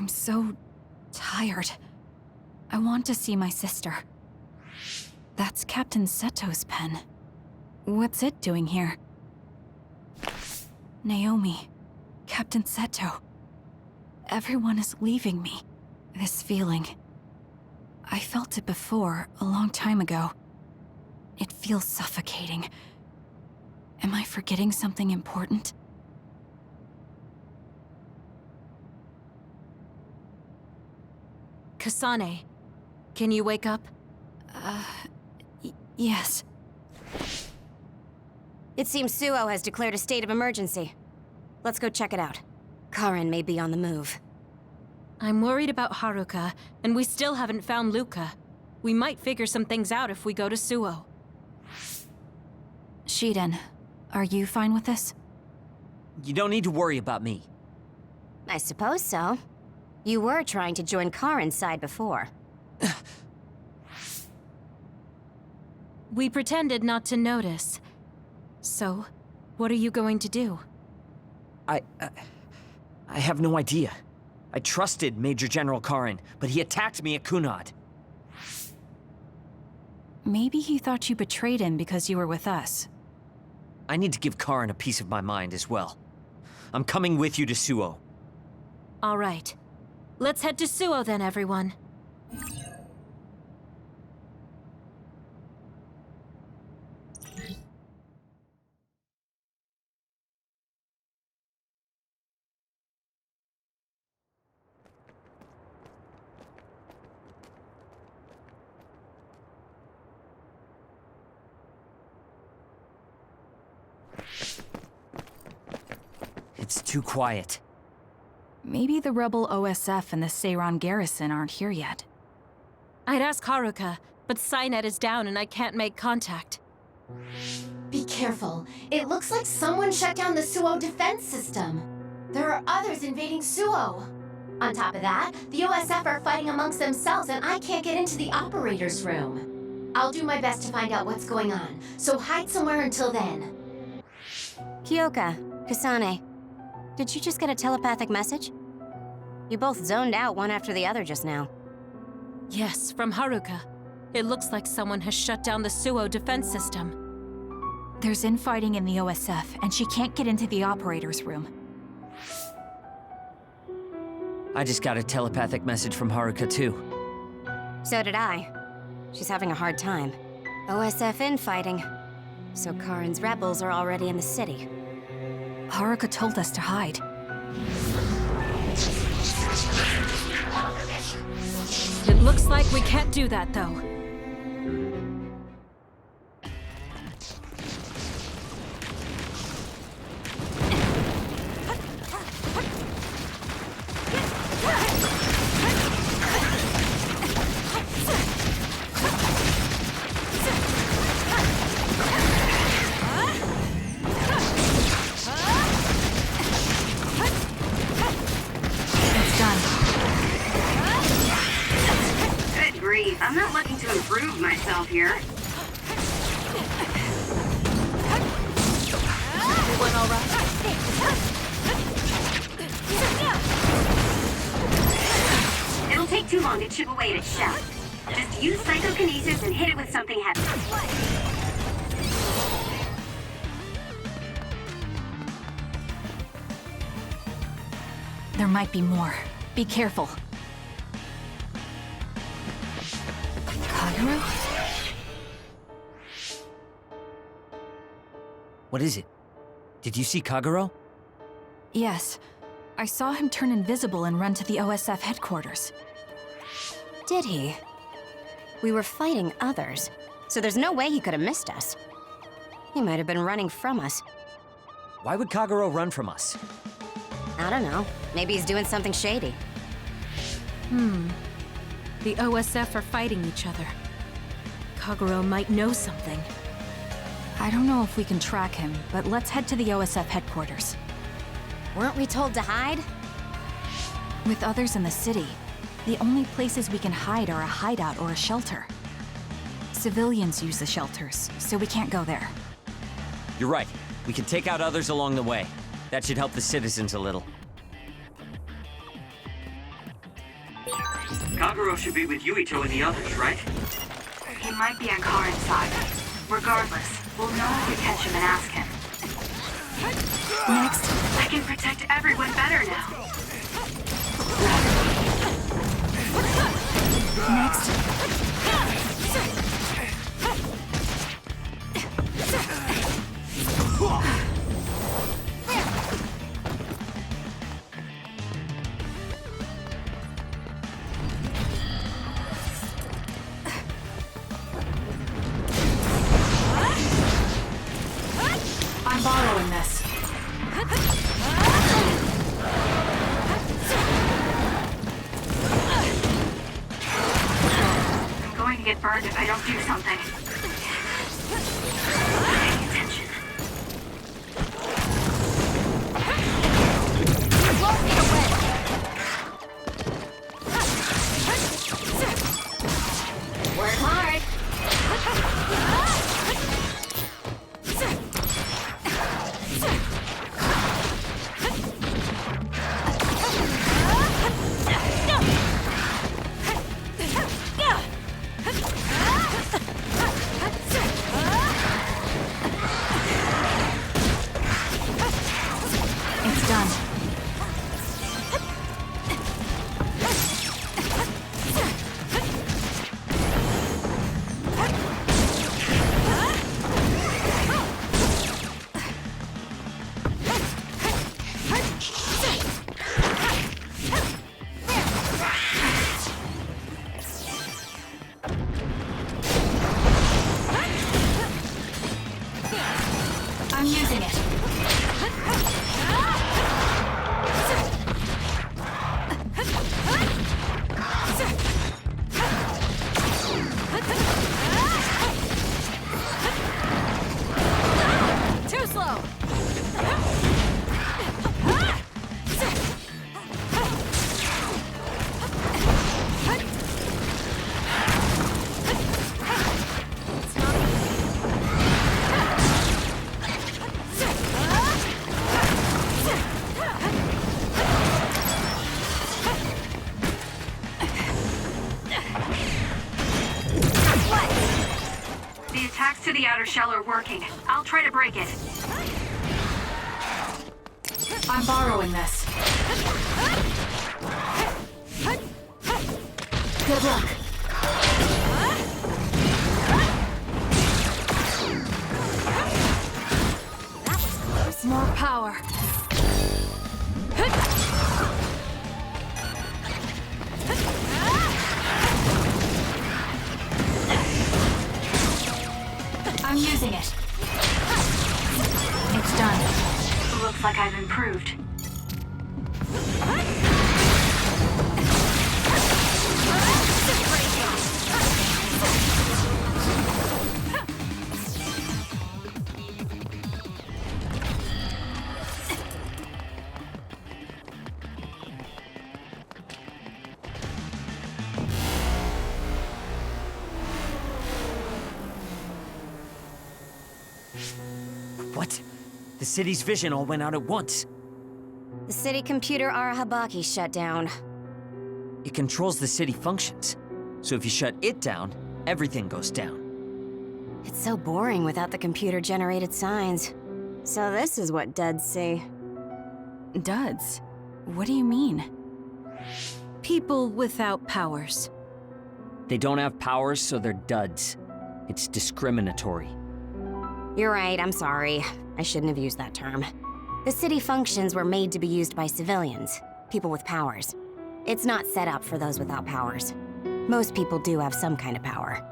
I'm so tired. I want to see my sister. That's Captain Seto's pen. What's it doing here? Naomi, Captain Seto. Everyone is leaving me. This feeling. I felt it before, a long time ago. It feels suffocating. Am I forgetting something important? Kasane, can you wake up? Yes. It seems Suo has declared a state of emergency. Let's go check it out. Karin may be on the move. I'm worried about Haruka, and we still haven't found Luca. We might figure some things out if we go to Suo. Shiden, are you fine with this? You don't need to worry about me. I suppose so. You were trying to join Karin's side before. We pretended not to notice. So, what are you going to do? I have no idea. I trusted Major General Karin, but he attacked me at Kunad. Maybe he thought you betrayed him because you were with us. I need to give Karin a piece of my mind as well. I'm coming with you to Suo. All right. Let's head to Suo then, everyone. It's too quiet. Maybe the rebel OSF and the Seiran garrison aren't here yet. I'd ask Haruka, but Psynet is down and I can't make contact. Be careful. It looks like someone shut down the Suo defense system. There are others invading Suo. On top of that, the OSF are fighting amongst themselves and I can't get into the operator's room. I'll do my best to find out what's going on, so hide somewhere until then. Kyoka, Kasane, did you just get a telepathic message? You both zoned out one after the other just now. Yes, from Haruka. It looks like someone has shut down the Suo defense system. There's infighting in the OSF, and she can't get into the operator's room. I just got a telepathic message from Haruka too. So did I. She's having a hard time. OSF infighting. So Karin's rebels are already in the city. Haruka told us to hide. It looks like we can't do that, though. I'm not looking to improve myself here. Everyone all right? It'll take too long to chip away at its shell. Just use psychokinesis and hit it with something heavy. There might be more. Be careful. Kagero? What is it? Did you see Kagero? Yes. I saw him turn invisible and run to the OSF headquarters. Did he? We were fighting others, so there's no way he could have missed us. He might have been running from us. Why would Kagero run from us? I don't know. Maybe he's doing something shady. The OSF are fighting each other. Kagero might know something. I don't know if we can track him, but let's head to the OSF headquarters. Weren't we told to hide? With others in the city, the only places we can hide are a hideout or a shelter. Civilians use the shelters, so we can't go there. You're right. We can take out others along the way. That should help the citizens a little. Kaguro should be with Yuito and the others, right? He might be on Karin's side. Regardless, we'll know if we catch him and ask him. Next. I can protect everyone better now. Next. I'm borrowing this. I'm going to get burned if I don't do something. Pay attention. Work hard. It's done. I'm using it. Too slow. The attacks to the outer shell are working. I'll try to break it. I'm borrowing this. Good luck. More power. I'm using it. It's done. Looks like I've improved. What? The city's vision all went out at once. The city computer Arahabaki shut down. It controls the city functions. So if you shut it down, everything goes down. It's so boring without the computer-generated signs. So this is what duds see. Duds? What do you mean? People without powers. They don't have powers, so they're duds. It's discriminatory. You're right, I'm sorry. I shouldn't have used that term. The city functions were made to be used by civilians, people with powers. It's not set up for those without powers. Most people do have some kind of power.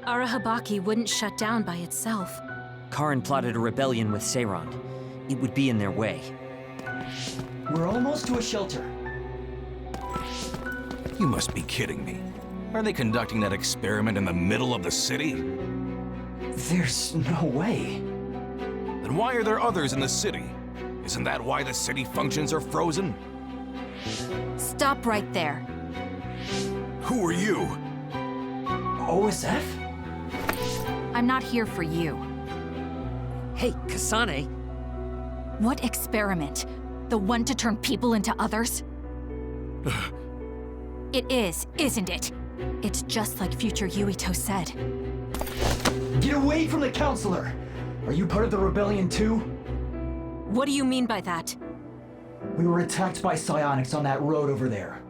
Arahabaki wouldn't shut down by itself. Karin plotted a rebellion with Seiran. It would be in their way. We're almost to a shelter. You must be kidding me. Are they conducting that experiment in the middle of the city? There's no way. Then why are there others in the city? Isn't that why the city functions are frozen? Stop right there. Who are you? OSF? I'm not here for you. Hey, Kasane. What experiment? The one to turn people into others? It is, isn't it? It's just like future Yuito said. Get away from the counselor! Are you part of the rebellion too? What do you mean by that? We were attacked by psionics on that road over there.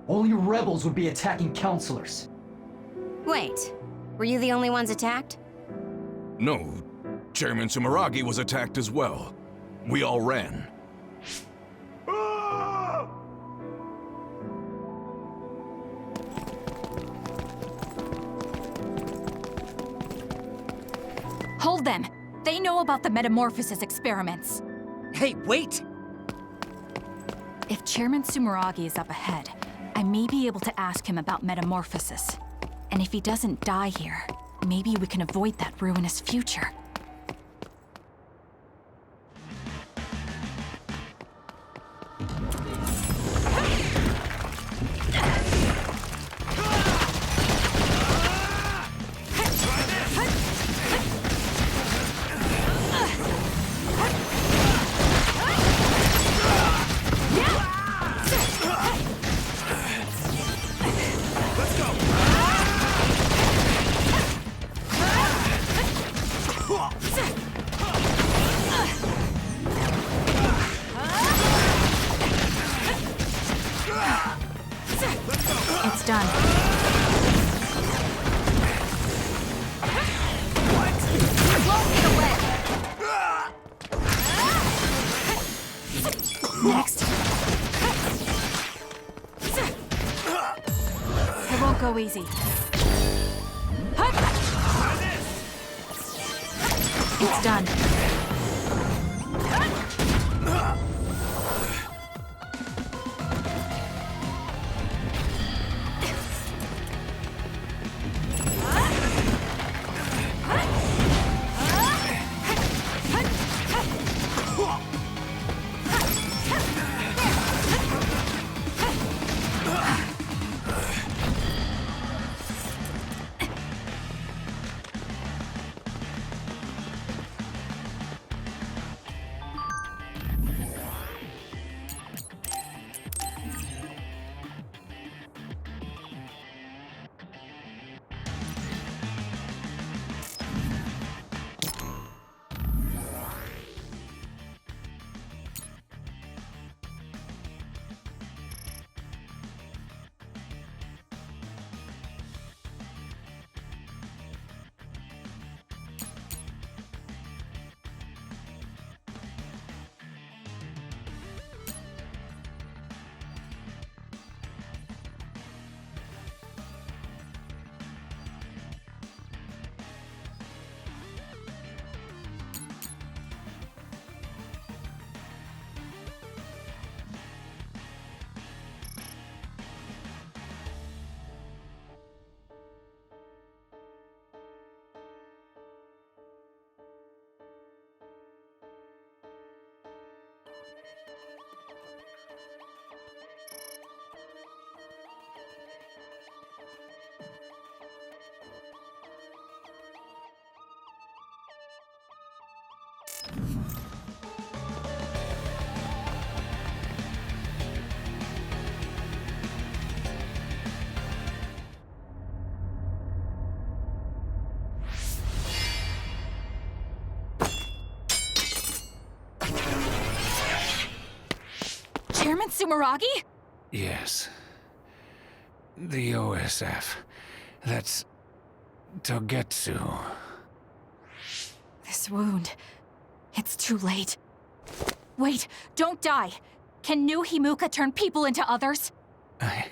Only rebels would be attacking counselors. Wait, were you the only ones attacked? No, Chairman Sumeragi was attacked as well. We all ran. Hold them! They know about the metamorphosis experiments. Hey, wait! If Chairman Sumeragi is up ahead, I may be able to ask him about metamorphosis. And if he doesn't die here, maybe we can avoid that ruinous future. It's done. Next. It won't go easy. It's done. Chairman Sumeragi? Yes. The OSF. That's Togetsu. This wound. It's too late. Wait, don't die! Can new Himuka turn people into others? I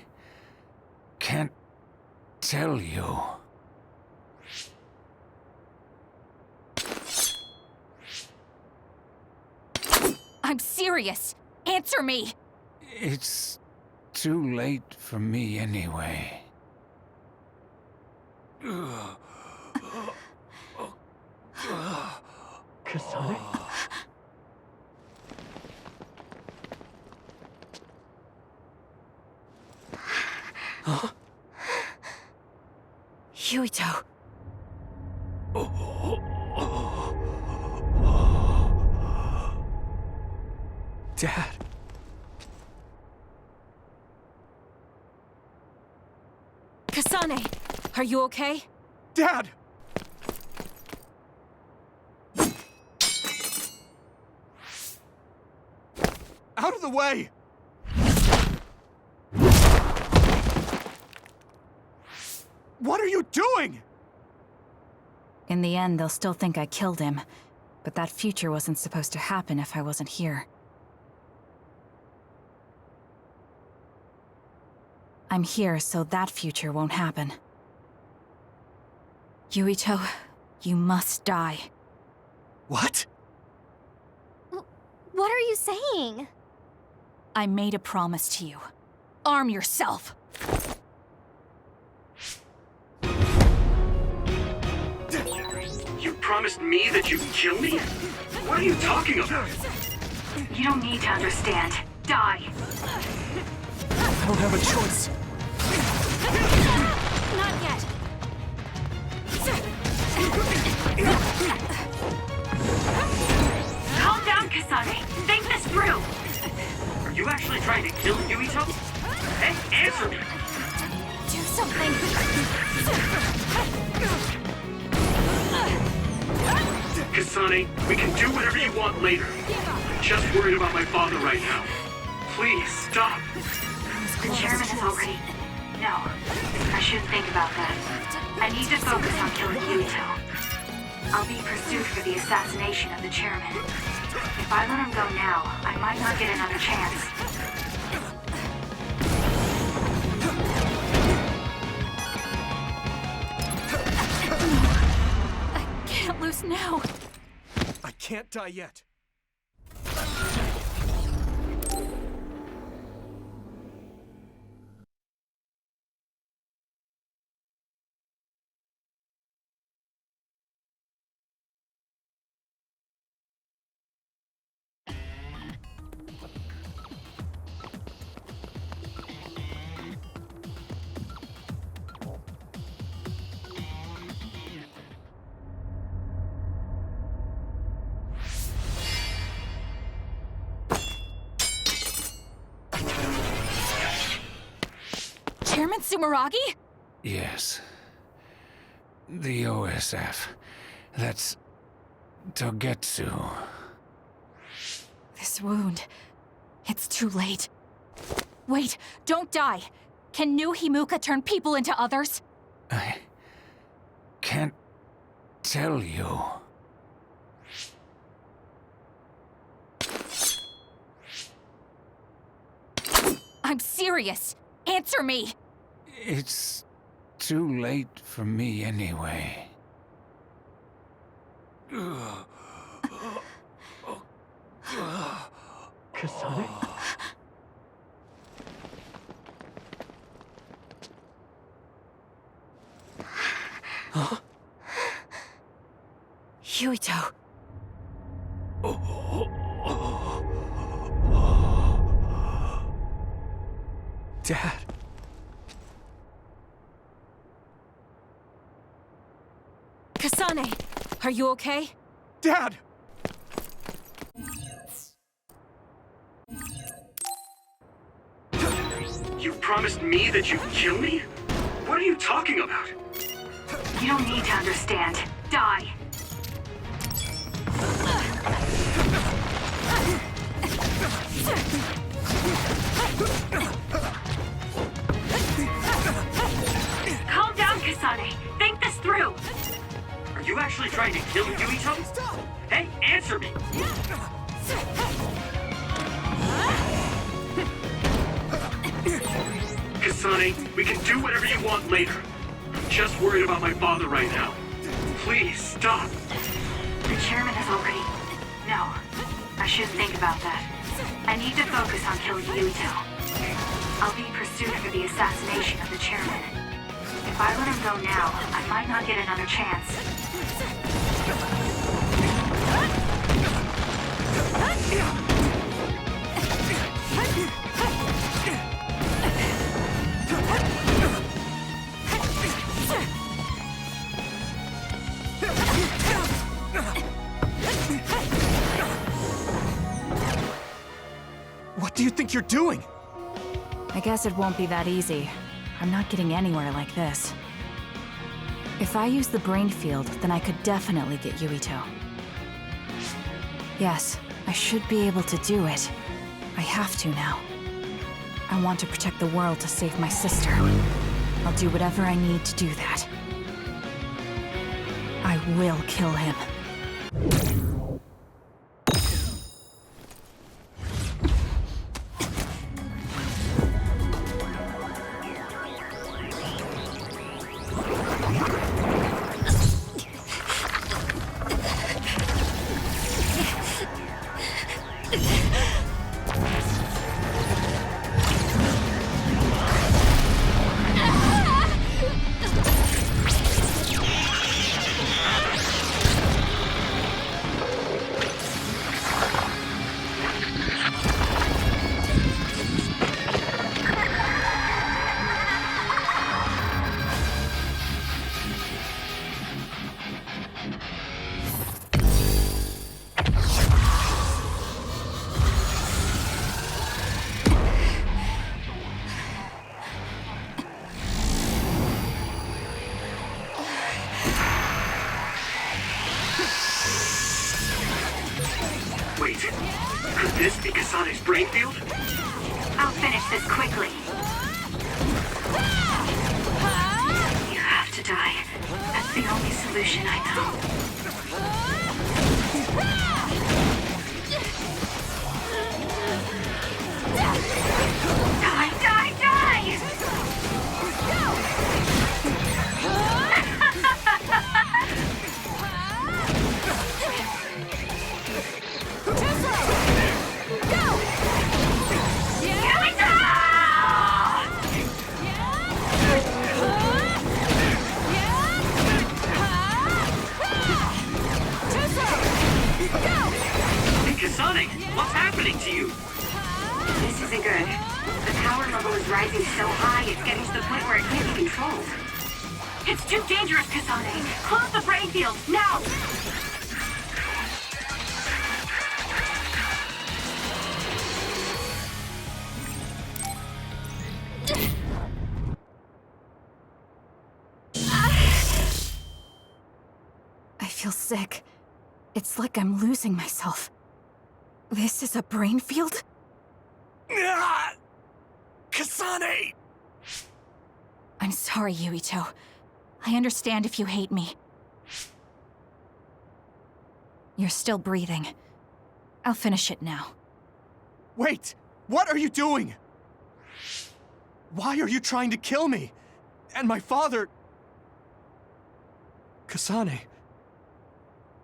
can't tell you. I'm serious! Answer me! It's too late for me anyway. Kasane? Yuito. Dad. Kasane, are you okay? Dad! Out of the way! What are you doing? In the end, they'll still think I killed him. But that future wasn't supposed to happen if I wasn't here. I'm here so that future won't happen. Yuito, you must die. What? What are you saying? I made a promise to you. Arm yourself! You promised me that you'd kill me? What are you talking about? You don't need to understand. Die. I don't have a choice. Not yet. Calm down, Kasane. Think this through. Are you actually trying to kill Yuito? Hey, answer me! Do something. Kasane, we can do whatever you want later. I'm just worried about my father right now. Please, stop. The chairman is already... No, I shouldn't think about that. I need to focus on killing Yuito. I'll be pursued for the assassination of the chairman. If I let him go now, I might not get another chance. I can't lose now. I can't die yet. Chairman Sumeragi? Yes. The OSF. That's Togetsu. This wound... It's too late. Wait, don't die! Can new Himuka turn people into others? I can't tell you. I'm serious! Answer me! It's too late for me anyway. Kasane? Huh? Yuito. Dad. Kasane, are you okay? Dad! You promised me that you'd kill me? What are you talking about? You don't need to understand. Die. Calm down, Kasane. Think this through. Are you actually trying to kill Yuito? Hey, answer me! Kasane, we can do whatever you want later. I'm just worried about my father right now. Please, stop. The chairman is already... No, I shouldn't think about that. I need to focus on killing Yuito. I'll be pursued for the assassination of the chairman. If I let him go now, I might not get another chance. What do you think you're doing? I guess it won't be that easy. I'm not getting anywhere like this. If I use the brain field, then I could definitely get Yuito. Yes, I should be able to do it. I have to now. I want to protect the world to save my sister. I'll do whatever I need to do that. I will kill him. Wait, could this be Kasane's brain field? I'll finish this quickly. You have to die. That's the only solution I know. Die, die, die! Kasane, what's happening to you? This isn't good. The power level is rising so high, it's getting to the point where it can't be controlled. It's too dangerous, Kasane. Close the brain field, now! I feel sick. It's like I'm losing myself. This is a brain field? Ah! Kasane! I'm sorry, Yuito. I understand if you hate me. You're still breathing. I'll finish it now. Wait! What are you doing? Why are you trying to kill me? And my father... Kasane...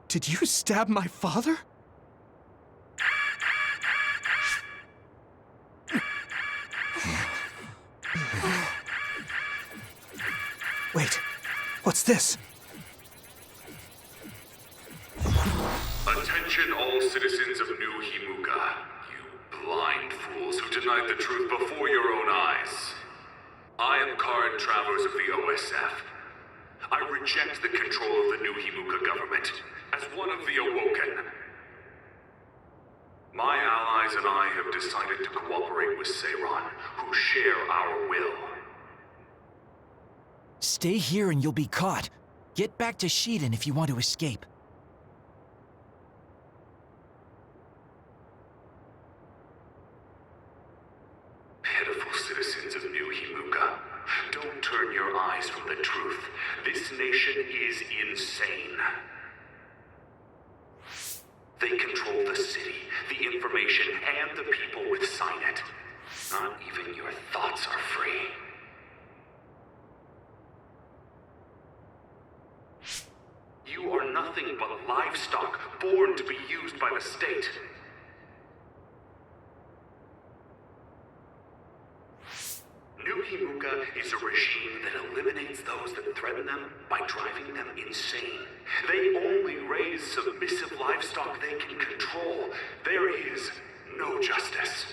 Did you stab my father? Wait, what's this? Attention all citizens of New Himuka. You blind fools who denied the truth before your own eyes. I am Karin Travers of the OSF. I reject the control of the New Himuka government as one of the Awoken. My allies and I have decided to cooperate with Seiran, who share our will. Stay here and you'll be caught. Get back to Shiden if you want to escape. Pitiful citizens of New Himuka, don't turn your eyes from the truth. This nation is insane. They control the city, the information, and the people with Signet. Not even your thoughts are free. You are nothing but livestock born to be used by the state. New Himuka is a regime that eliminates those that threaten them by driving them insane. They only raise submissive livestock they can control. There is no justice.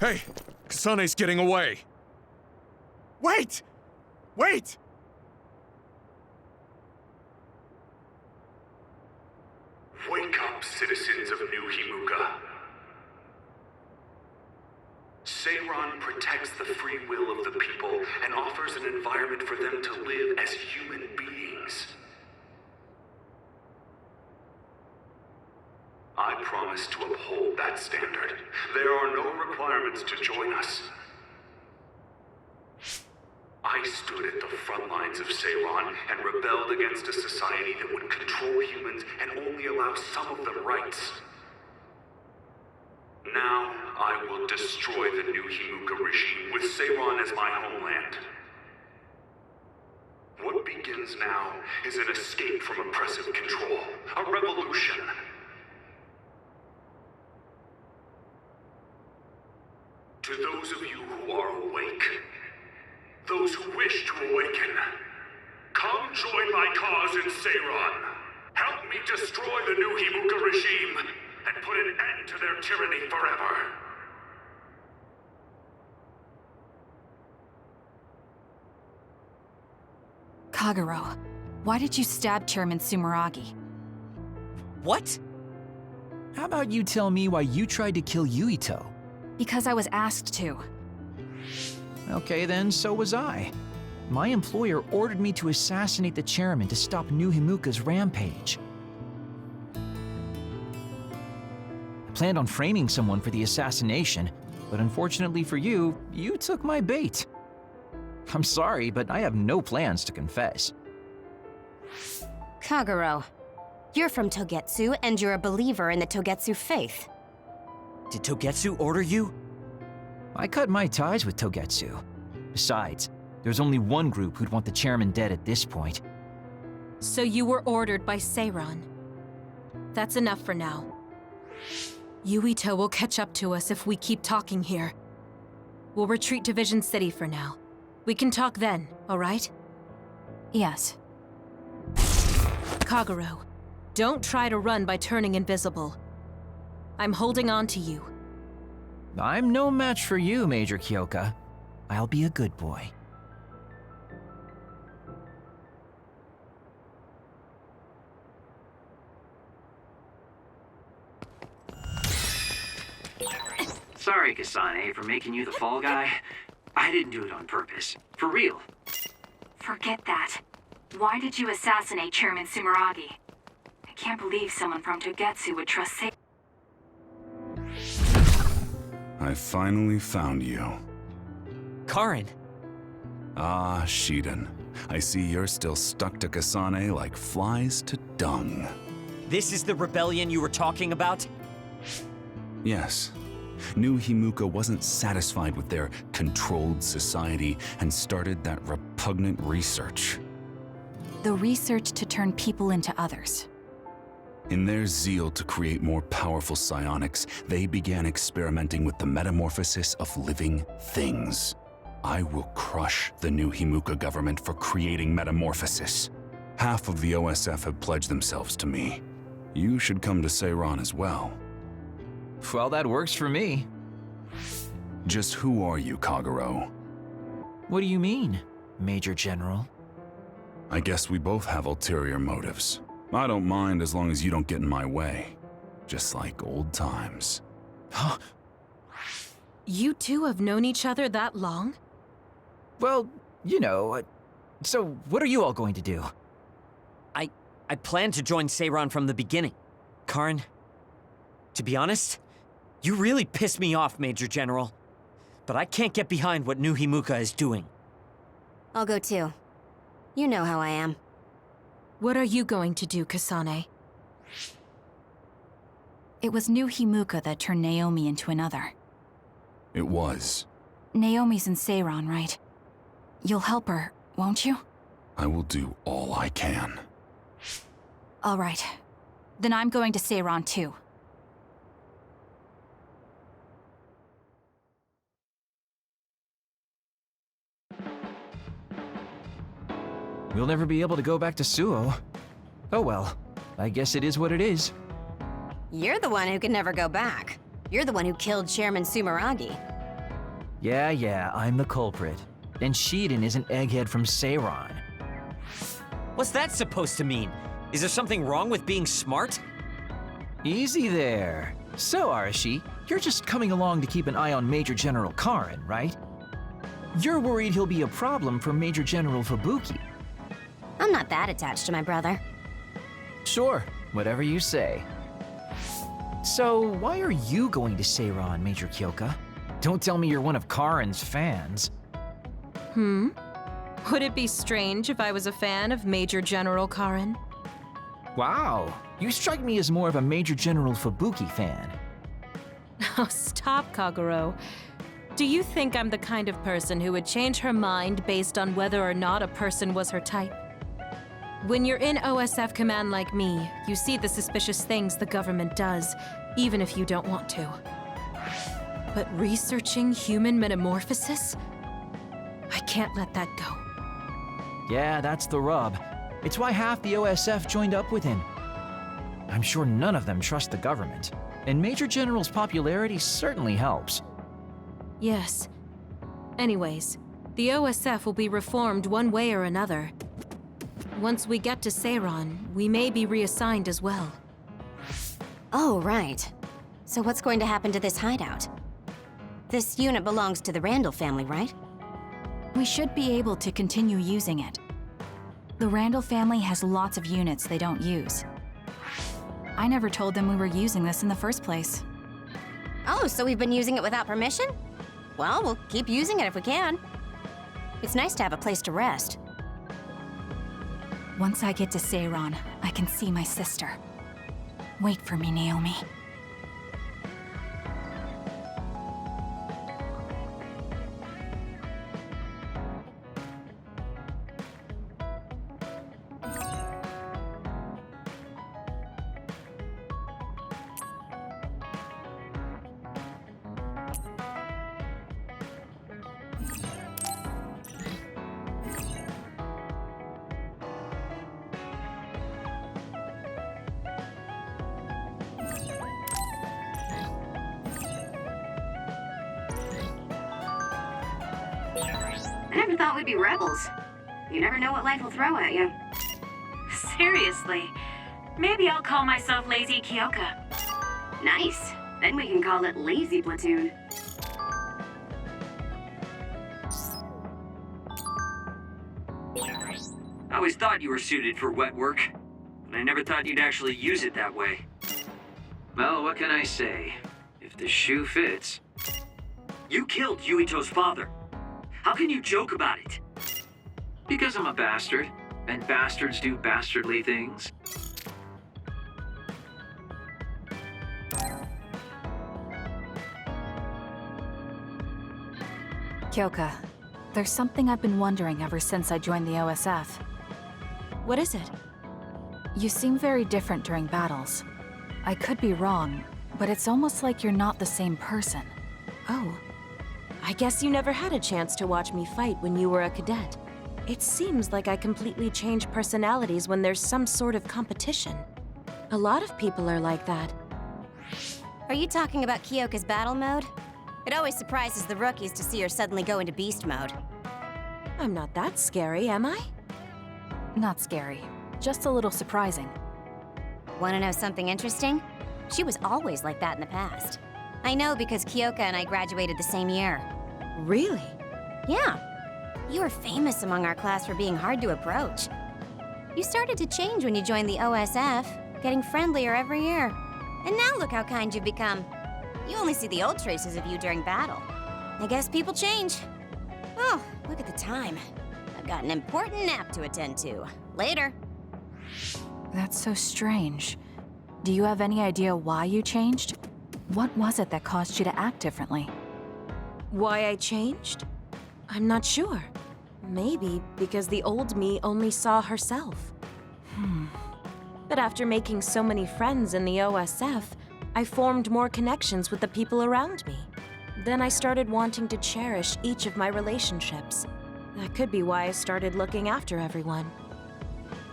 Hey, Kasane's getting away. Wait! Wait! Wake up, citizens of New Himuka. Seiran protects the free will of the people and offers an environment for them to live as human beings. I promise to uphold that standard. There are no requirements to join us. I stood at the front lines of Seiran and rebelled against a society that would control humans and only allow some of them rights. Now, I will destroy the new Himuka regime with Seiran as my homeland. What begins now is an escape from oppressive control, a revolution. To those of you who are awake, those who wish to awaken, come join my cause in Seiran. Help me destroy the new Himuka regime and put an end to their tyranny forever. Kagero, why did you stab Chairman Sumeragi? What? How about you tell me why you tried to kill Yuito? Because I was asked to. Okay then, so was I. My employer ordered me to assassinate the chairman to stop New Himuka's rampage. I planned on framing someone for the assassination, but unfortunately for you, you took my bait. I'm sorry, but I have no plans to confess. Kagero, you're from Togetsu and you're a believer in the Togetsu faith. Did Togetsu order you? I cut my ties with Togetsu. Besides, there's only one group who'd want the chairman dead at this point. So you were ordered by Seiran. That's enough for now. Yuito will catch up to us if we keep talking here. We'll retreat to Vision City for now. We can talk then, all right? Yes. Kagero, don't try to run by turning invisible. I'm holding on to you. I'm no match for you, Major Kyoka. I'll be a good boy. Sorry, Kasane, for making you the fall guy. I didn't do it on purpose. For real. Forget that. Why did you assassinate Chairman Sumeragi? I can't believe someone from Togetsu would trust I finally found you. Karin! Ah, Shiden. I see you're still stuck to Kasane like flies to dung. This is the rebellion you were talking about? Yes. New Himuka wasn't satisfied with their controlled society and started that repugnant research. The research to turn people into others. In their zeal to create more powerful psionics, they began experimenting with the metamorphosis of living things. I will crush the new Himuka government for creating metamorphosis. Half of the OSF have pledged themselves to me. You should come to Seiran as well. Well, that works for me. Just who are you, Kagero? What do you mean, Major General? I guess we both have ulterior motives. I don't mind as long as you don't get in my way. Just like old times. You two have known each other that long? Well, you know, so what are you all going to do? I planned to join Seiran from the beginning. Karin, to be honest, you really piss me off, Major General. But I can't get behind what New Himuka is doing. I'll go too. You know how I am. What are you going to do, Kasane? It was New Himuka that turned Naomi into another. It was. Naomi's in Seiran, right? You'll help her, won't you? I will do all I can. All right. Then I'm going to Seiran too. We'll never be able to go back to Suo. Oh well, I guess it is what it is. You're the one who can never go back. You're the one who killed Chairman Sumeragi. Yeah, I'm the culprit. And Shiden is an egghead from Seiran. What's that supposed to mean? Is there something wrong with being smart? Easy there. So, Arashi, You're just coming along to keep an eye on Major General Karin, right? You're worried he'll be a problem for Major General Fubuki. I'm not that attached to my brother. Sure, whatever you say. So, why are you going to Seiran, Major Kyoka? Don't tell me you're one of Karin's fans. Would it be strange if I was a fan of Major General Karin? Wow, you strike me as more of a Major General Fubuki fan. Oh, stop, Kaguro. Do you think I'm the kind of person who would change her mind based on whether or not a person was her type? When you're in OSF command like me, you see the suspicious things the government does, even if you don't want to. But researching human metamorphosis? I can't let that go. Yeah, that's the rub. It's why half the OSF joined up with him. I'm sure none of them trust the government, and Major General's popularity certainly helps. Yes. Anyways, the OSF will be reformed one way or another. Once we get to Seiran, we may be reassigned as well. Oh, right. So what's going to happen to this hideout? This unit belongs to the Randall family, right? We should be able to continue using it. The Randall family has lots of units they don't use. I never told them we were using this in the first place. Oh, so we've been using it without permission? Well, we'll keep using it if we can. It's nice to have a place to rest. Once I get to Seiran, I can see my sister. Wait for me, Naomi. I never thought we'd be rebels. You never know what life will throw at you. Seriously. Maybe I'll call myself Lazy Kyoka. Nice. Then we can call it Lazy Platoon. I always thought you were suited for wet work, but I never thought you'd actually use it that way. Well, what can I say? If the shoe fits. You killed Yuito's father. How can you joke about it? Because I'm a bastard, and bastards do bastardly things. Kyoka, there's something I've been wondering ever since I joined the OSF. What is it? You seem very different during battles. I could be wrong, but it's almost like you're not the same person. Oh. I guess you never had a chance to watch me fight when you were a cadet. It seems like I completely change personalities when there's some sort of competition. A lot of people are like that. Are you talking about Kyoka's battle mode? It always surprises the rookies to see her suddenly go into beast mode. I'm not that scary, am I? Not scary, just a little surprising. Want to know something interesting? She was always like that in the past. I know because Kyoka and I graduated the same year. Really? Yeah. You were famous among our class for being hard to approach. You started to change when you joined the OSF, getting friendlier every year. And now look how kind you've become. You only see the old traces of you during battle. I guess people change. Oh, look at the time. I've got an important nap to attend to. Later. That's so strange. Do you have any idea why you changed? What was it that caused you to act differently? Why I changed? I'm not sure. Maybe because the old me only saw herself. But after making so many friends in the OSF, I formed more connections with the people around me. Then I started wanting to cherish each of my relationships. That could be why I started looking after everyone.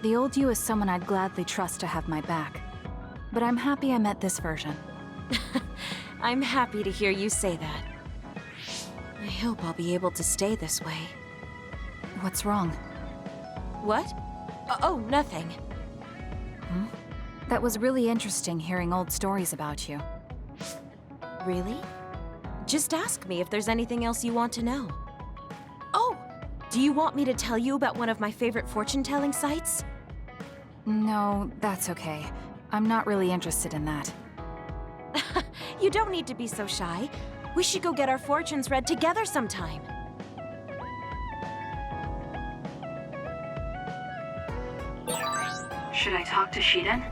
The old you is someone I'd gladly trust to have my back. But I'm happy I met this version. I'm happy to hear you say that. I hope I'll be able to stay this way. What's wrong? What? Oh, nothing. That was really interesting hearing old stories about you. Really? Just ask me if there's anything else you want to know. Oh! Do you want me to tell you about one of my favorite fortune-telling sites? No, that's okay. I'm not really interested in that. You don't need to be so shy. We should go get our fortunes read together sometime. Should I talk to Shiden?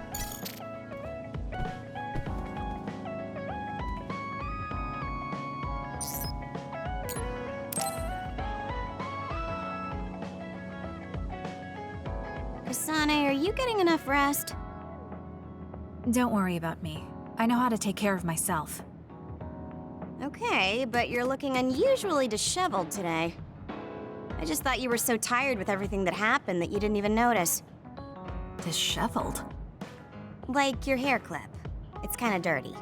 Kasane, are you getting enough rest? Don't worry about me. I know how to take care of myself. Okay, but you're looking unusually disheveled today. I just thought you were so tired with everything that happened that you didn't even notice. Disheveled? Like your hair clip. It's kinda dirty.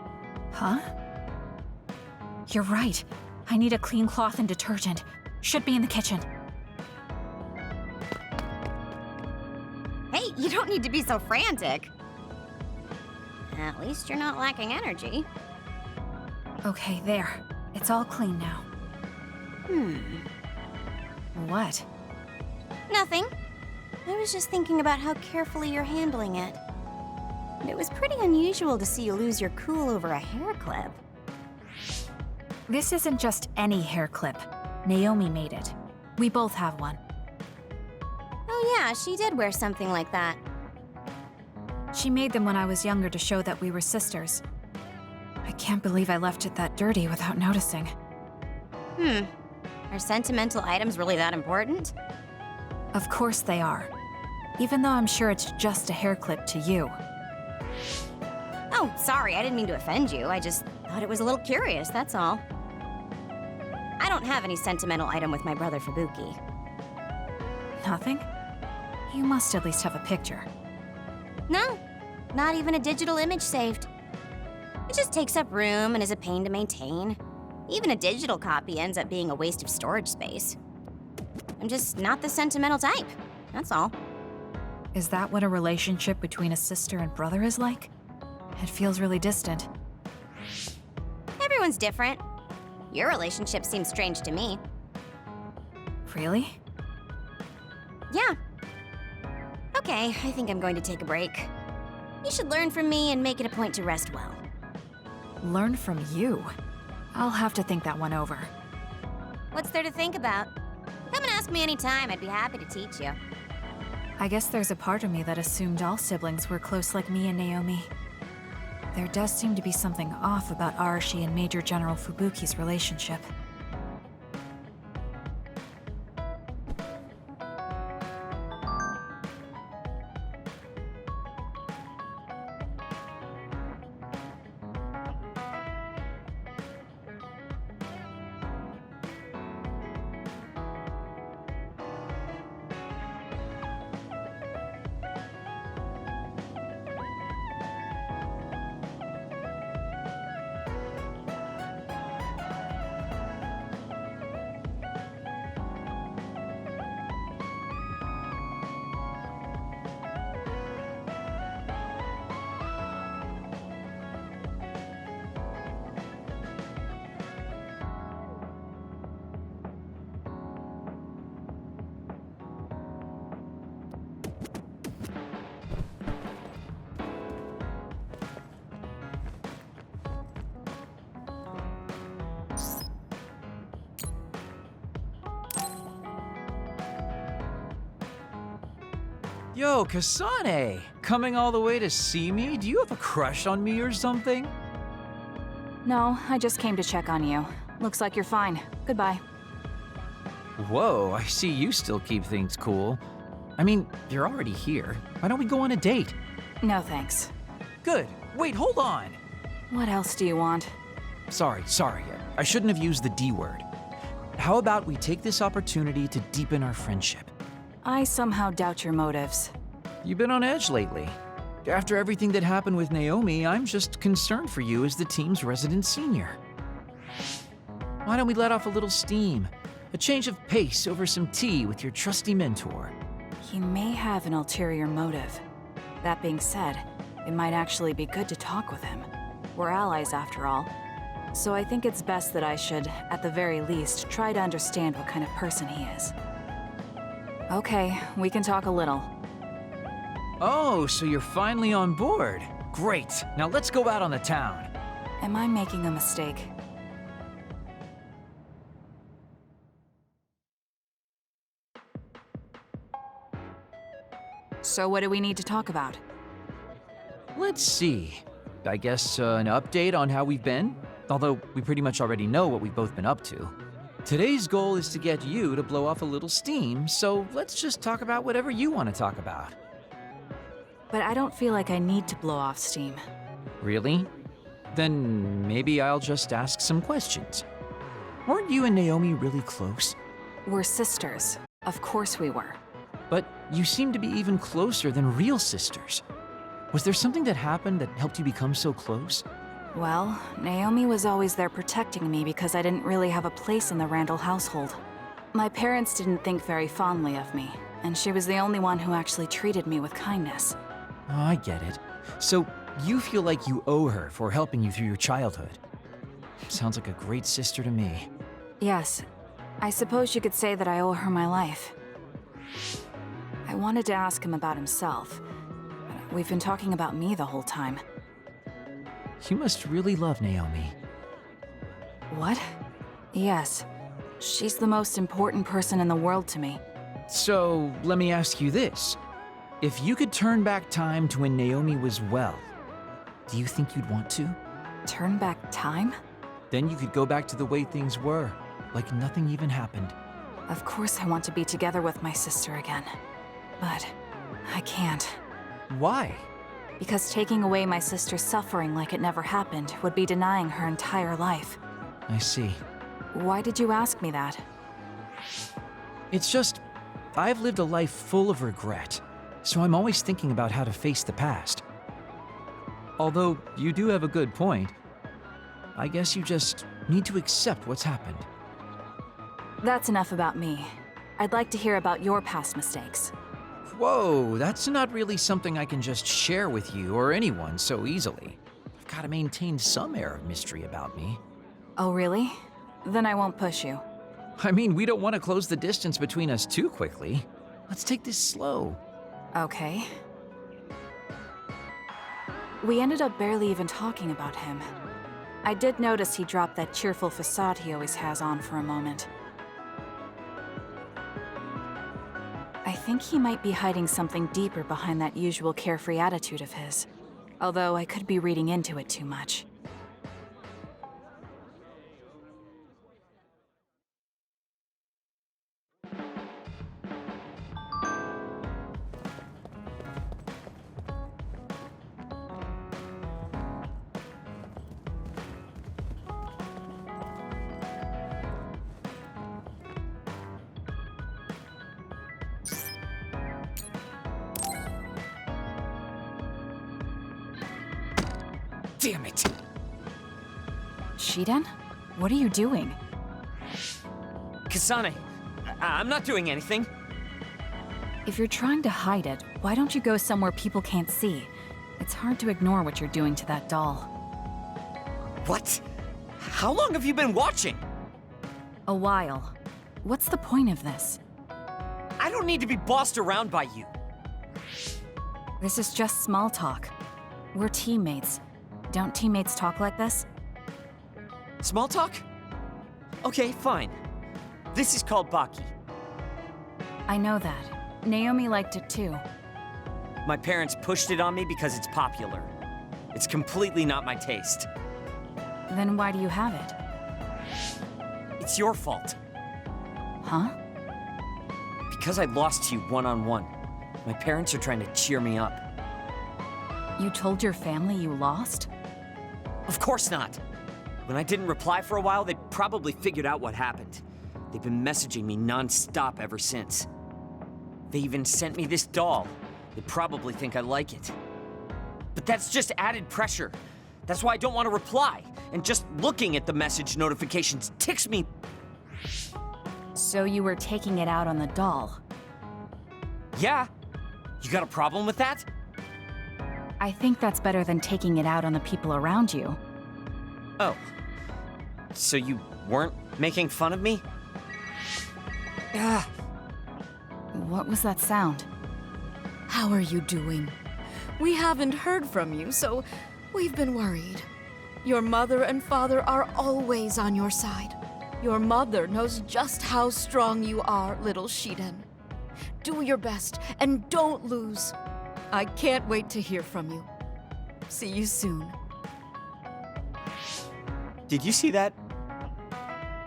Huh? You're right. I need a clean cloth and detergent. Should be in the kitchen. Hey, you don't need to be so frantic. At least you're not lacking energy. Okay, there. It's all clean now. What? Nothing. I was just thinking about how carefully you're handling it. And it was pretty unusual to see you lose your cool over a hair clip. This isn't just any hair clip. Naomi made it. We both have one. Oh yeah, she did wear something like that. She made them when I was younger to show that we were sisters. I can't believe I left it that dirty without noticing. Are sentimental items really that important? Of course they are. Even though I'm sure it's just a hair clip to you. Oh, sorry, I didn't mean to offend you. I just thought it was a little curious, that's all. I don't have any sentimental item with my brother Fubuki. Nothing? You must at least have a picture. No, not even a digital image saved. It just takes up room and is a pain to maintain. Even a digital copy ends up being a waste of storage space. I'm just not the sentimental type, that's all. Is that what a relationship between a sister and brother is like? It feels really distant. Everyone's different. Your relationship seems strange to me. Really? Yeah. Okay, I think I'm going to take a break. You should learn from me and make it a point to rest well. Learn from you? I'll have to think that one over. What's there to think about? Come and ask me anytime, I'd be happy to teach you. I guess there's a part of me that assumed all siblings were close like me and Naomi. There does seem to be something off about Arashi and Major General Fubuki's relationship. Yo, Kasane! Coming all the way to see me? Do you have a crush on me or something? No, I just came to check on you. Looks like you're fine. Goodbye. Whoa, I see you still keep things cool. I mean, you're already here. Why don't we go on a date? No thanks. Good. Wait, hold on! What else do you want? Sorry. I shouldn't have used the D word. How about we take this opportunity to deepen our friendship? I somehow doubt your motives. You've been on edge lately. After everything that happened with Naomi, I'm just concerned for you as the team's resident senior. Why don't we let off a little steam? A change of pace over some tea with your trusty mentor. He may have an ulterior motive. That being said, it might actually be good to talk with him. We're allies after all. So I think it's best that I should, at the very least, try to understand what kind of person he is. Okay, we can talk a little. Oh, so you're finally on board. Great. Now let's go out on the town. Am I making a mistake? So what do we need to talk about? Let's see. I guess an update on how we've been? Although we pretty much already know what we've both been up to. Today's goal is to get you to blow off a little steam, so let's just talk about whatever you want to talk about. But I don't feel like I need to blow off steam. Really? Then maybe I'll just ask some questions. Weren't you and Naomi really close? We're sisters. Of course we were. But you seem to be even closer than real sisters. Was there something that happened that helped you become so close? Well, Naomi was always there protecting me because I didn't really have a place in the Randall household. My parents didn't think very fondly of me, and she was the only one who actually treated me with kindness. Oh, I get it. So you feel like you owe her for helping you through your childhood. Sounds like a great sister to me. Yes, I suppose you could say that I owe her my life. I wanted to ask him about himself. We've been talking about me the whole time. You must really love Naomi. What? Yes. She's the most important person in the world to me. So, let me ask you this. If you could turn back time to when Naomi was well, do you think you'd want to? Turn back time? Then you could go back to the way things were, like nothing even happened. Of course I want to be together with my sister again. But I can't. Why? Because taking away my sister's suffering like it never happened would be denying her entire life. I see. Why did you ask me that? It's just, I've lived a life full of regret, so I'm always thinking about how to face the past. Although, you do have a good point. I guess you just need to accept what's happened. That's enough about me. I'd like to hear about your past mistakes. Whoa, that's not really something I can just share with you or anyone so easily. I've got to maintain some air of mystery about me. Oh, really? Then I won't push you. I mean, we don't want to close the distance between us too quickly. Let's take this slow. Okay. We ended up barely even talking about him. I did notice he dropped that cheerful facade he always has on for a moment. I think he might be hiding something deeper behind that usual carefree attitude of his. Although I could be reading into it too much. Damn it! Shiden? What are you doing? Kasane, I'm not doing anything. If you're trying to hide it, why don't you go somewhere people can't see? It's hard to ignore what you're doing to that doll. What? How long have you been watching? A while. What's the point of this? I don't need to be bossed around by you. This is just small talk. We're teammates. Don't teammates talk like this? Small talk? Okay, fine. This is called Baki. I know that. Naomi liked it too. My parents pushed it on me because it's popular. It's completely not my taste. Then why do you have it? It's your fault. Huh? Because I lost to you one-on-one. My parents are trying to cheer me up. You told your family you lost? Of course not. When I didn't reply for a while, they probably figured out what happened. They've been messaging me non-stop ever since. They even sent me this doll. They probably think I like it. But that's just added pressure. That's why I don't want to reply. And just looking at the message notifications ticks me. So you were taking it out on the doll? Yeah. You got a problem with that? I think that's better than taking it out on the people around you. Oh. So you weren't making fun of me? Ah. What was that sound? How are you doing? We haven't heard from you, so we've been worried. Your mother and father are always on your side. Your mother knows just how strong you are, little Shiden. Do your best and don't lose. I can't wait to hear from you. See you soon. Did you see that?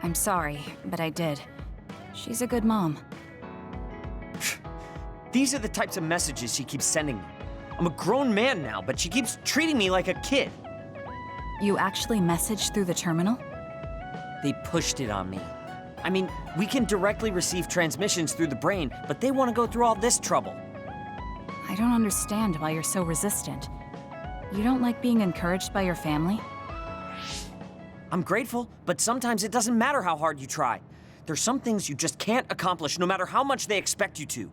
I'm sorry, but I did. She's a good mom. These are the types of messages she keeps sending me. I'm a grown man now, but she keeps treating me like a kid. You actually messaged through the terminal? They pushed it on me. I mean, we can directly receive transmissions through the brain, but they want to go through all this trouble. I don't understand why you're so resistant. You don't like being encouraged by your family? I'm grateful, but sometimes it doesn't matter how hard you try. There's some things you just can't accomplish no matter how much they expect you to.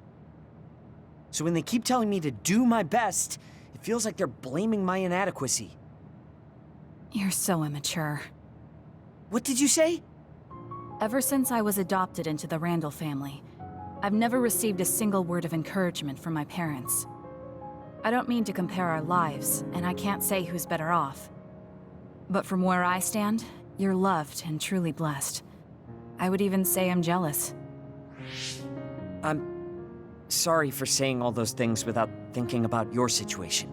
So when they keep telling me to do my best, it feels like they're blaming my inadequacy. You're so immature. What did you say? Ever since I was adopted into the Randall family, I've never received a single word of encouragement from my parents. I don't mean to compare our lives, and I can't say who's better off. But from where I stand, you're loved and truly blessed. I would even say I'm jealous. I'm sorry for saying all those things without thinking about your situation.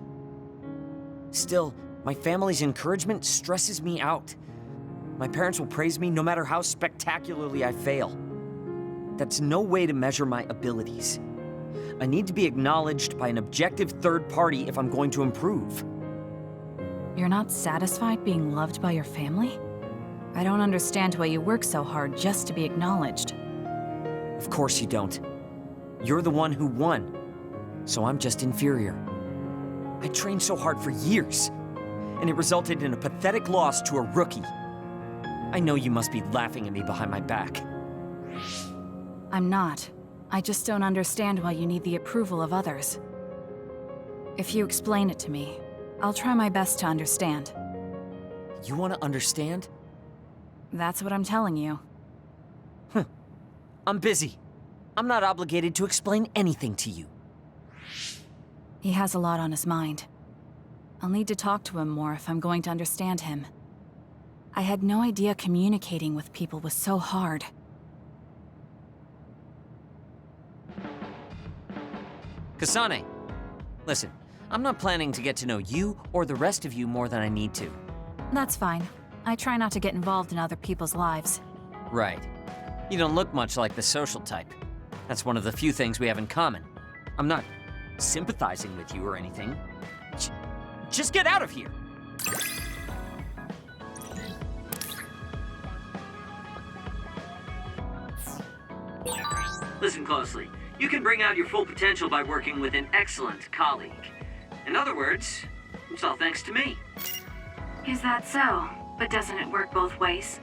Still, my family's encouragement stresses me out. My parents will praise me no matter how spectacularly I fail. That's no way to measure my abilities. I need to be acknowledged by an objective third party if I'm going to improve. You're not satisfied being loved by your family? I don't understand why you work so hard just to be acknowledged. Of course you don't. You're the one who won, so I'm just inferior. I trained so hard for years, and it resulted in a pathetic loss to a rookie. I know you must be laughing at me behind my back. I'm not. I just don't understand why you need the approval of others. If you explain it to me, I'll try my best to understand. You want to understand? That's what I'm telling you. I'm busy. I'm not obligated to explain anything to you. He has a lot on his mind. I'll need to talk to him more if I'm going to understand him. I had no idea communicating with people was so hard. Kasane, listen, I'm not planning to get to know you or the rest of you more than I need to. That's fine. I try not to get involved in other people's lives. Right. You don't look much like the social type. That's one of the few things we have in common. I'm not sympathizing with you or anything. Just get out of here! Listen closely. You can bring out your full potential by working with an excellent colleague. In other words, it's all thanks to me. Is that so? But doesn't it work both ways?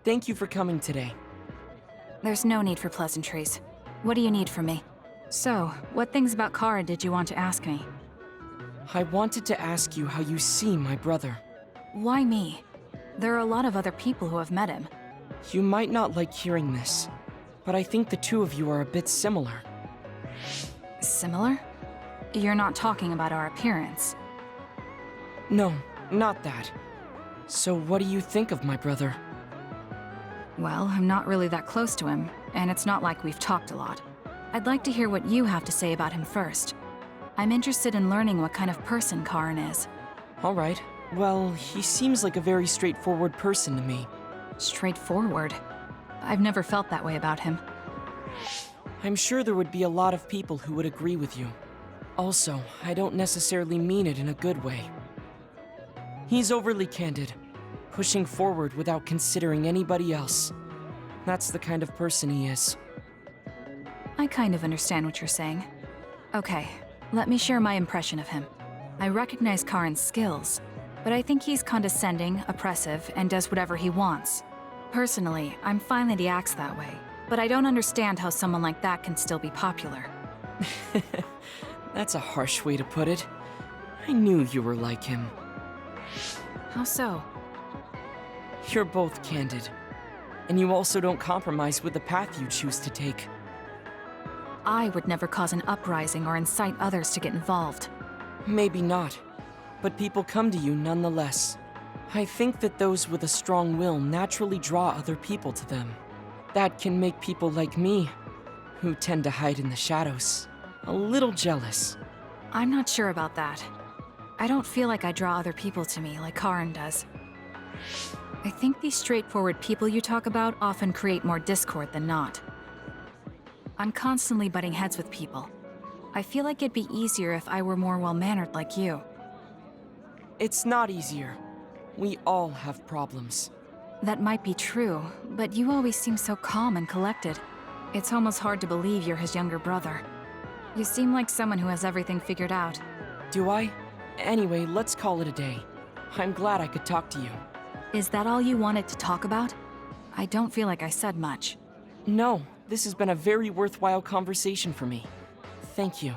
Thank you for coming today. There's no need for pleasantries. What do you need from me? So, what things about Kara did you want to ask me? I wanted to ask you how you see my brother. Why me? There are a lot of other people who have met him. You might not like hearing this, but I think the two of you are a bit similar. Similar? You're not talking about our appearance. No, not that. So what do you think of my brother? Well, I'm not really that close to him, and it's not like we've talked a lot. I'd like to hear what you have to say about him first. I'm interested in learning what kind of person Karin is. All right. Well, he seems like a very straightforward person to me. Straightforward? I've never felt that way about him. I'm sure there would be a lot of people who would agree with you. Also, I don't necessarily mean it in a good way. He's overly candid, pushing forward without considering anybody else. That's the kind of person he is. I kind of understand what you're saying. Okay, let me share my impression of him. I recognize Karin's skills, but I think he's condescending, oppressive, and does whatever he wants. Personally, I'm fine that he acts that way, but I don't understand how someone like that can still be popular. That's a harsh way to put it. I knew you were like him. How so? You're both candid, and you also don't compromise with the path you choose to take. I would never cause an uprising or incite others to get involved. Maybe not, but people come to you nonetheless. I think that those with a strong will naturally draw other people to them. That can make people like me, who tend to hide in the shadows, a little jealous. I'm not sure about that. I don't feel like I draw other people to me like Karin does. I think these straightforward people you talk about often create more discord than not. I'm constantly butting heads with people. I feel like it'd be easier if I were more well-mannered like you. It's not easier. We all have problems. That might be true, but you always seem so calm and collected. It's almost hard to believe you're his younger brother. You seem like someone who has everything figured out. Do I? Anyway, let's call it a day. I'm glad I could talk to you. Is that all you wanted to talk about? I don't feel like I said much. No, this has been a very worthwhile conversation for me. Thank you.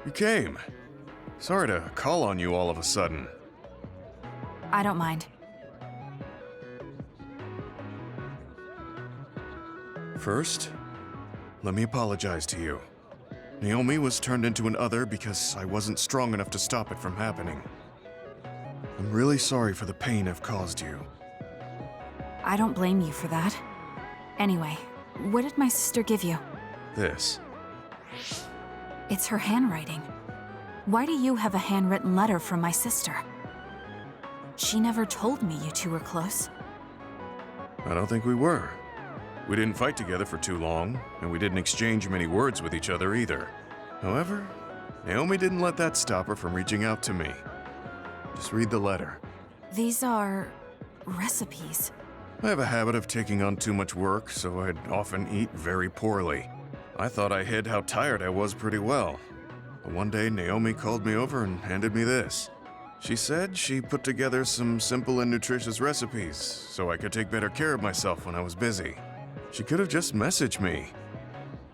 You came. Sorry to call on you all of a sudden. I don't mind. First, let me apologize to you. Naomi was turned into an other because I wasn't strong enough to stop it from happening. I'm really sorry for the pain I've caused you. I don't blame you for that. Anyway, what did my sister give you? This. It's her handwriting. Why do you have a handwritten letter from my sister? She never told me you two were close. I don't think we were. We didn't fight together for too long, and we didn't exchange many words with each other either. However, Naomi didn't let that stop her from reaching out to me. Just read the letter. These are... recipes. I have a habit of taking on too much work, so I'd often eat very poorly. I thought I hid how tired I was pretty well. But one day, Naomi called me over and handed me this. She said she put together some simple and nutritious recipes so I could take better care of myself when I was busy. She could have just messaged me,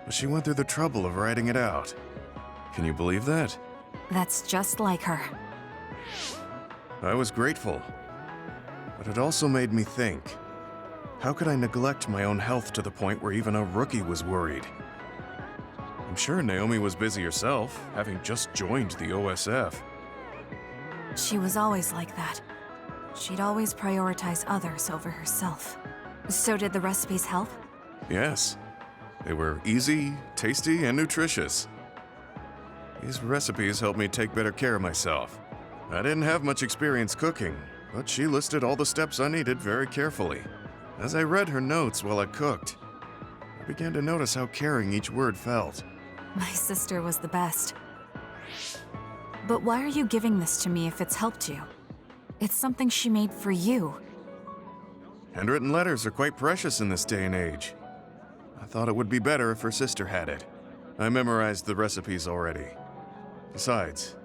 but she went through the trouble of writing it out. Can you believe that? That's just like her. I was grateful, but it also made me think. How could I neglect my own health to the point where even a rookie was worried? I'm sure Naomi was busy herself, having just joined the OSF. She was always like that. She'd always prioritize others over herself. So did the recipes help? Yes. They were easy, tasty, and nutritious. These recipes helped me take better care of myself. I didn't have much experience cooking, but she listed all the steps I needed very carefully. As I read her notes while I cooked, I began to notice how caring each word felt. My sister was the best. But why are you giving this to me if it's helped you? It's something she made for you. Handwritten letters are quite precious in this day and age. I thought it would be better if her sister had it. I memorized the recipes already. Besides,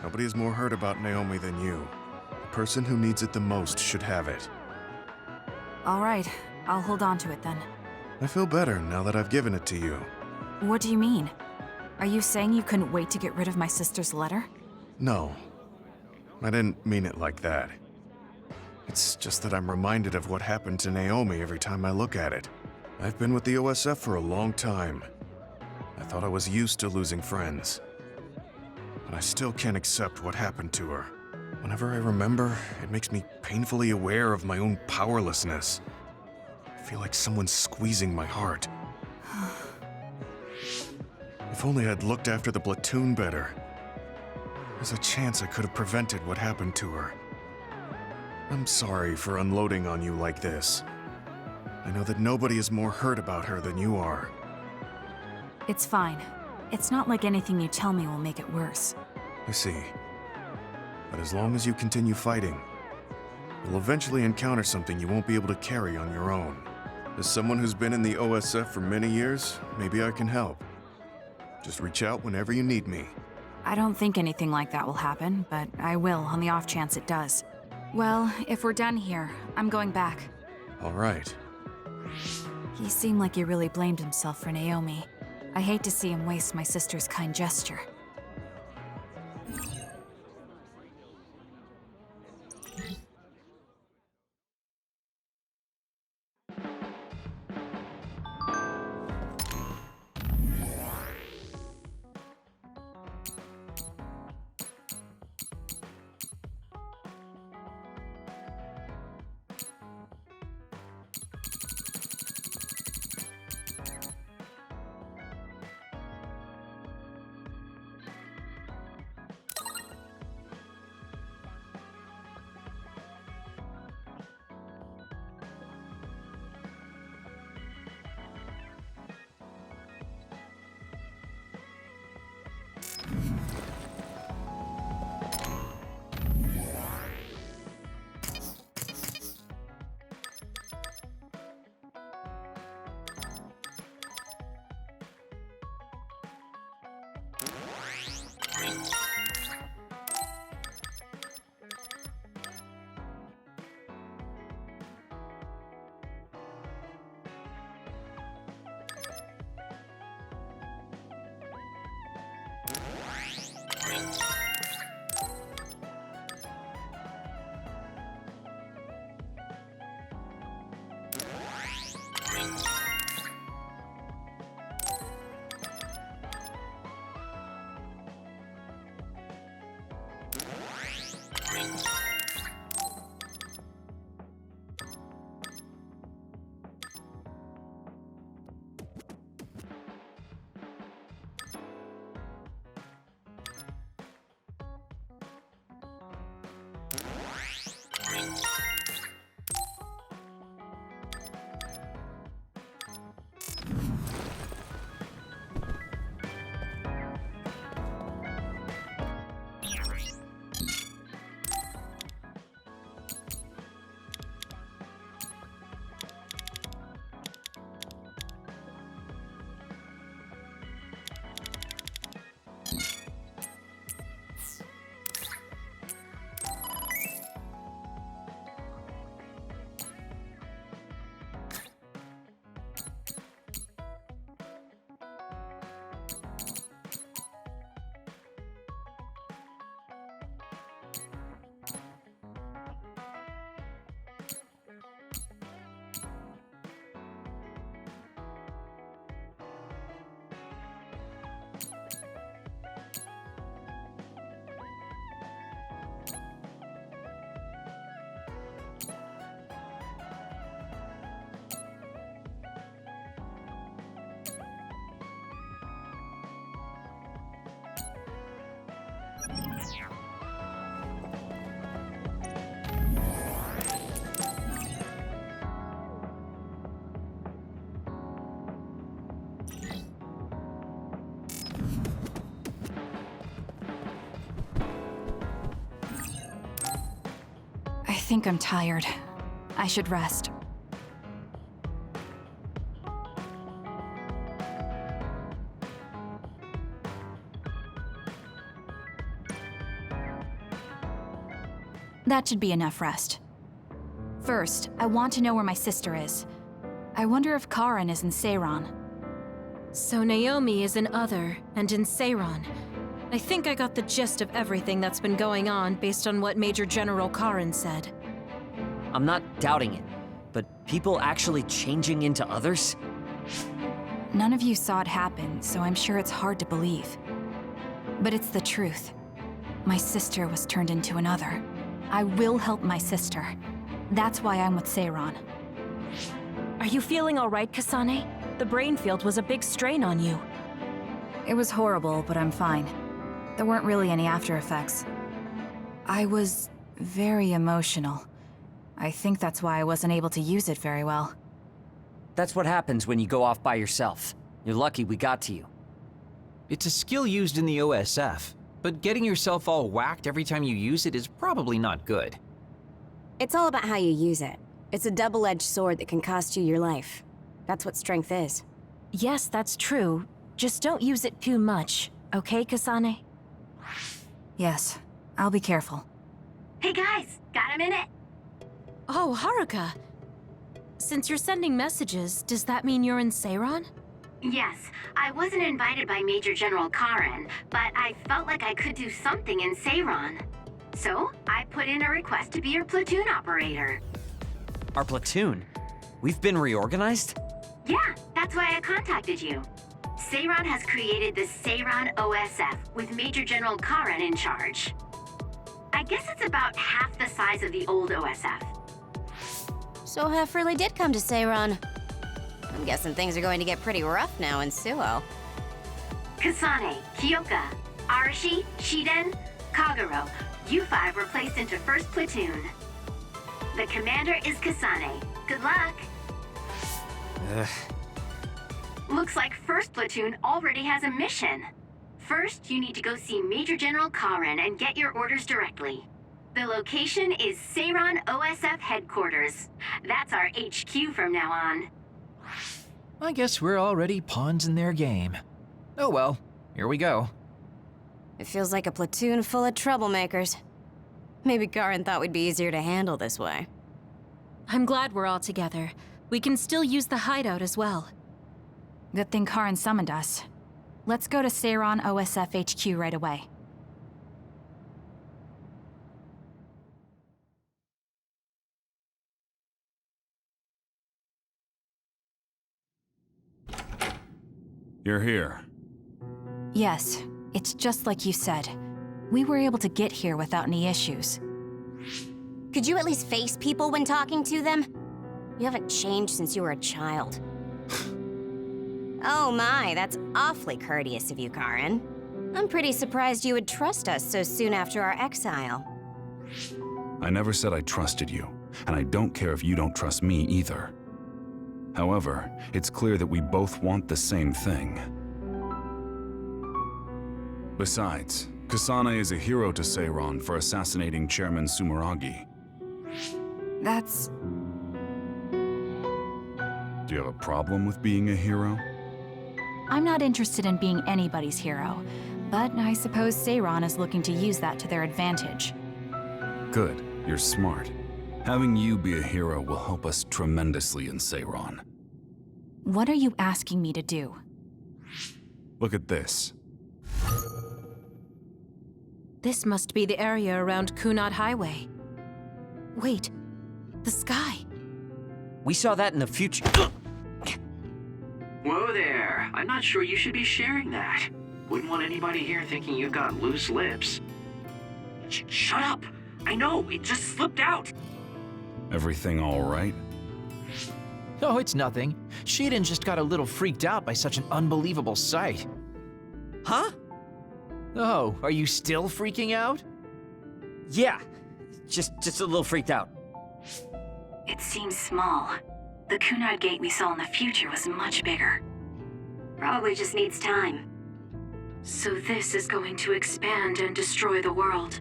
nobody has more heard about Naomi than you. The person who needs it the most should have it. All right, I'll hold on to it then. I feel better now that I've given it to you. What do you mean? Are you saying you couldn't wait to get rid of my sister's letter? No, I didn't mean it like that. It's just that I'm reminded of what happened to Naomi every time I look at it. I've been with the OSF for a long time. I thought I was used to losing friends. But I still can't accept what happened to her. Whenever I remember, it makes me painfully aware of my own powerlessness. I feel like someone's squeezing my heart. If only I'd looked after the platoon better. There's a chance I could have prevented what happened to her. I'm sorry for unloading on you like this. I know that nobody is more hurt about her than you are. It's fine. It's not like anything you tell me will make it worse. I see. But as long as you continue fighting, you'll eventually encounter something you won't be able to carry on your own. As someone who's been in the OSF for many years, maybe I can help. Just reach out whenever you need me. I don't think anything like that will happen, but I will on the off chance it does. Well, if we're done here, I'm going back. All right. He seemed like he really blamed himself for Naomi. I hate to see him waste my sister's kind gesture. think I'm tired. I should rest. That should be enough rest. First, I want to know where my sister is. I wonder if Karen is in Seiran. So Naomi is in Other and in Seiran. I think I got the gist of everything that's been going on based on what Major General Karen said. I'm not doubting it, but people actually changing into others? None of you saw it happen, so I'm sure it's hard to believe. But it's the truth. My sister was turned into another. I will help my sister. That's why I'm with Seiran. Are you feeling all right, Kasane? The brain field was a big strain on you. It was horrible, but I'm fine. There weren't really any after effects. I was very emotional. I think that's why I wasn't able to use it very well. That's what happens when you go off by yourself. You're lucky we got to you. It's a skill used in the OSF, but getting yourself all whacked every time you use it is probably not good. It's all about how you use it. It's a double-edged sword that can cost you your life. That's what strength is. Yes, that's true. Just don't use it too much, okay, Kasane? Yes, I'll be careful. Hey guys, got a minute? Oh, Haruka. Since you're sending messages, does that mean you're in Seiran? Yes, I wasn't invited by Major General Karen, but I felt like I could do something in Seiran. So, I put in a request to be your platoon operator. Our platoon? We've been reorganized? Yeah, that's why I contacted you. Seiran has created the Seiran OSF with Major General Karen in charge. I guess it's about half the size of the old OSF. So Hef really did come to Seiran. I'm guessing things are going to get pretty rough now in Suo. Kasane, Kyoka, Arashi, Shiden, Kagero, you five were placed into 1st Platoon. The commander is Kasane. Good luck. Looks like 1st Platoon already has a mission. First, you need to go see Major General Karen and get your orders directly. The location is Seiran OSF headquarters. That's our HQ from now on. I guess we're already pawns in their game. Oh well, here we go. It feels like a platoon full of troublemakers. Maybe Karen thought we'd be easier to handle this way. I'm glad we're all together. We can still use the hideout as well. Good thing Karen summoned us. Let's go to Seiran OSF HQ right away. You're here. Yes, it's just like you said. We were able to get here without any issues. Could you at least face people when talking to them? You haven't changed since you were a child. Oh my, that's awfully courteous of you, Karen. I'm pretty surprised you would trust us so soon after our exile. I never said I trusted you, and I don't care if you don't trust me either. However, it's clear that we both want the same thing. Besides, Kasane is a hero to Seiran for assassinating Chairman Sumeragi. That's... Do you have a problem with being a hero? I'm not interested in being anybody's hero, but I suppose Seiran is looking to use that to their advantage. Good, you're smart. Having you be a hero will help us tremendously in Seiran. What are you asking me to do? Look at this. This must be the area around Kunad Highway. Wait, the sky. We saw that in the future. Whoa there. I'm not sure you should be sharing that. Wouldn't want anybody here thinking you've got loose lips. Shut up! I know, it just slipped out! Everything all right? Oh, it's nothing. Shiden just got a little freaked out by such an unbelievable sight. Huh? Oh, are you still freaking out? Yeah, just a little freaked out. It seems small. The Kunad gate we saw in the future was much bigger. Probably just needs time. So this is going to expand and destroy the world.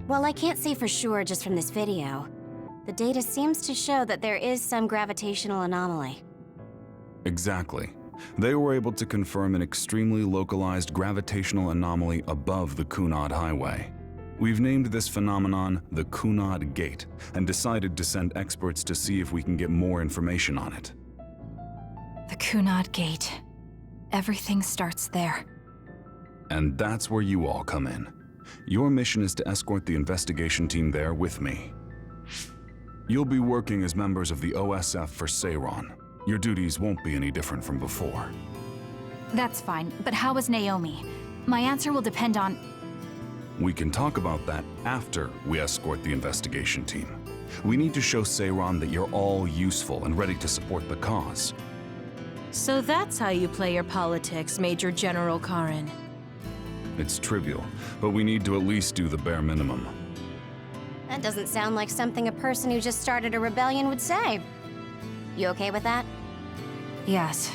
While I can't say for sure just from this video, the data seems to show that there is some gravitational anomaly. Exactly. They were able to confirm an extremely localized gravitational anomaly above the Kunad Highway. We've named this phenomenon the Kunad Gate and decided to send experts to see if we can get more information on it. The Kunad Gate. Everything starts there. And that's where you all come in. Your mission is to escort the investigation team there with me. You'll be working as members of the OSF for Seiron. Your duties won't be any different from before. That's fine, but how is Naomi? My answer will depend on... We can talk about that after we escort the investigation team. We need to show Seiron that you're all useful and ready to support the cause. So that's how you play your politics, Major General Karin. It's trivial, but we need to at least do the bare minimum. That doesn't sound like something a person who just started a rebellion would say. You okay with that? Yes.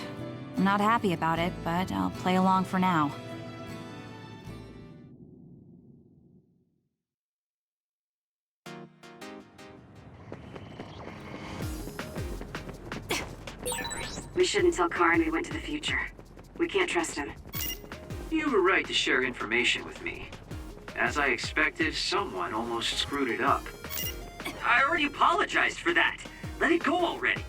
I'm not happy about it, but I'll play along for now. We shouldn't tell Karin we went to the future. We can't trust him. You have a right to share information with me. As I expected, someone almost screwed it up. I already apologized for that. Let it go already.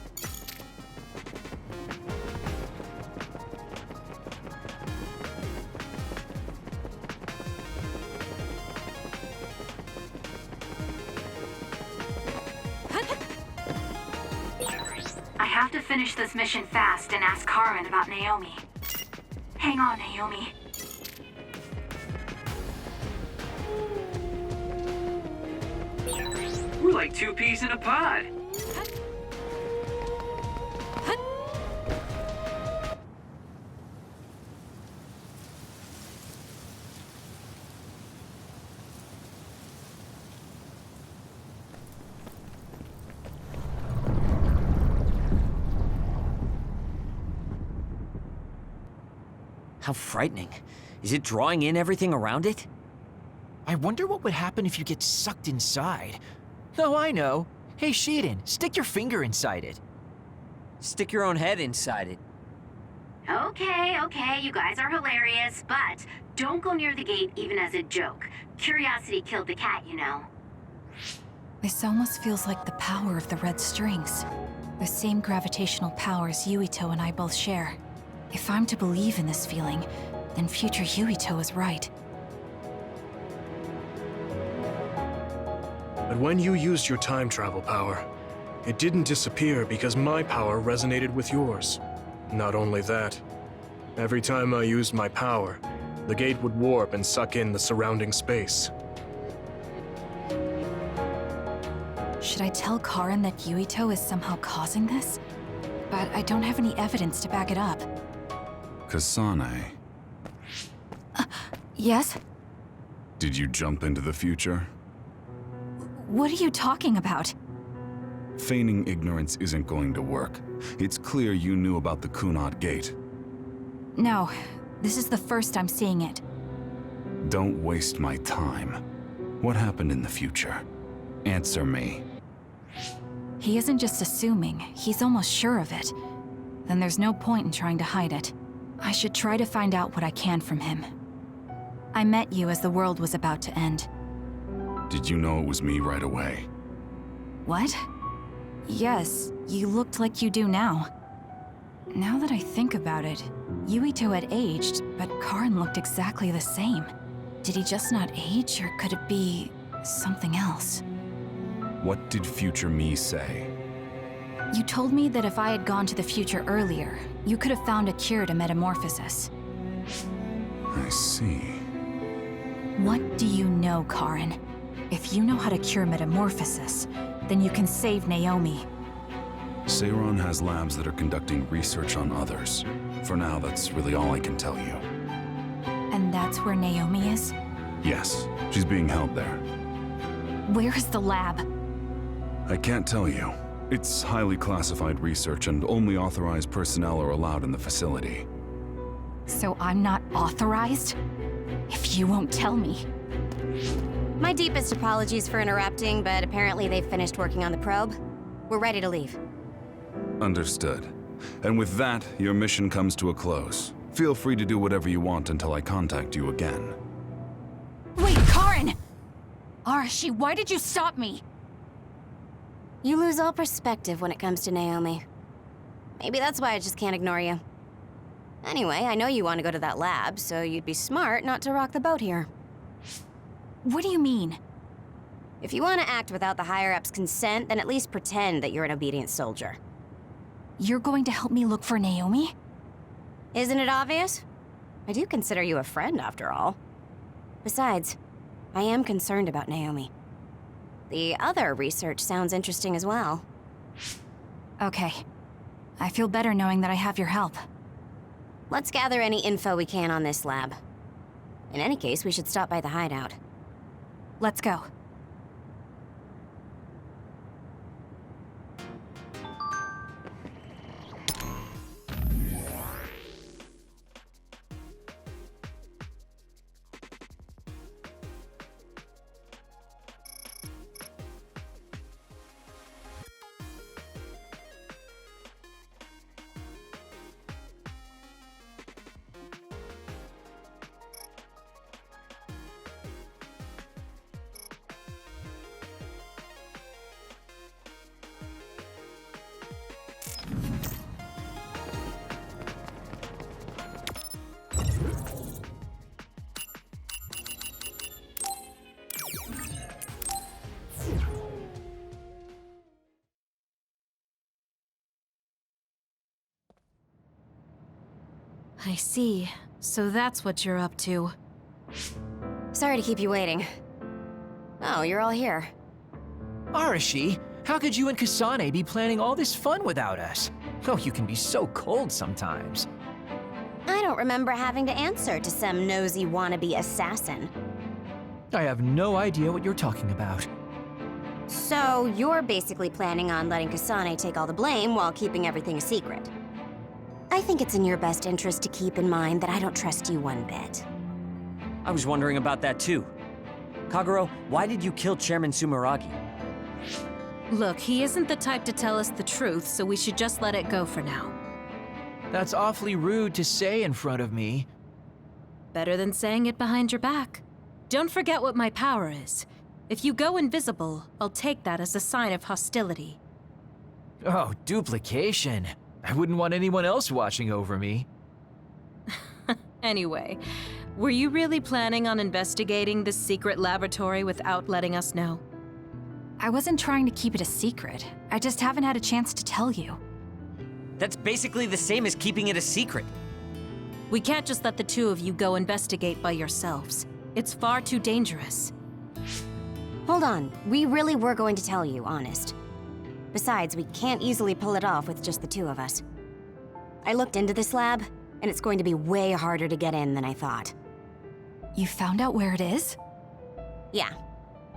I have to finish this mission fast and ask Karin about Naomi. Hang on, Naomi. We're like two peas in a pod. How frightening. Is it drawing in everything around it? I wonder what would happen if you get sucked inside. Oh, I know. Hey, Shiden, stick your finger inside it. Stick your own head inside it. Okay, you guys are hilarious, but don't go near the gate even as a joke. Curiosity killed the cat, you know. This almost feels like the power of the red strings. The same gravitational powers Yuito and I both share. If I'm to believe in this feeling, then future Yuito is right. But when you used your time travel power, it didn't disappear because my power resonated with yours. Not only that, every time I used my power, the gate would warp and suck in the surrounding space. Should I tell Karin that Yuito is somehow causing this? But I don't have any evidence to back it up. Kasane, Yes? did you jump into the future? What are you talking about? Feigning ignorance isn't going to work. It's clear you knew about the Kunad Gate. No, this is the first I'm seeing it. Don't waste my time. What happened in the future? Answer me. He isn't just assuming, he's almost sure of it. Then there's no point in trying to hide it. I should try to find out what I can from him. I met you as the world was about to end. Did you know it was me right away? What? Yes, you looked like you do now. Now that I think about it, Yuito had aged, but Karin looked exactly the same. Did he just not age, or could it be something else? What did future me say? You told me that if I had gone to the future earlier, you could have found a cure to metamorphosis. I see. What do you know, Karin? If you know how to cure metamorphosis, then you can save Naomi. Seiron has labs that are conducting research on others. For now, that's really all I can tell you. And that's where Naomi is? Yes, she's being held there. Where is the lab? I can't tell you. It's highly classified research and only authorized personnel are allowed in the facility. So I'm not authorized? If you won't tell me. My deepest apologies for interrupting, but apparently they've finished working on the probe. We're ready to leave. Understood. And with that, your mission comes to a close. Feel free to do whatever you want until I contact you again. Wait, Karin! Arashi, why did you stop me? You lose all perspective when it comes to Naomi. Maybe that's why I just can't ignore you. Anyway, I know you want to go to that lab, so you'd be smart not to rock the boat here. What do you mean? If you want to act without the higher-ups' consent, then at least pretend that you're an obedient soldier. You're going to help me look for Naomi? Isn't it obvious? I do consider you a friend, after all. Besides, I am concerned about Naomi. The other research sounds interesting as well. Okay. I feel better knowing that I have your help. Let's gather any info we can on this lab. In any case, we should stop by the hideout. Let's go. I see. So that's what you're up to. Sorry to keep you waiting. Oh, you're all here. Arashi, how could you and Kasane be planning all this fun without us? Oh, you can be so cold sometimes. I don't remember having to answer to some nosy wannabe assassin. I have no idea what you're talking about. So, you're basically planning on letting Kasane take all the blame while keeping everything a secret. I think it's in your best interest to keep in mind that I don't trust you one bit. I was wondering about that too. Kagero, why did you kill Chairman Sumeragi? Look, he isn't the type to tell us the truth, so we should just let it go for now. That's awfully rude to say in front of me. Better than saying it behind your back. Don't forget what my power is. If you go invisible, I'll take that as a sign of hostility. Oh, duplication. I wouldn't want anyone else watching over me. Anyway, were you really planning on investigating this secret laboratory without letting us know? I wasn't trying to keep it a secret. I just haven't had a chance to tell you. That's basically the same as keeping it a secret. We can't just let the two of you go investigate by yourselves. It's far too dangerous. Hold on, we really were going to tell you, honest. Besides, we can't easily pull it off with just the two of us. I looked into this lab, and it's going to be way harder to get in than I thought. You found out where it is? Yeah.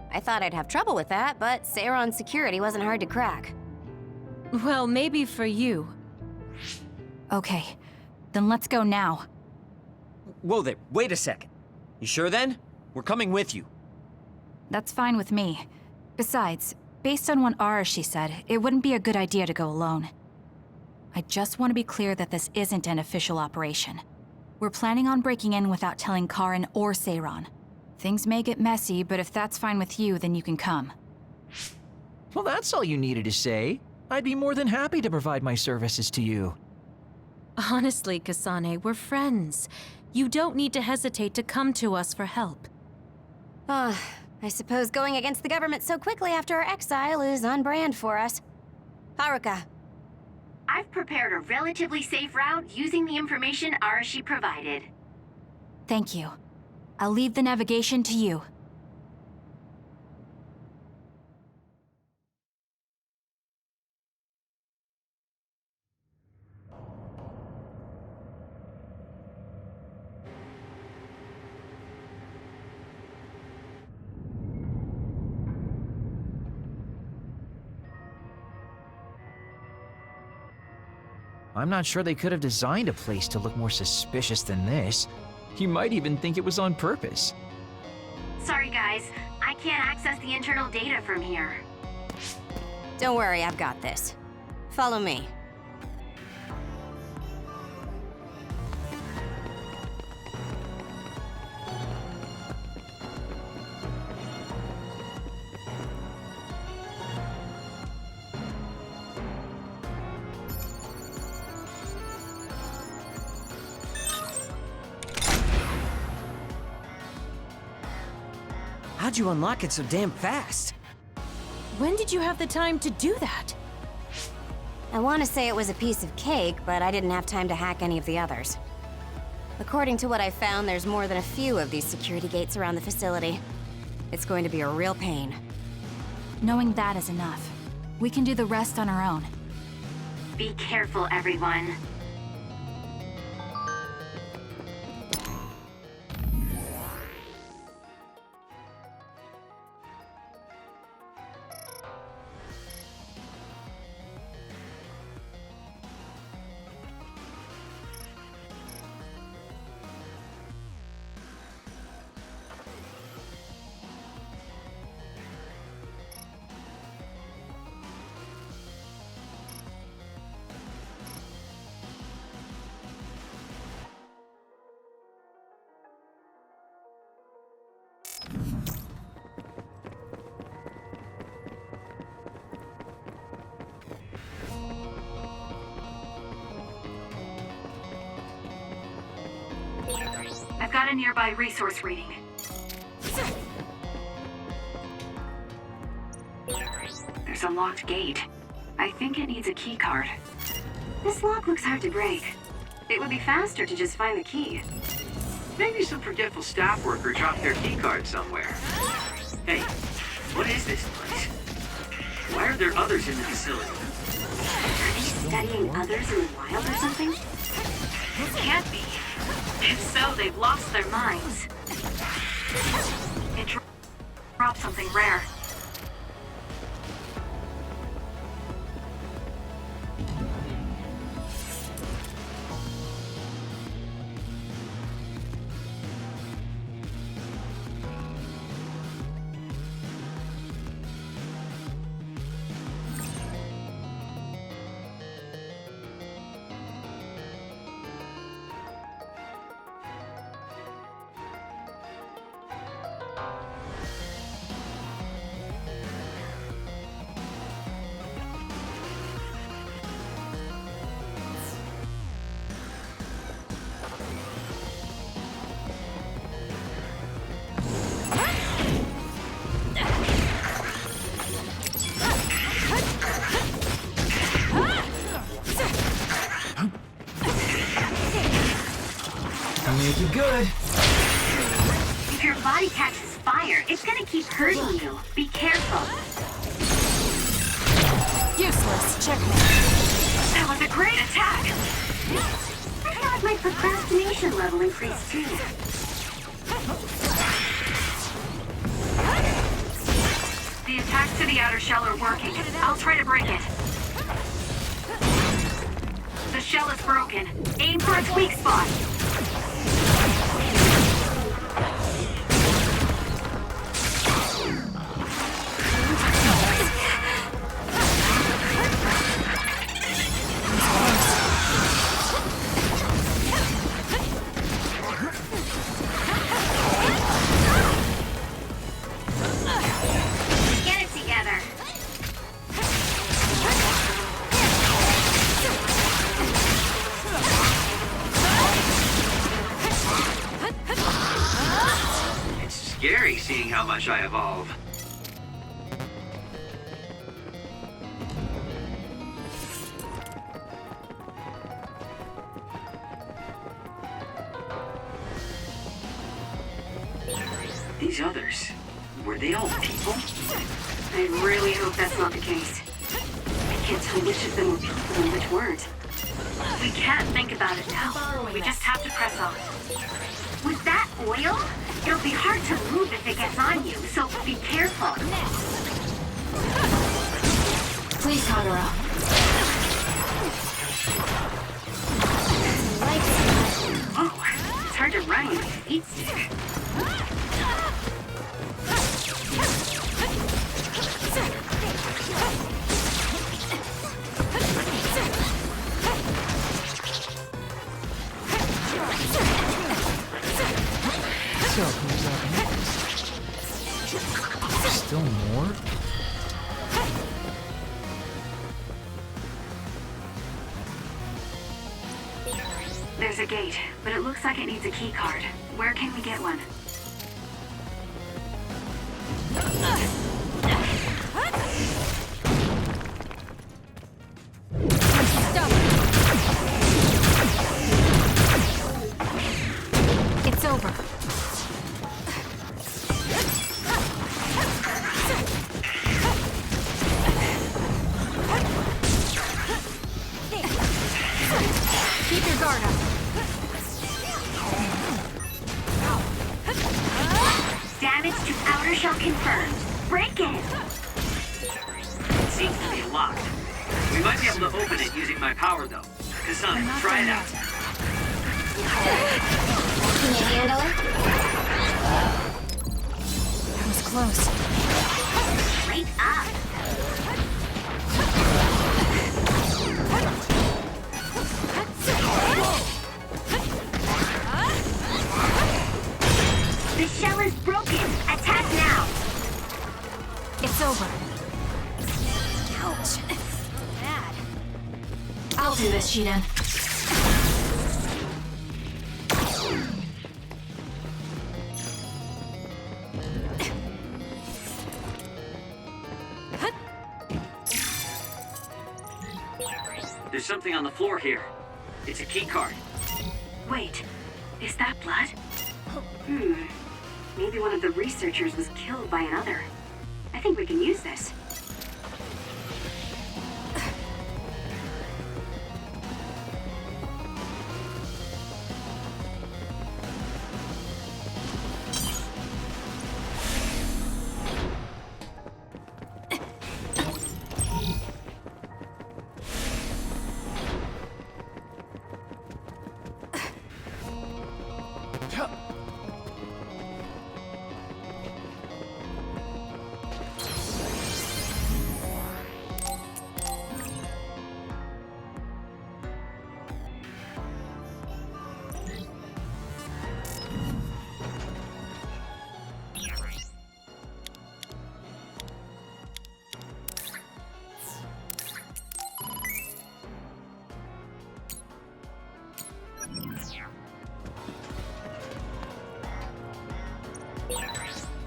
I thought I'd have trouble with that, but Seiron's security wasn't hard to crack. Well, maybe for you. Okay, then let's go now. Whoa there, wait a second. You sure then? We're coming with you. That's fine with me. Besides, based on what Arashi said, it wouldn't be a good idea to go alone. I just want to be clear that this isn't an official operation. We're planning on breaking in without telling Karin or Seiron. Things may get messy, but if that's fine with you, then you can come. Well, that's all you needed to say. I'd be more than happy to provide my services to you. Honestly, Kasane, we're friends. You don't need to hesitate to come to us for help. I suppose going against the government so quickly after our exile is on brand for us. Haruka. I've prepared a relatively safe route using the information Arashi provided. Thank you. I'll leave the navigation to you. I'm not sure they could have designed a place to look more suspicious than this. You might even think it was on purpose. Sorry guys, I can't access the internal data from here. Don't worry, I've got this. Follow me. How'd you unlock it so damn fast? When did you have the time to do that? I want to say it was a piece of cake, but I didn't have time to hack any of the others. According to what I found, there's more than a few of these security gates around the facility. It's going to be a real pain. Knowing that is enough. We can do the rest on our own. Be careful, everyone. I've got a nearby resource reading. There's a locked gate. I think it needs a key card. This lock looks hard to break. It would be faster to just find the key. Maybe some forgetful staff worker dropped their keycard somewhere. Hey, what is this place? Why are there others in the facility? Are they studying others in the wild or something? This can't be. If so, they've lost their minds. It dropped something rare. Make it good. If your body catches fire, it's gonna keep hurting you. Be careful. Useless. Checkmate. That was a great attack. I feel like my procrastination level increased too. The attacks to the outer shell are working. I'll try to break it. The shell is broken. Aim for its weak spot. Get it together. It's scary seeing how much I evolve. These others, were they all people? I really hope that's not the case. I can't tell which of them were people and which weren't. We can't think about it now. We just have to press on. With that oil, it'll be hard to move if it gets on you, so be careful. Please, Kagura. Oh, it's hard to run with a feet stick. There's a gate, but it looks like it needs a key card. Where can we get one? It's over. Keep your guard up. Damage to outer shell confirmed. Break it! It seems to be locked. We might be able to open it using my power, though. Kasana, try it out. Can you handle it? That was close. Straight up. The shell is broken. Attack now. It's over. Ouch. Bad. I'll do this, Shiden. There's something on the floor here. It's a key card. Wait, is that blood? Maybe one of the researchers was killed by another. I think we can use this.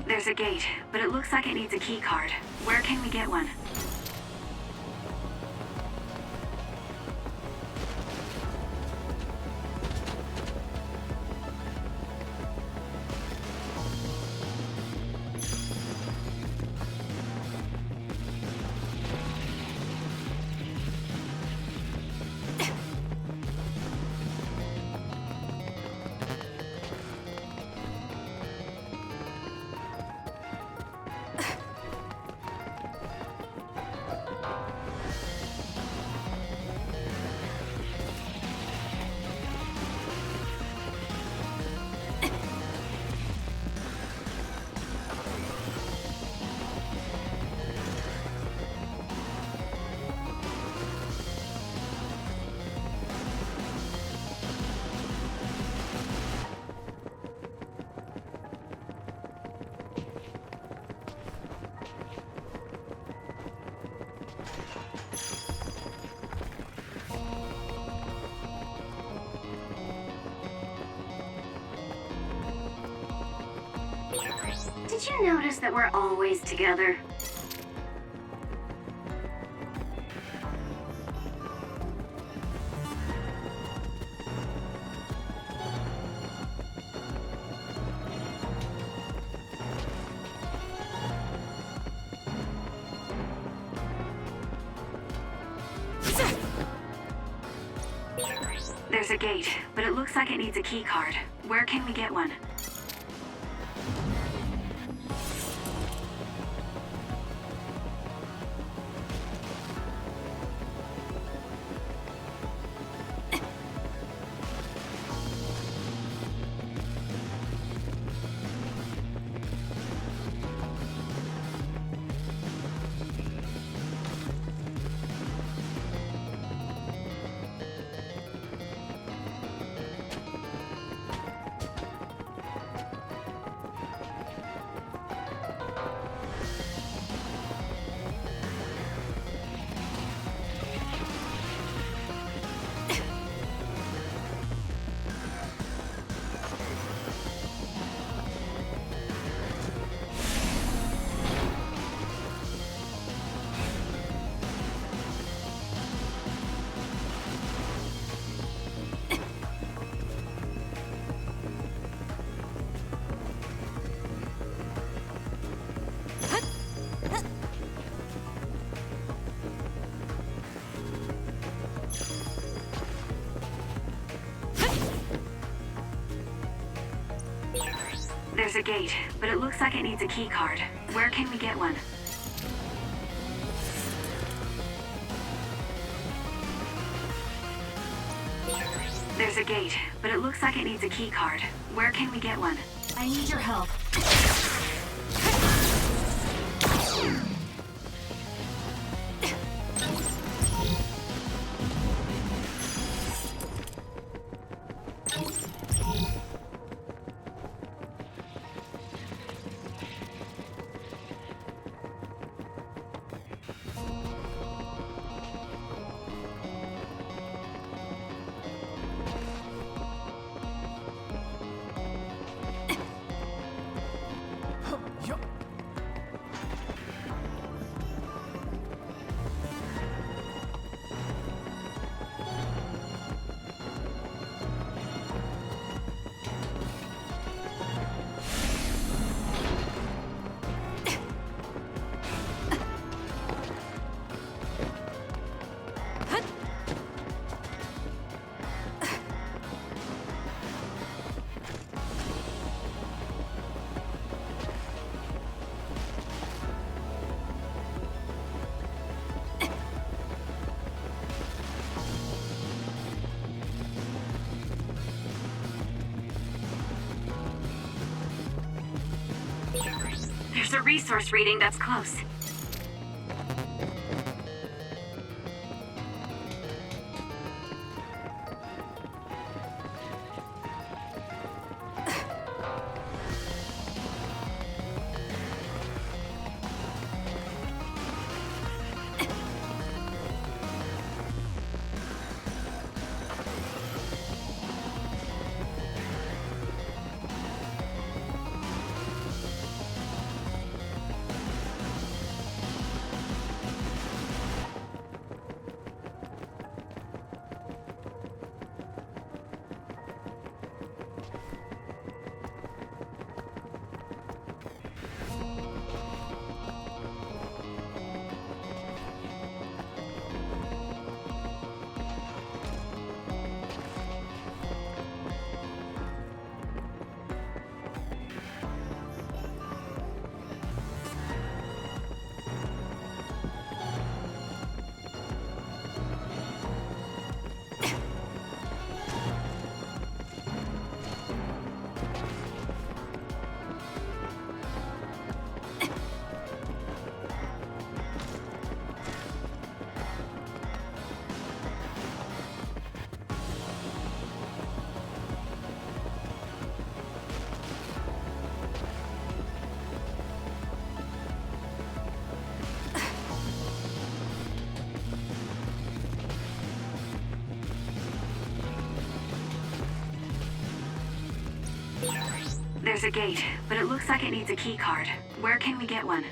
There's a gate, but it looks like it needs a key card. Where can we get one? Did you notice that we're always together? There's a gate, but it looks like it needs a key card. Where can we get one? There's a gate, but it looks like it needs a key card. Where can we get one? There's a gate, but it looks like it needs a key card. Where can we get one? I need your help. There's a resource reading that's close. There's a gate, but it looks like it needs a key card. Where can we get one?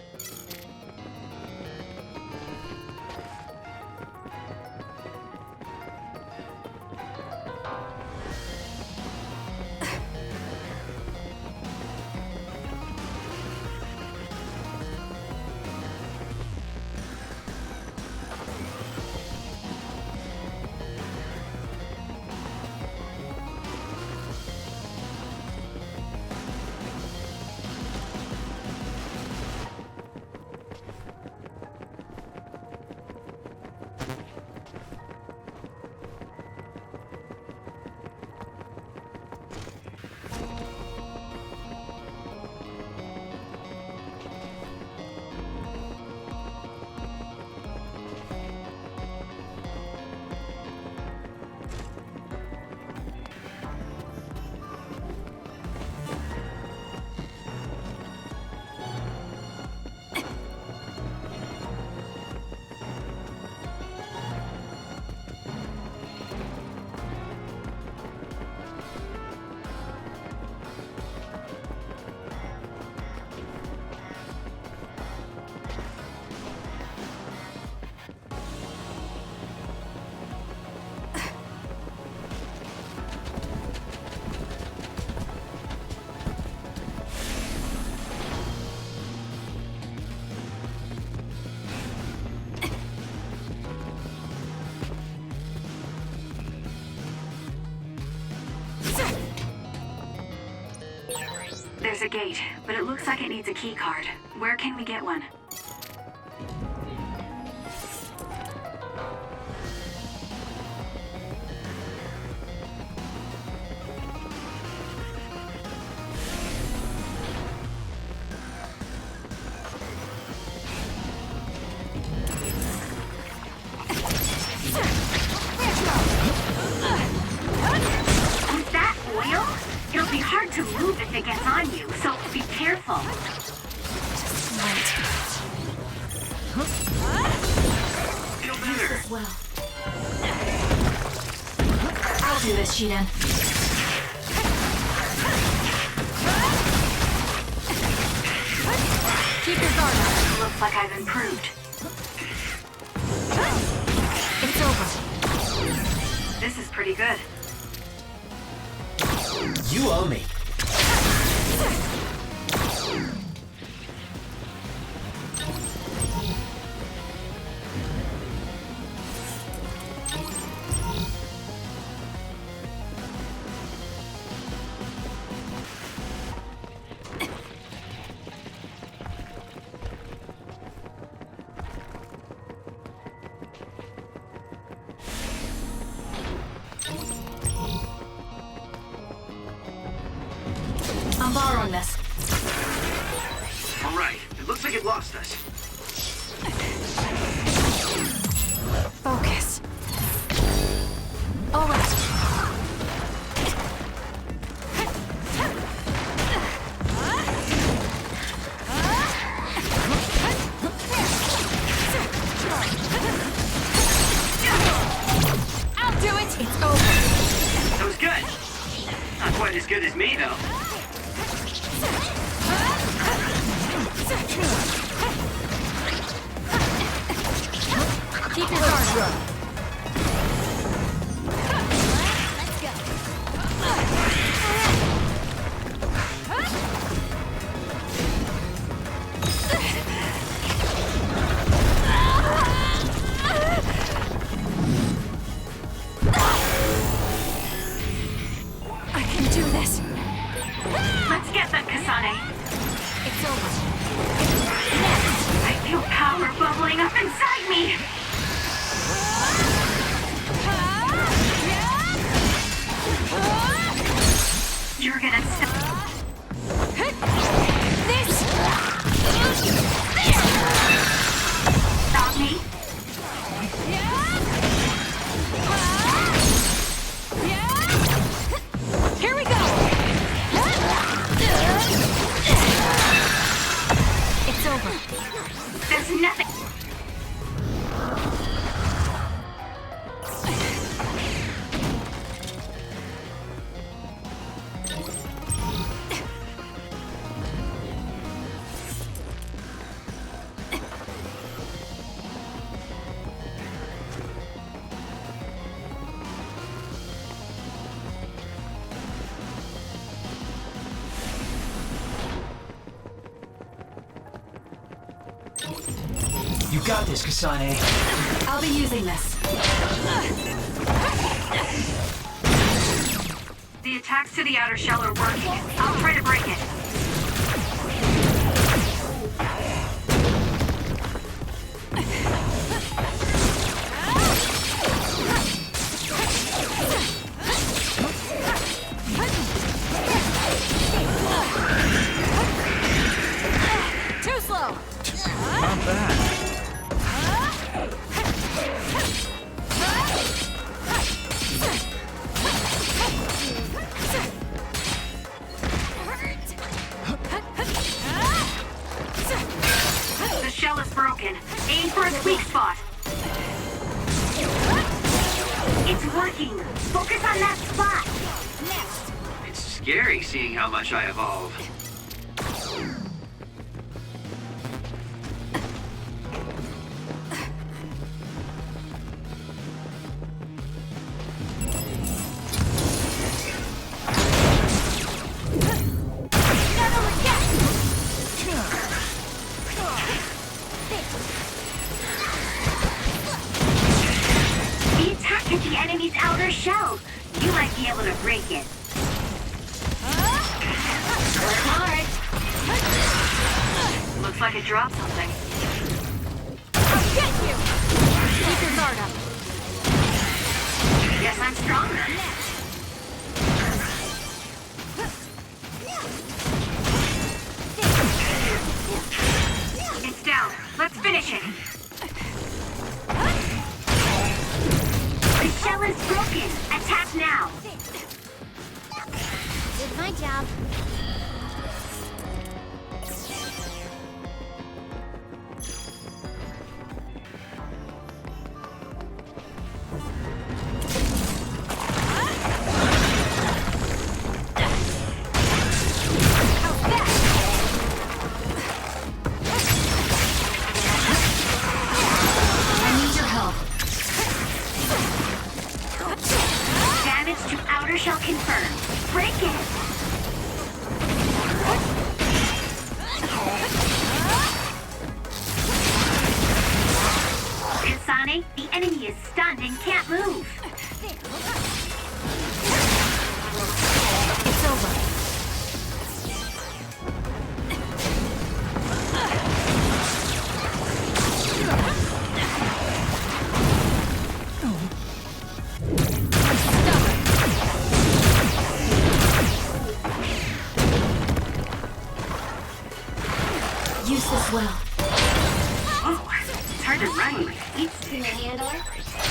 gate, but it looks like it needs a key card. Where can we get one? Is that oil? It'll be hard to move if it gets on you, so be careful. Use this well. I'll do this, Shiden. Keep your guard up. Looks like I've improved. It's over. This is pretty good. You owe me. I'm borrowing this. All right, it looks like it lost us. Focus. All right. I'll do it. It's over. That was good. Not quite as good as me, though. Keep your guard up. Let's go. I can do this. Let's get them, Kasane. It's over. I feel power bubbling up inside me. You're gonna stop. This. Stop me. Here we go. It's over. There's nothing. You got this, Kasane. I'll be using this. The attacks to the outer shell are working. I'll try to break it. Too slow. Not bad. The shell is broken. Aim for its weak spot. It's working. Focus on that spot. It's scary seeing how much I evolve. The attack hit the enemy's outer shell. You might be able to break it. Work hard. Looks like it dropped something. I'll get you! Keep your guard up. Guess I'm stronger. It's down. Let's finish it. The shell is broken. Attack now. Did my job. Shell confirmed. Break it! Kasane, the enemy is stunned and can't move. It's over. Well. Oh, it's hard to run with heat. Can you handle it?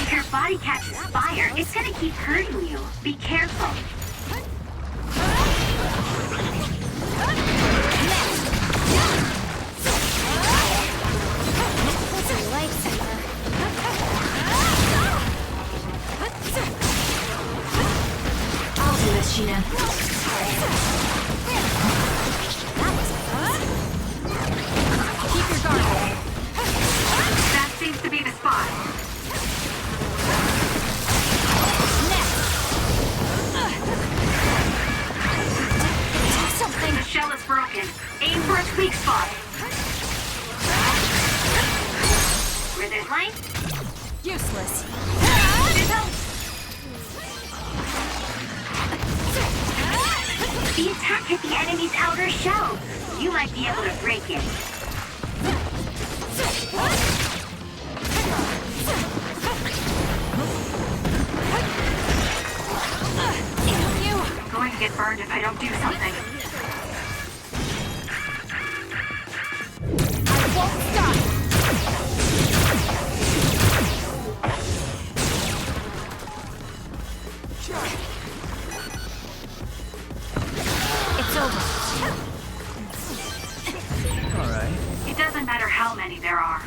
If your body catches fire, it's gonna keep hurting you. Be careful. I'll do this, Sheena. That seems to be the spot. The shell is broken. Aim for its weak spot. Where there's light? Useless. The attack hit the enemy's outer shell. You might be able to break it. I'm going to get burned if I don't do something. I won't stop! It's over. All right. It doesn't matter how many there are.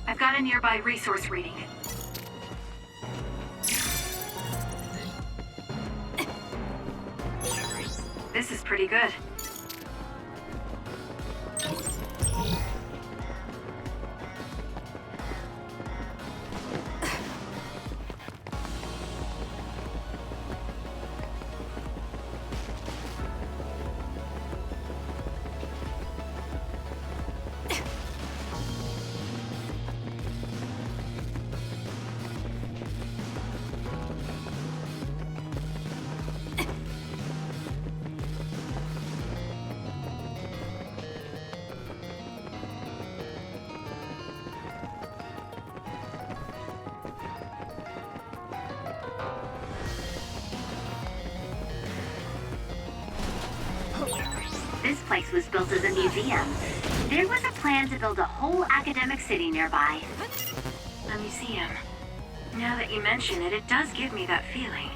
I've got a nearby resource reading. This is pretty good. This place was built as a museum. There was a plan to build a whole academic city nearby. A museum. Now that you mention it, it does give me that feeling.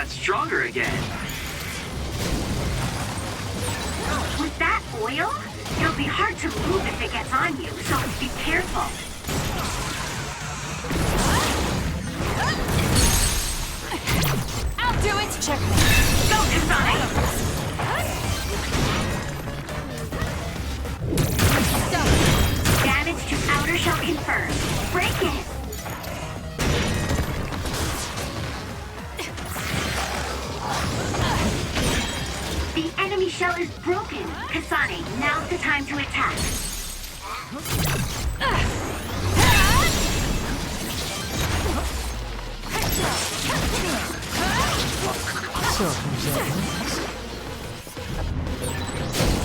got stronger again. With that oil, it'll be hard to move if it gets on you, so be careful. I'll do it! Check me. Go, Kasane! Damage to outer shell confirmed. Break it! The enemy shell is broken. Kasane, now's the time to attack.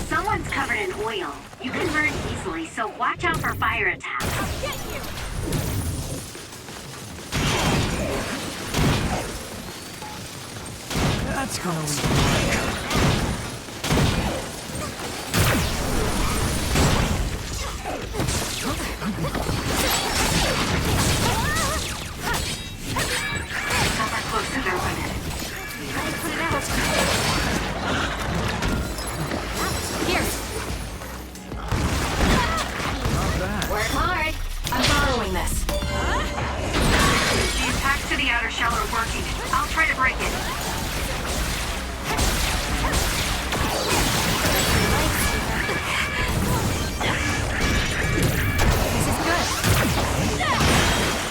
Someone's covered in oil. You can burn easily, so watch out for fire attacks. I'll get you! That's gonna leave. Somewhere close to their limit. Here! Not bad. Work hard! I'm borrowing this. The attacks to the outer shell are working. I'll try to break it. This is good.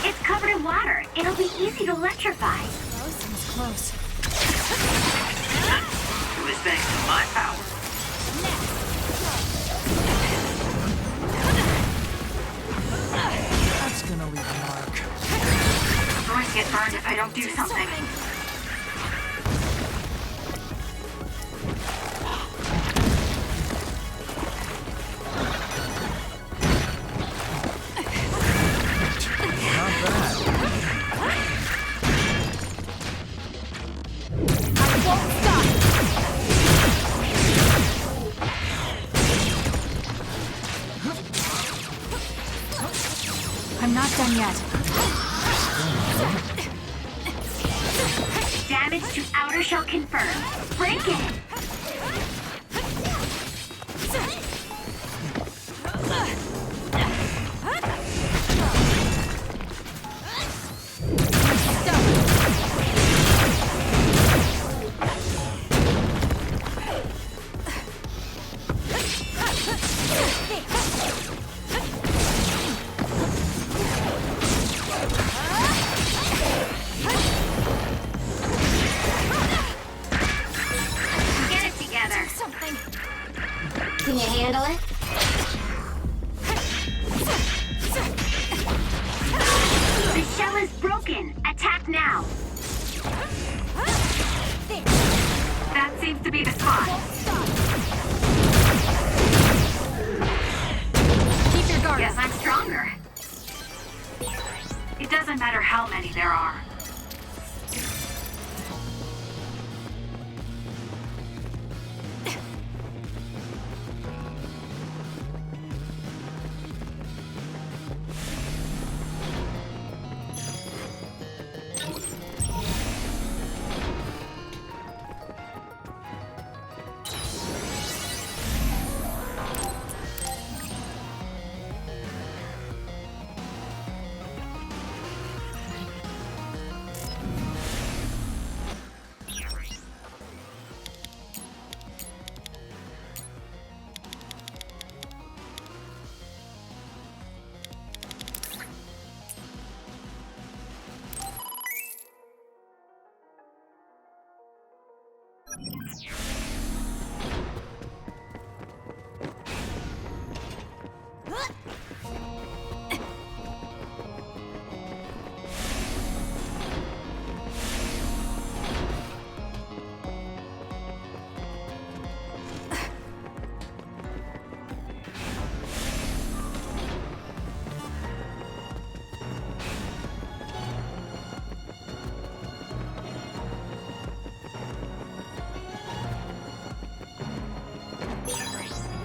It's covered in water. It'll be easy to electrify. Close, close. It was thanks to my power. That's gonna leave a mark. I'm going to get burned if I don't do something. Not bad. I won't stop! I'm not done yet. Damage to outer shell confirmed. Break it! Get it together. Something. Can you handle it? The shell is broken. Attack now. That seems to be the spot. Keep your guard. Guess I'm stronger. It doesn't matter how many there are.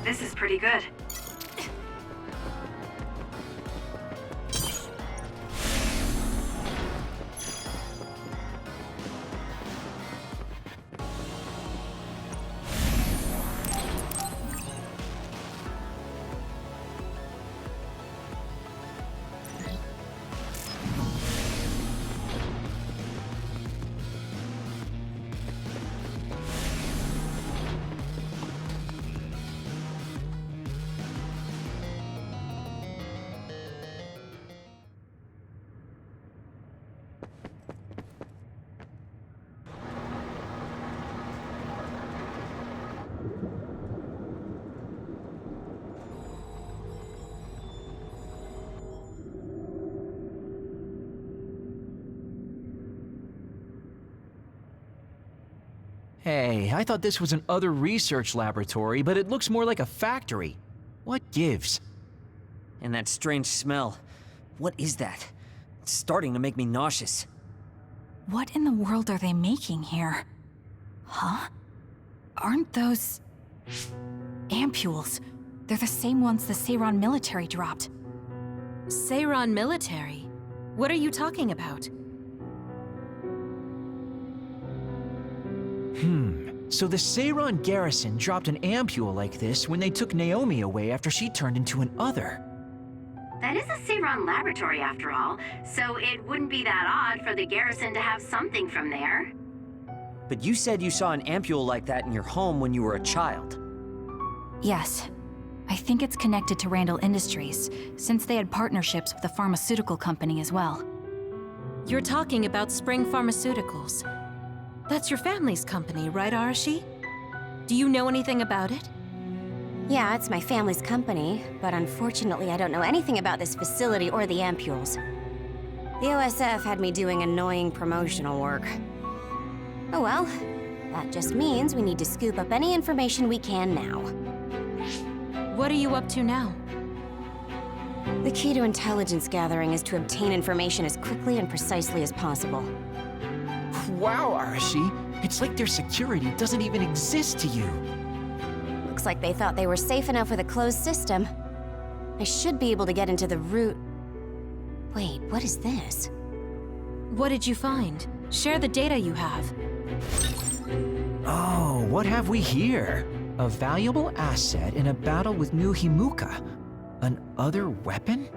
This is pretty good. Hey, I thought this was an other research laboratory, but it looks more like a factory. What gives? And that strange smell. What is that? It's starting to make me nauseous. What in the world are they making here? Huh? Aren't those... ampules? They're the same ones the Seiran military dropped. Seiran military? What are you talking about? So the Seiran garrison dropped an ampule like this when they took Naomi away after she turned into an other. That is a Seiran laboratory, after all, so it wouldn't be that odd for the garrison to have something from there. But you said you saw an ampule like that in your home when you were a child. Yes. I think it's connected to Randall Industries, since they had partnerships with the pharmaceutical company as well. You're talking about Spring Pharmaceuticals. That's your family's company, right, Arashi? Do you know anything about it? Yeah, it's my family's company, but unfortunately I don't know anything about this facility or the ampules. The OSF had me doing annoying promotional work. Oh well, that just means we need to scoop up any information we can now. What are you up to now? The key to intelligence gathering is to obtain information as quickly and precisely as possible. Wow, Arashi. It's like their security doesn't even exist to you. Looks like they thought they were safe enough with a closed system. I should be able to get into the root... Wait, what is this? What did you find? Share the data you have. Oh, what have we here? A valuable asset in a battle with New Himuka. An other weapon?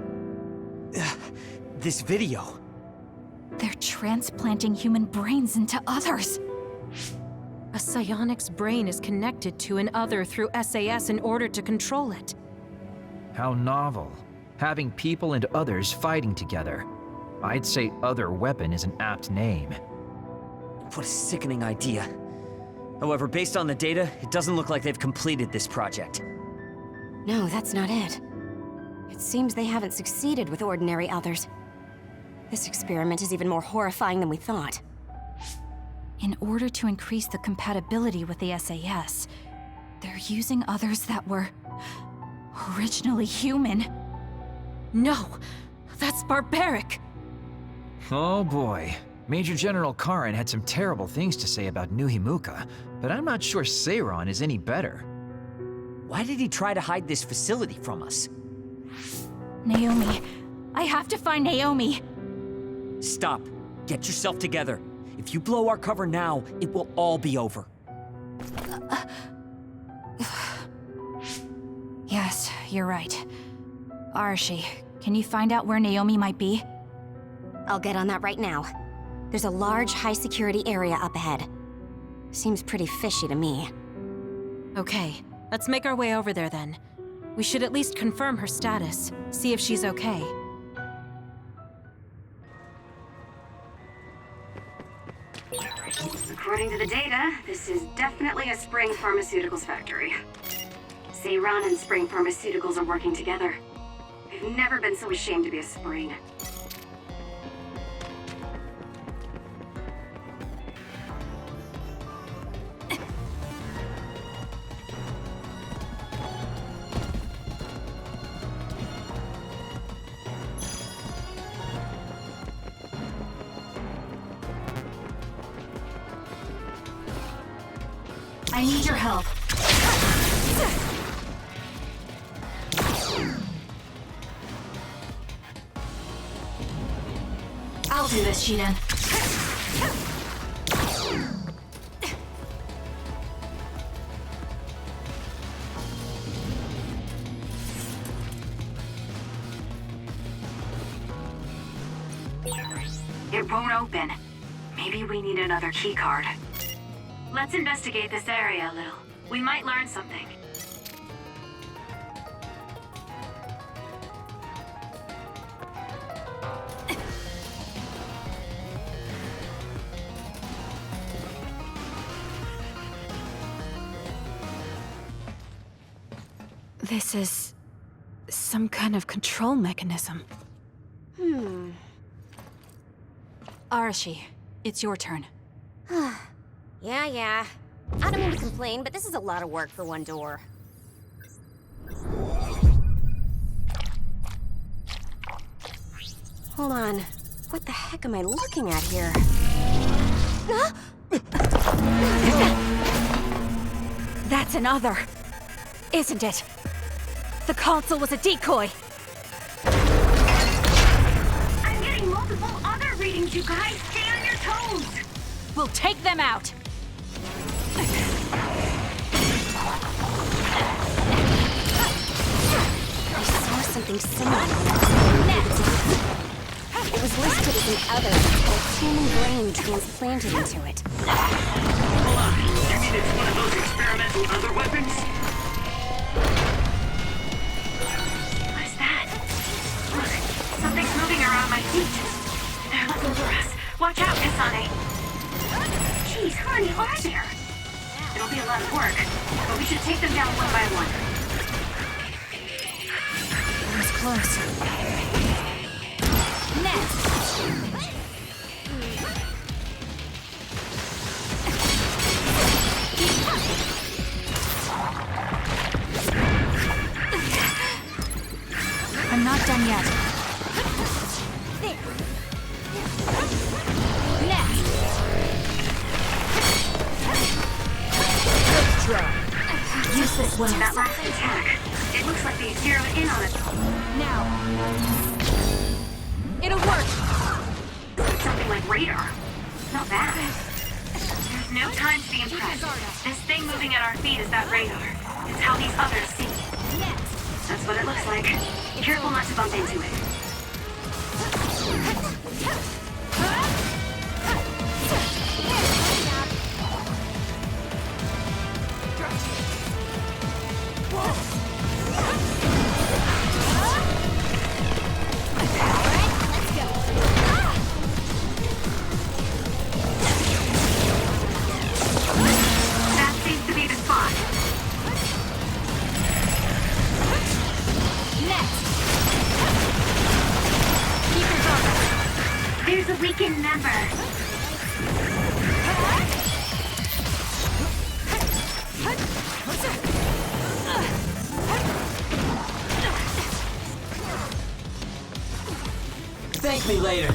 This video. They're transplanting human brains into others. A psionic's brain is connected to an other through SAS in order to control it. How novel. Having people and others fighting together. I'd say other weapon is an apt name. What a sickening idea. However, based on the data, it doesn't look like they've completed this project. No, that's not it. It seems they haven't succeeded with ordinary others. This experiment is even more horrifying than we thought. In order to increase the compatibility with the SAS, they're using others that were... originally human. No! That's barbaric! Oh boy. Major General Karin had some terrible things to say about New Himuka, but I'm not sure Seiran is any better. Why did he try to hide this facility from us? Naomi. I have to find Naomi. Stop. Get yourself together. If you blow our cover now, it will all be over. Yes, you're right. Arashi, can you find out where Naomi might be? I'll get on that right now. There's a large, high-security area up ahead. Seems pretty fishy to me. Okay, let's make our way over there then. We should at least confirm her status, see if she's okay. According to the data, this is definitely a Spring Pharmaceuticals factory. Seiran and Spring Pharmaceuticals are working together. I've never been so ashamed to be a Spring. I need your help. I'll do this, Shiden. It won't open. Maybe we need another keycard. Let's investigate this area a little. We might learn something. This is... some kind of control mechanism. Arashi, it's your turn. Yeah. I don't mean to complain, but this is a lot of work for one door. Hold on. What the heck am I looking at here? That's another, isn't it? The console was a decoy. I'm getting multiple other readings, you guys. Stay on your toes. We'll take them out. I saw something similar. It was listed as an other that had a human brain transplanted into it. Hold on. You mean it's one of those experimental other weapons? What is that? Look, something's moving around my feet. They're looking for us. Watch out, Kasane. Jeez, how many are there? It'll be a lot of work, but we should take them down one by one. That was close. Next! I'm not done yet. There. Next! Let's try. Use this one. That last attack. It looks like they zeroed in on it. Now. It'll work. Something like radar. Not bad. There's no time to be impressed. This thing moving at our feet is that radar. It's how these others see. That's what it looks like. Careful not to bump into it. That seems to be the spot. Next! Keep your guard up. There's a weakened member. Thank me later.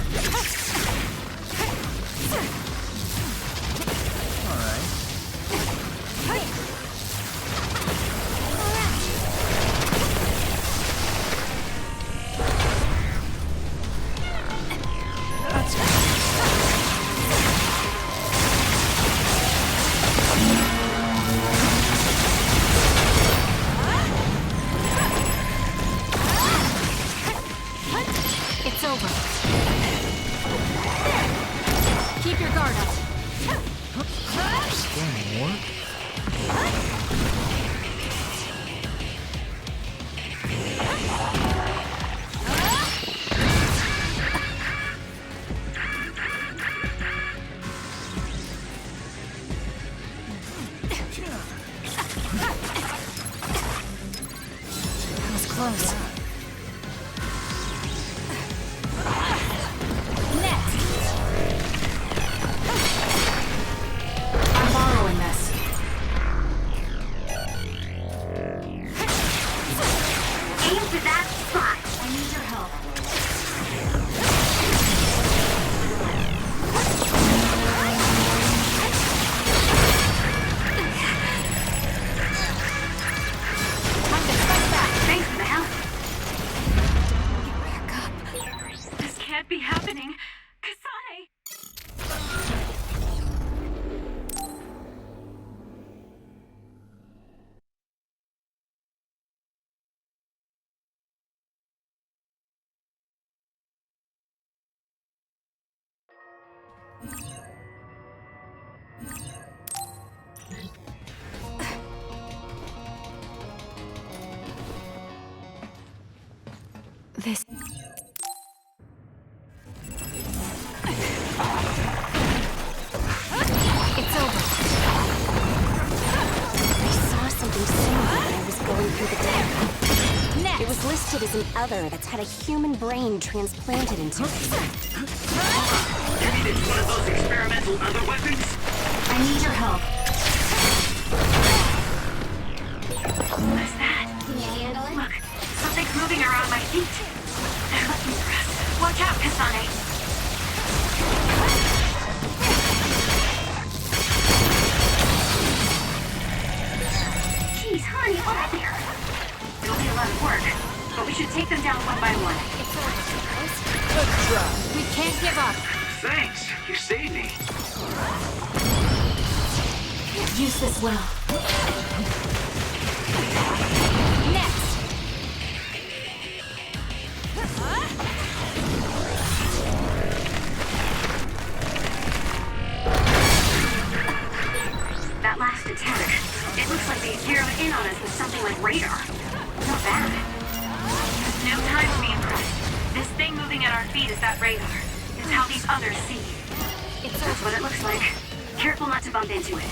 It's over. Keep your guard up. Still more? That was close. Next! I'm borrowing this. Aim for that spot. I need your help. Time to fight back. Thanks for the help. Back up. This can't be happening. Kasane! This... It's over. I saw something similar when I was going through the dam. Next! It was listed as an other that's had a human brain transplanted into it. You mean it's one of those experimental other weapons? I need your help. What's that? Can you handle it? Look, something's moving around my feet. They're looking for us. Watch out, Kasane. Jeez, honey, over there. It'll be a lot of work, but we should take them down one by one. Good try. We can't give up. Thanks, you saved me. Use this well. Next. That last attack, it looks like they zeroed in on us with something like radar. Not bad. There's no time to be impressed. This thing moving at our feet is that radar. It's how these others see. That's what it looks like. Careful not to bump into it.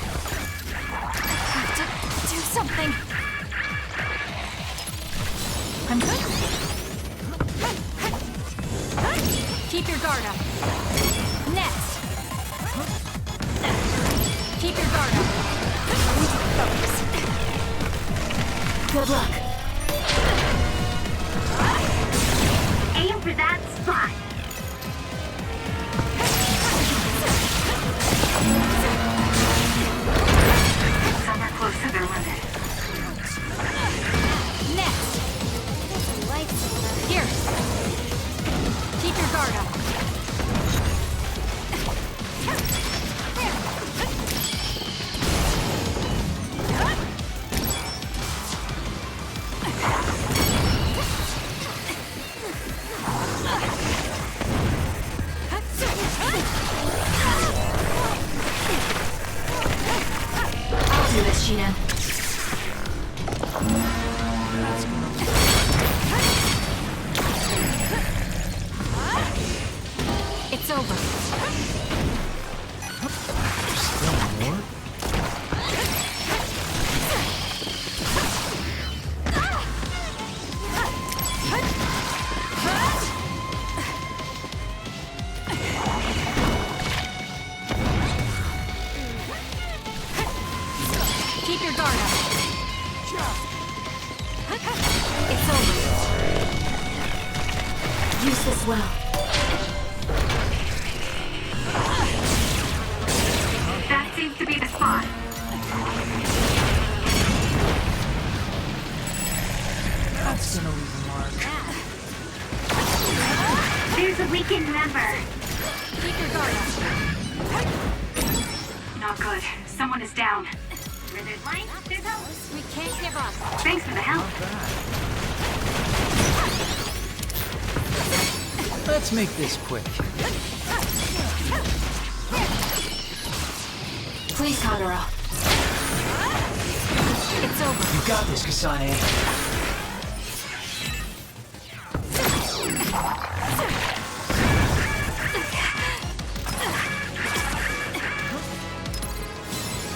Have to do something. I'm good. Keep your guard up. Next. Keep your guard up. Focus. Good luck. Aim for that spot. Some are close to their limit. Next. Here. Keep your guard up. I'll do this, Sheena. It's over. Still more? Keep your guard up. It's over. Use this well. That seems to be the spot. That's gonna leave a mark. There's a weakened member. Keep your guard up. Not good. Someone is down. Where there's light, there's hope. We can't give up. Thanks for the help. Let's make this quick. Please, Kagura. It's over. You got this, Kasane.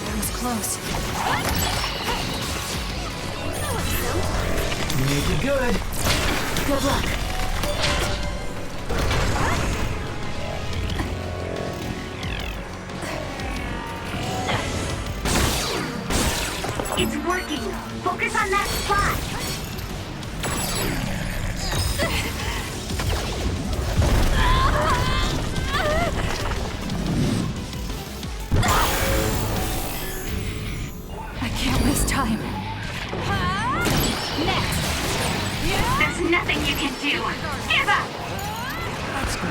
That was close. You made it good. Good luck. It's working. Focus on that spot. I can't waste time. Next. There's nothing you can do. Give up. Let's go.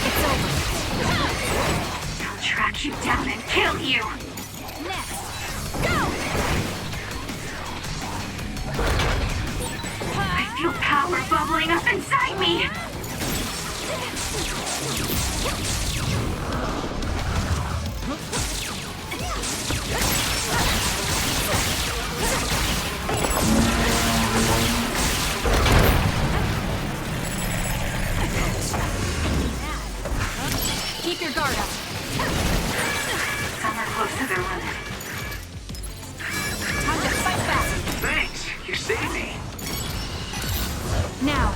It's over. I'll track you down and kill you. Next. Go. I feel power bubbling up inside me. Keep your guard up. Some are close to their limit. Time to fight back. Thanks, you saved me. Now.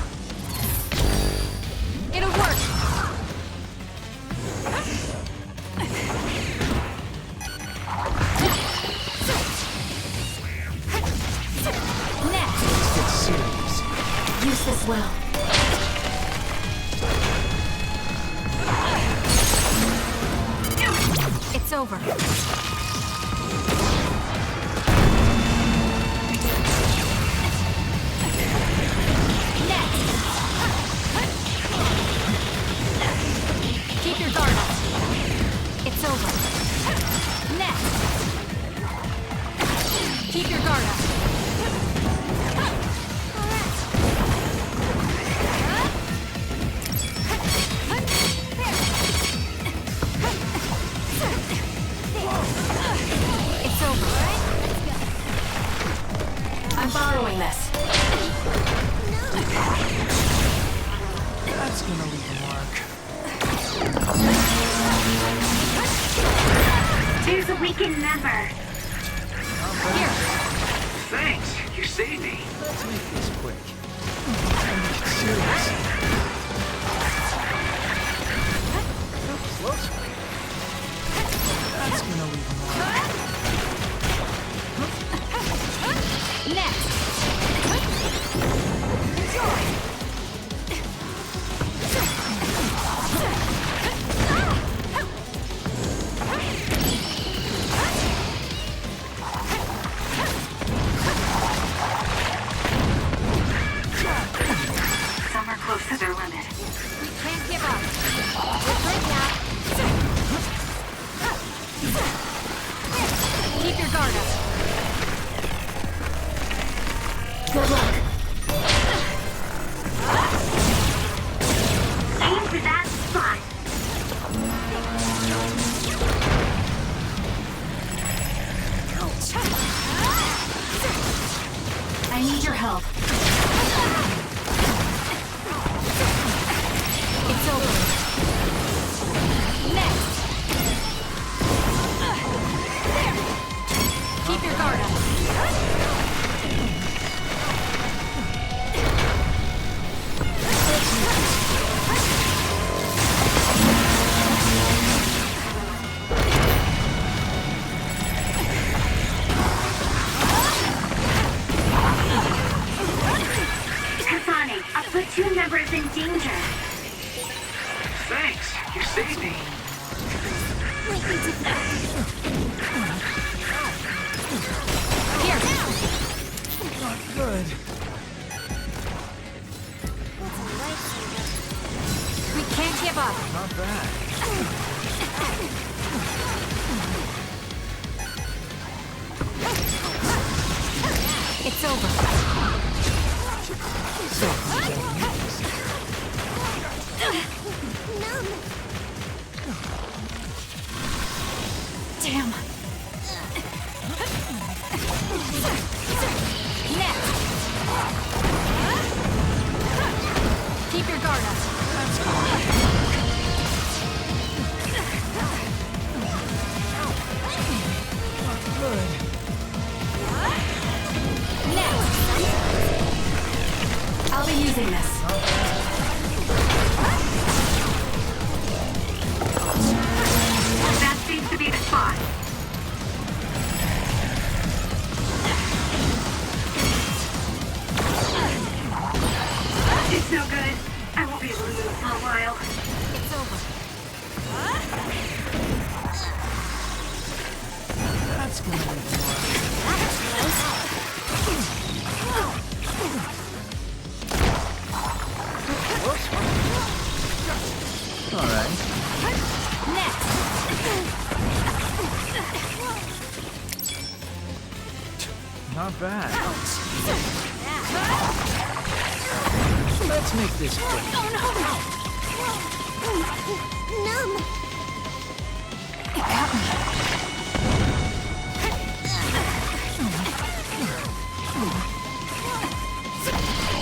It'll work. this well. It's over. Keep your guard up. It's over. Next. Keep your guard up. It's over. I'm borrowing this. That's gonna leave a mark. There's a weakened member. Here. Thanks, you saved me. Let's make this quick. Serious. Close. That's gonna leave a mark. Next. Some are close to their limit. We can't give up. We're good now. Keep your guard up. Good luck. Aim for that spot. I need your help. It's over. Next. There. Keep your guard up. Kasane, a platoon member is in danger. Thanks, you saved me. Here. Not good. We can't give up. Not bad. It's over. Damn. Next. Keep your guard up. Good. Next. I'll be using this. That seems to be the spot. It's no good. I won't be able to move for a while. It's over. That's gonna leave a mark. All right. Next. Not bad. Let's make this quick. Oh no! Numb. It got me.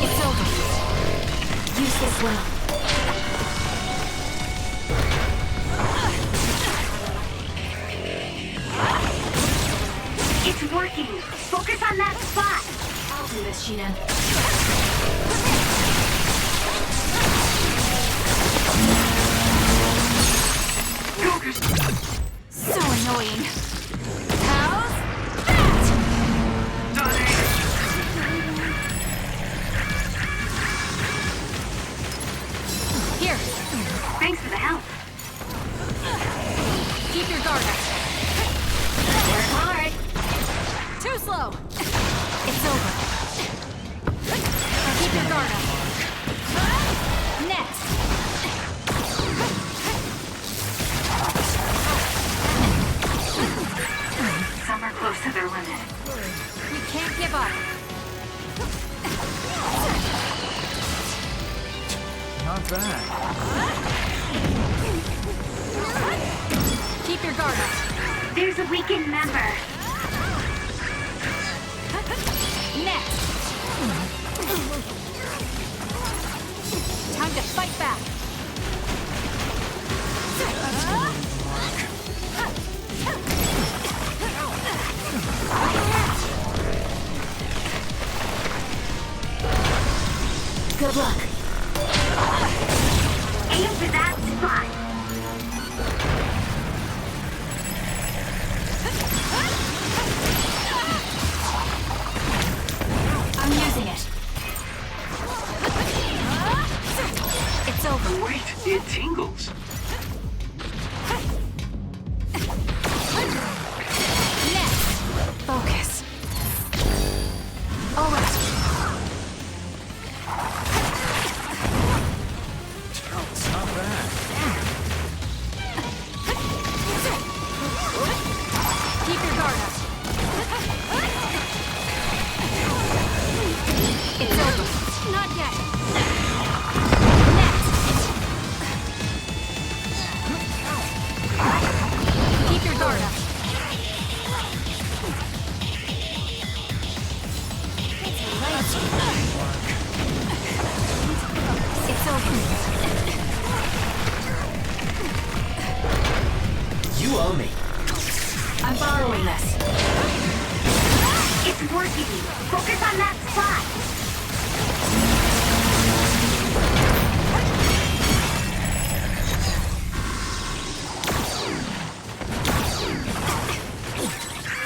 It's over. Use this well. It's working. Focus on that spot. I'll do this, Shinan. So annoying. How's that? Not bad. Keep your guard up. There's a weakened member. Next. Time to fight back. Good luck. Aim for that spot. I'm using it. It's over. Wait, it tingles. Focus. All right. It's not bad. Keep your guard up. It's over. Not yet. Keep your guard up. It's over. You owe me. I'm borrowing this. It's working. Focus on that spot.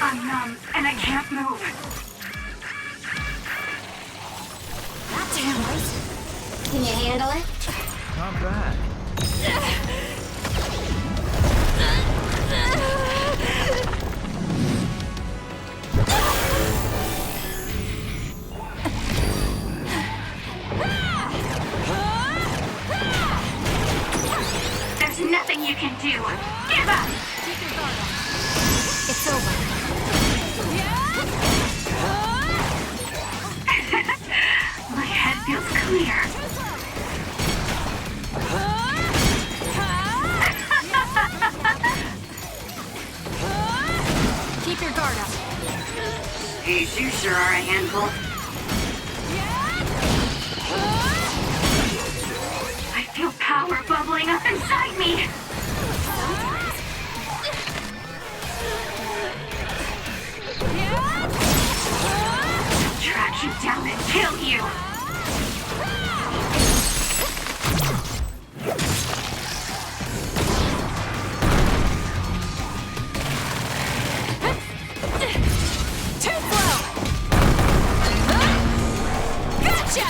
I'm numb and I can't move. Damn right. Can you handle it? Not bad. There's nothing you can do. Give up. Keep your guard up. It's over. My head feels clear. Keep your guard up. These you sure are a handful. I feel power bubbling up inside me. Track you down and kill you. Too slow. Gotcha.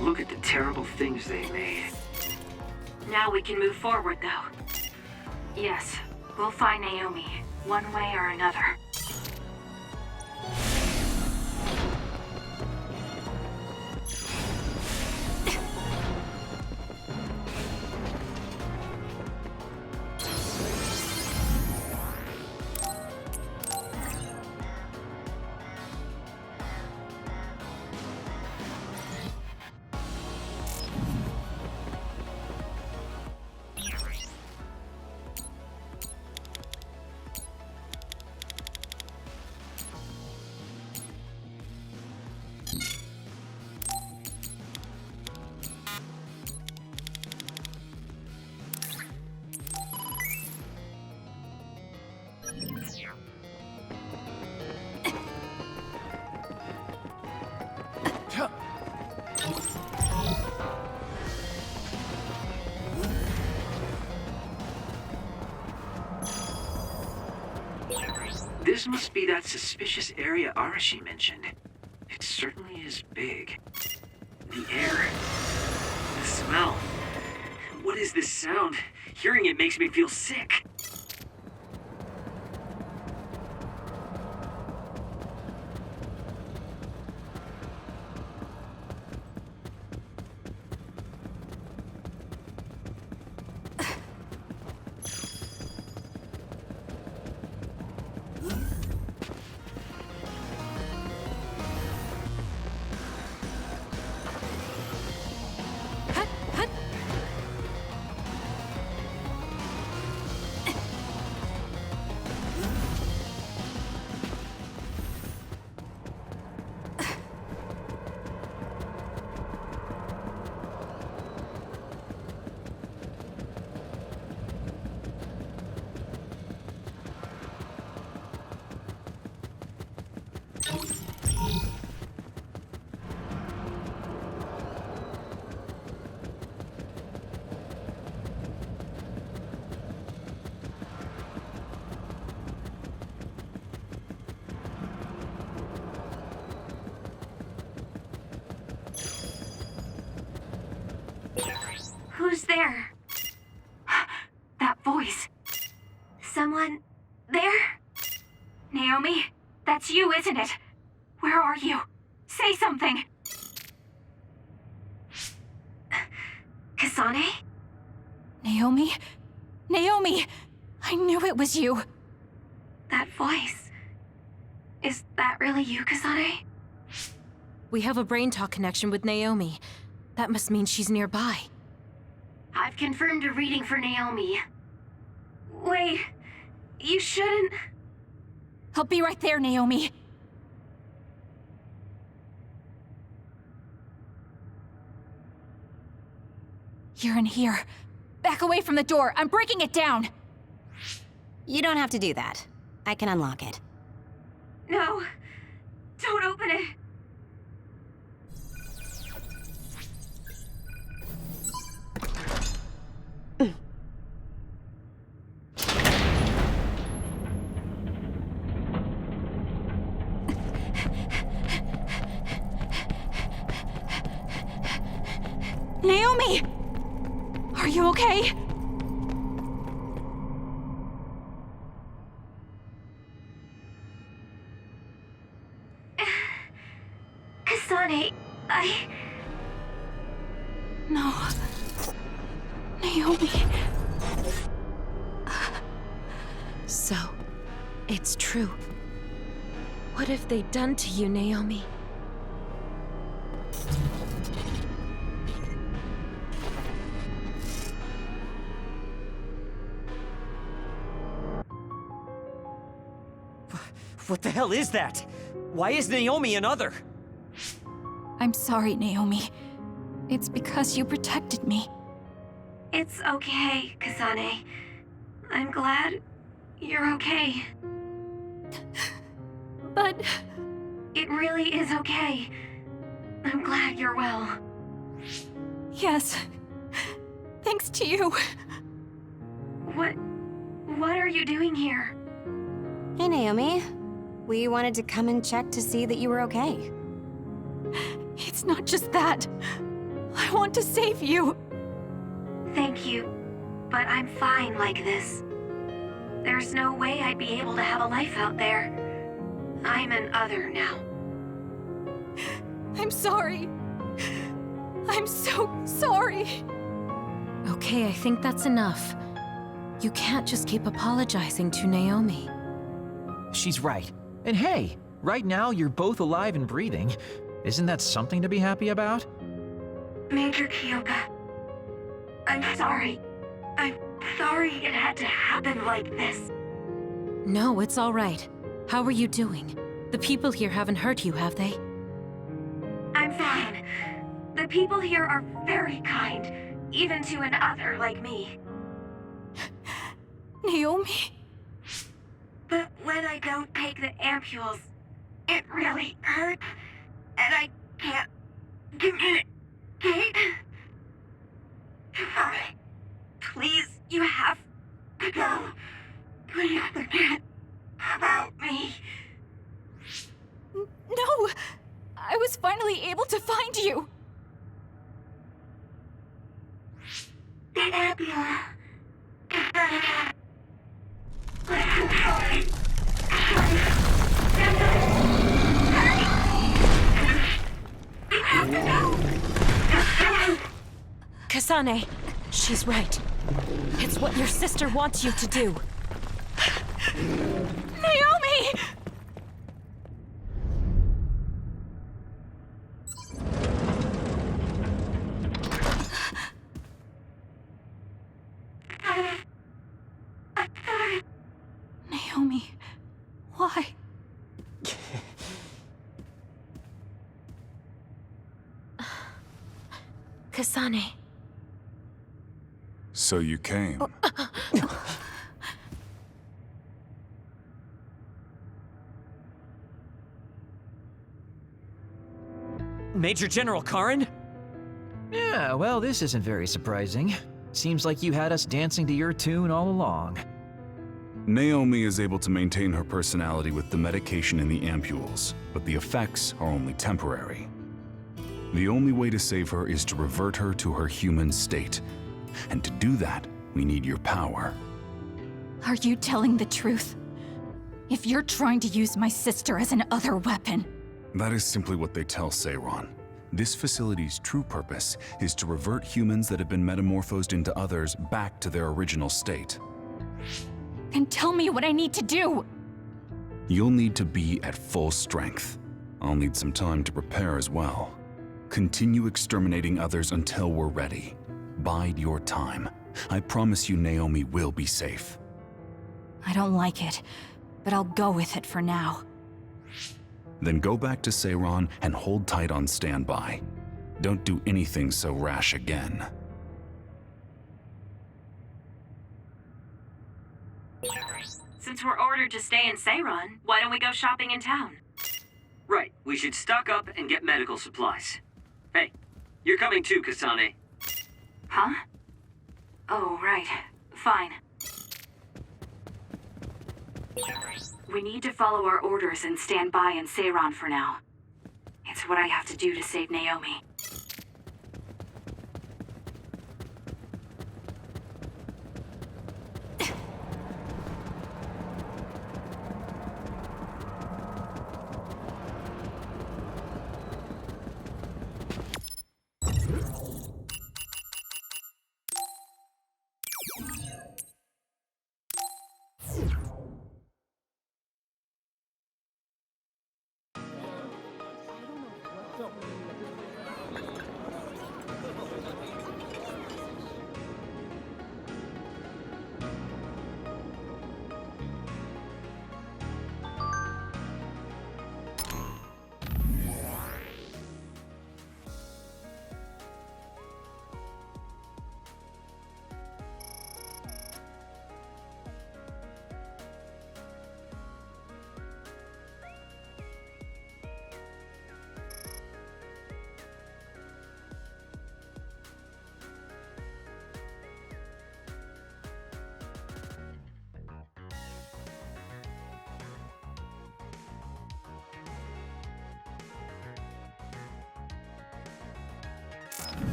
Look at the terrible things they made. Now we can move forward, though. Yes, we'll find Naomi, one way or another. This must be that suspicious area Arashi mentioned. It certainly is big. The air. The smell. What is this sound? Hearing it makes me feel sick. there? That voice. Someone there? Naomi, that's you, isn't it? Where are you? Say something. Kasane? Naomi? Naomi! I knew it was you. That voice. Is that really you, Kasane? We have a brain talk connection with Naomi. That must mean she's nearby. I've confirmed a reading for Naomi. Wait, you shouldn't... I'll be right there, Naomi. You're in here. Back away from the door. I'm breaking it down. You don't have to do that. I can unlock it. No, don't open it. Naomi! Are you okay? Kasane, No. Naomi. So, it's true. What have they done to you, Naomi? What the hell is that? Why is Naomi another? I'm sorry, Naomi. It's because you protected me. It's okay, Kasane. I'm glad you're okay. But... It really is okay. I'm glad you're well. Yes. Thanks to you. What are you doing here? Hey, Naomi. We wanted to come and check to see that you were okay. It's not just that. I want to save you. Thank you, but I'm fine like this. There's no way I'd be able to have a life out there. I'm an other now. I'm sorry. I'm so sorry. Okay, I think that's enough. You can't just keep apologizing to Naomi. She's right. And hey, right now you're both alive and breathing. Isn't that something to be happy about? Major Kyoka, I'm sorry. I'm sorry it had to happen like this. No, it's all right. How are you doing? The people here haven't hurt you, have they? I'm fine. The people here are very kind, even to an other like me. Naomi? But when I don't take the ampules, it really hurts, and I can't communicate. Sorry. Please, you have to go. Please forget about me. No! I was finally able to find you! The ambulance. Kasane, she's right. It's what your sister wants you to do. Naomi! Naomi, why? Kasane. So you came. Major General Karin? Yeah, well, this isn't very surprising. Seems like you had us dancing to your tune all along. Naomi is able to maintain her personality with the medication in the ampules, but the effects are only temporary. The only way to save her is to revert her to her human state, And to do that, we need your power. Are you telling the truth? If you're trying to use my sister as an other weapon... That is simply what they tell Seiron. This facility's true purpose is to revert humans that have been metamorphosed into others back to their original state. Then tell me what I need to do! You'll need to be at full strength. I'll need some time to prepare as well. Continue exterminating others until we're ready. Bide your time. I promise you Naomi will be safe. I don't like it, but I'll go with it for now. Then go back to Seiron and hold tight on standby. Don't do anything so rash again. Since we're ordered to stay in Seiron, why don't we go shopping in town? Right, we should stock up and get medical supplies. Hey, you're coming too, Kasane. Huh? Oh, right. Fine. We need to follow our orders and stand by in Seiron for now. It's what I have to do to save Naomi.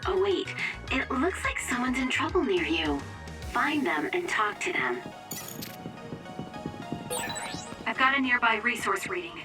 Oh wait, it looks like someone's in trouble near you. Find them and talk to them. I've got a nearby resource reading.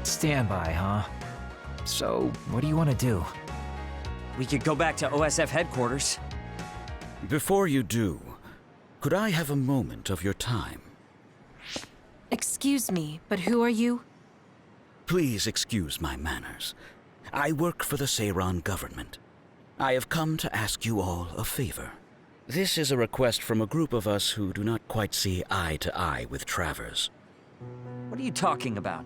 Standby, huh? So, what do you want to do? We could go back to OSF headquarters. Before you do, could I have a moment of your time? Excuse me, but who are you? Please excuse my manners. I work for the Seiron government. I have come to ask you all a favor. This is a request from a group of us who do not quite see eye to eye with Travers. What are you talking about?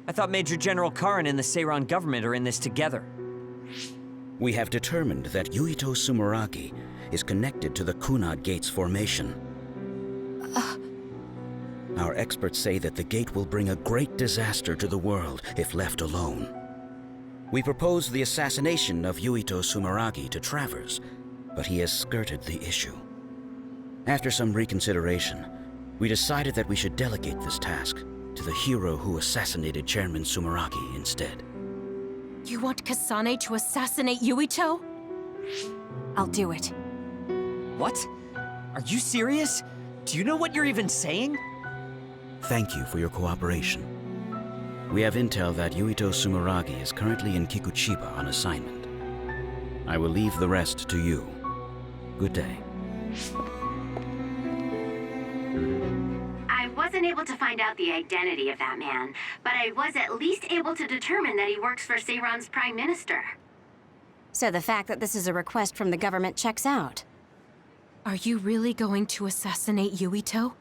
I thought Major General Karin and the Seiran government are in this together. We have determined that Yuito Sumeragi is connected to the Kunad Gate's formation. Our experts say that the gate will bring a great disaster to the world if left alone. We proposed the assassination of Yuito Sumeragi to Travers, but he has skirted the issue. After some reconsideration, we decided that we should delegate this task to the hero who assassinated Chairman Sumeragi instead. You want Kasane to assassinate Yuito? I'll do it. What? Are you serious? Do you know what you're even saying? Thank you for your cooperation. We have intel that Yuito Sumeragi is currently in Kikuchiba on assignment. I will leave the rest to you. Good day. I wasn't able to find out the identity of that man, but I was at least able to determine that he works for Seiran's Prime Minister. So the fact that this is a request from the government checks out. Are you really going to assassinate Yuito?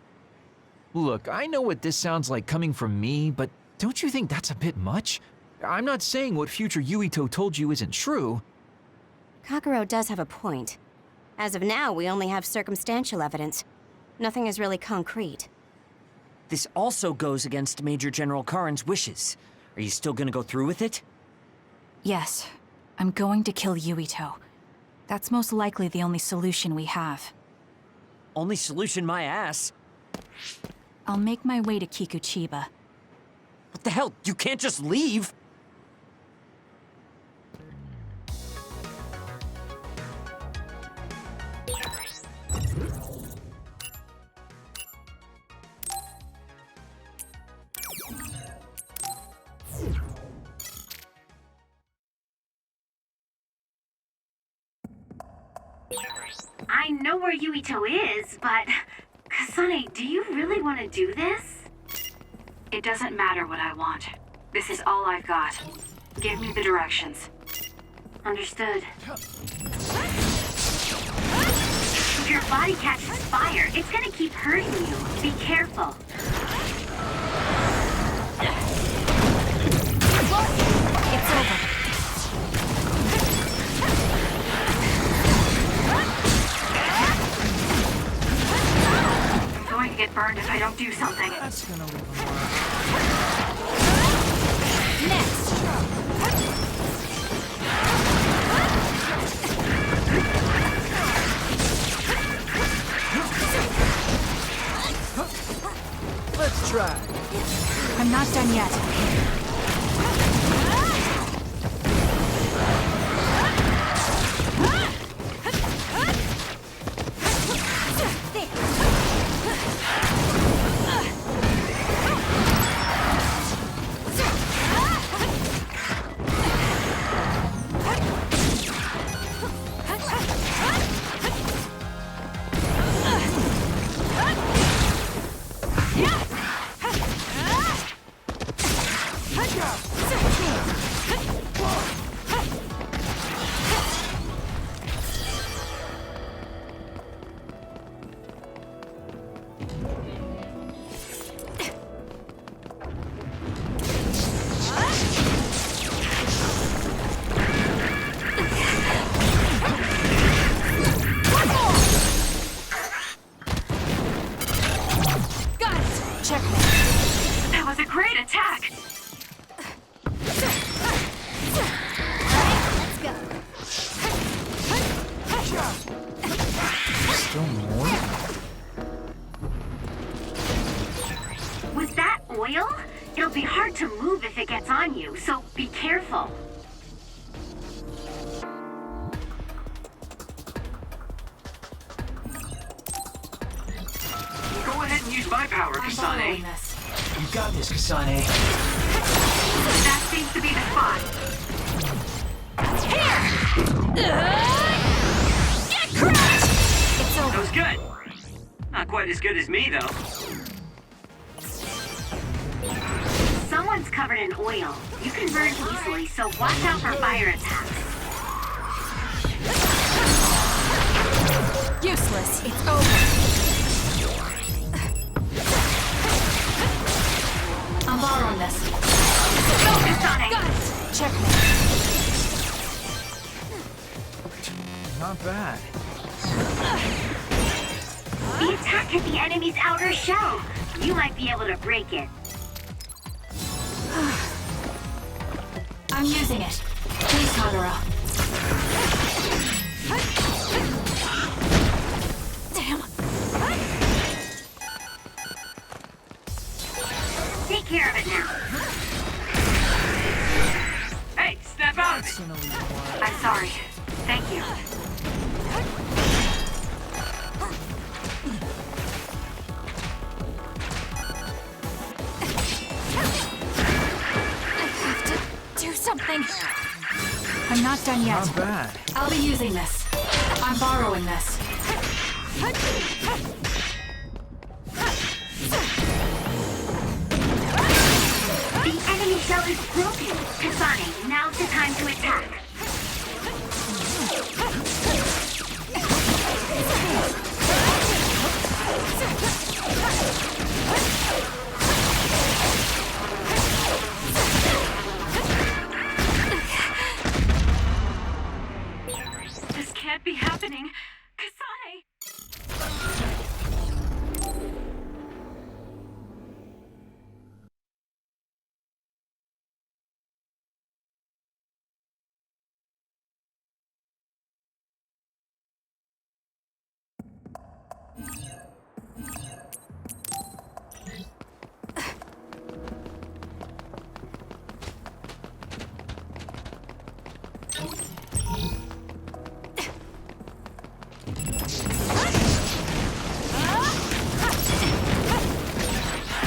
Look, I know what this sounds like coming from me, but don't you think that's a bit much? I'm not saying what future Yuito told you isn't true. Kakuro does have a point. As of now, we only have circumstantial evidence. Nothing is really concrete. This also goes against Major General Karin's wishes. Are you still gonna go through with it? Yes, I'm going to kill Yuito. That's most likely the only solution we have. Only solution, my ass. I'll make my way to Kikuchiba. What the hell? You can't just leave! I know where Yuito is, but... Kasane, do you really want to do this? It doesn't matter what I want. This is all I've got. Give me the directions. Understood. If your body catches fire, it's gonna keep hurting you. Be careful. It's over. I'm going to get burned if I don't do something. That's gonna leave Next! Let's try. I'm not done yet. That was a great attack! Still more? Was that oil? It'll be hard to move if it gets on you, so be careful. Go ahead and use my power, Kasane. You got this, Kasane. That seems to be the spot. Get crushed! It's over. That was good. Not quite as good as me, though. Someone's covered in oil. You can burn easily, so watch out for fire attacks. You! Useless. It's over. I'm borrowing this. Focus on it. Got it. Checkmate. Not bad. The attack hit the enemy's outer shell. You might be able to break it. I'm using it. Please, Kagura. Damn. Take care of it now. Hey, snap out of it! I'm sorry. Thank you. Do something. I'm not done yet. Not bad. I'll be using this. I'm borrowing this. The enemy shell is broken. Kasane, now's the time to attack. This can't be happening. Kasane!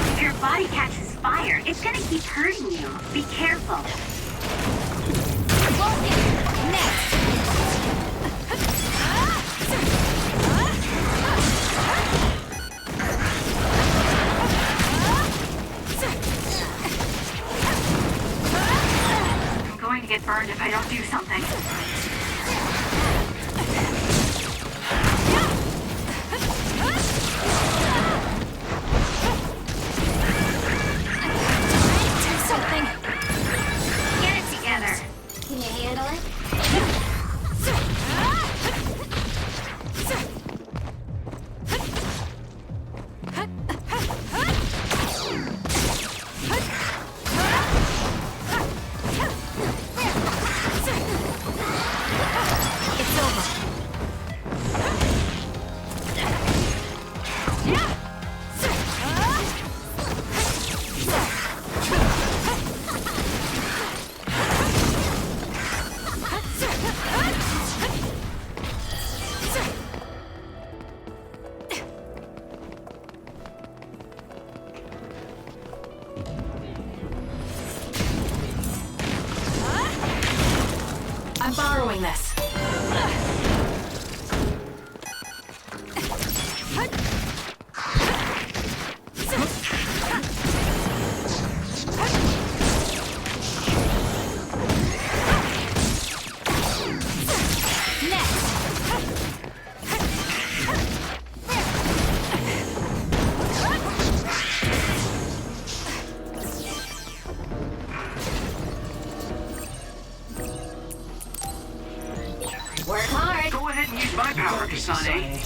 If your body catches fire, it's gonna keep hurting you. Be careful. I'm going to get burned if I don't do something. Get it together. Can you handle it? It's over. I'm borrowing this. Work hard. Go ahead and use my power, Kasane.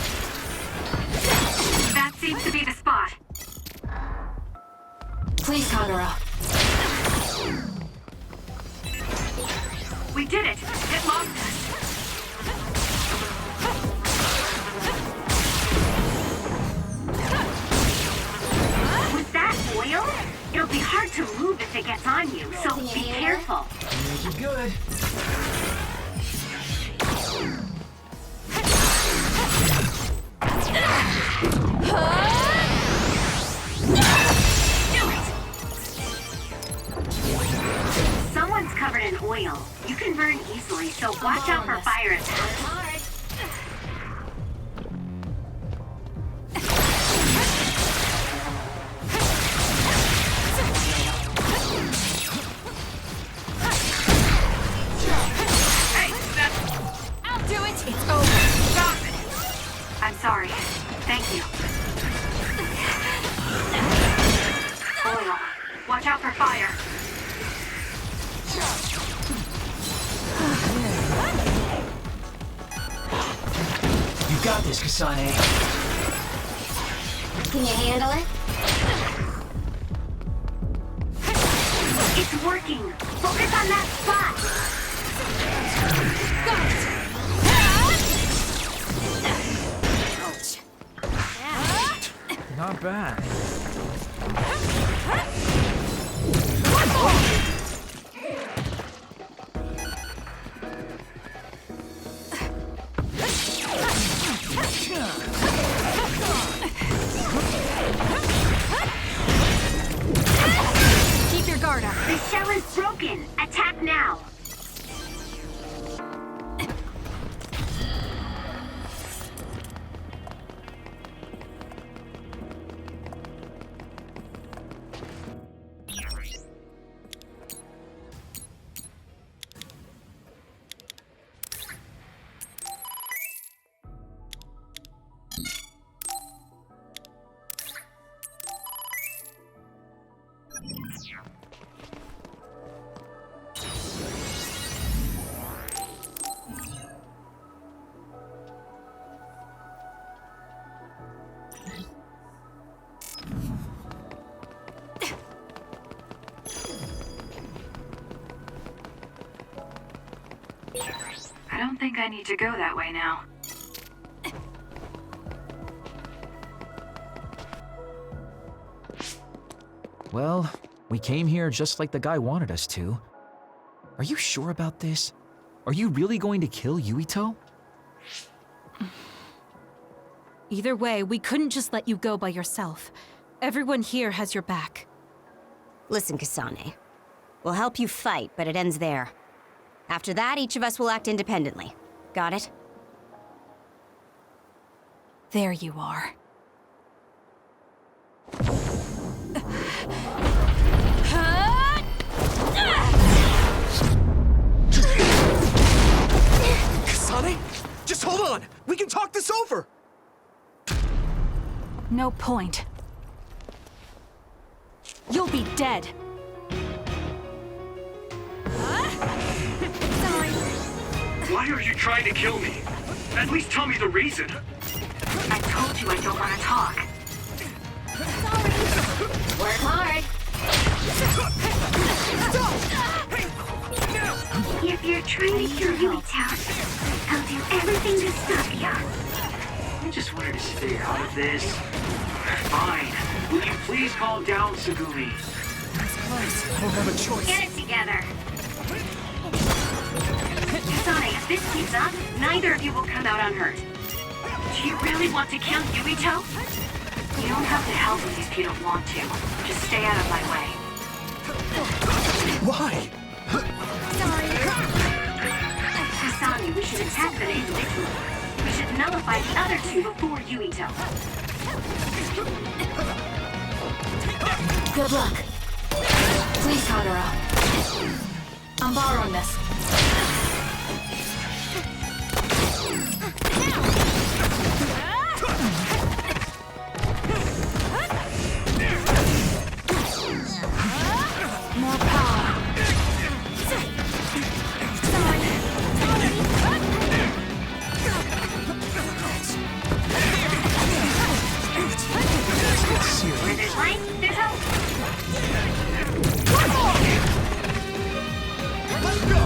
That seems to be the spot. Please, Kagura. We did it. It locked us. With that oil, it'll be hard to move if it gets on you, so be careful. Make it good. Someone's covered in oil. You can burn easily, so watch out for fire attacks. I'll do it. It's over. Stop it. I'm fire. You got this, Kasane. Can you handle it? It's working. Focus on that spot. Not bad. Keep your guard up. The shell is broken. Attack now. I don't think I need to go that way now. Well, we came here just like the guy wanted us to. Are you sure about this? Are you really going to kill Yuito? Either way, we couldn't just let you go by yourself. Everyone here has your back. Listen, Kasane. We'll help you fight, but it ends there. After that, each of us will act independently. Got it? There you are. Kasane? Just hold on! We can talk this over! No point. You'll be dead. Why are you trying to kill me? At least tell me the reason. I told you I don't want to talk. Work hard. If you're trying to kill Yuito, I'll do everything to stop you. I just wanted to stay out of this. Fine. Will you please calm down, Tsugumi? I don't have a choice. Get it together. Kasane, if this keeps up, neither of you will come out unhurt. Do you really want to kill Yuito? You don't have to help me if you don't want to. Just stay out of my way. Why? Kasane, we should attack them individually. We should nullify the other two before Yuito. Good luck. Please, Kagura. I'm borrowing this. More power. Where there's light, there's hope. Let's go!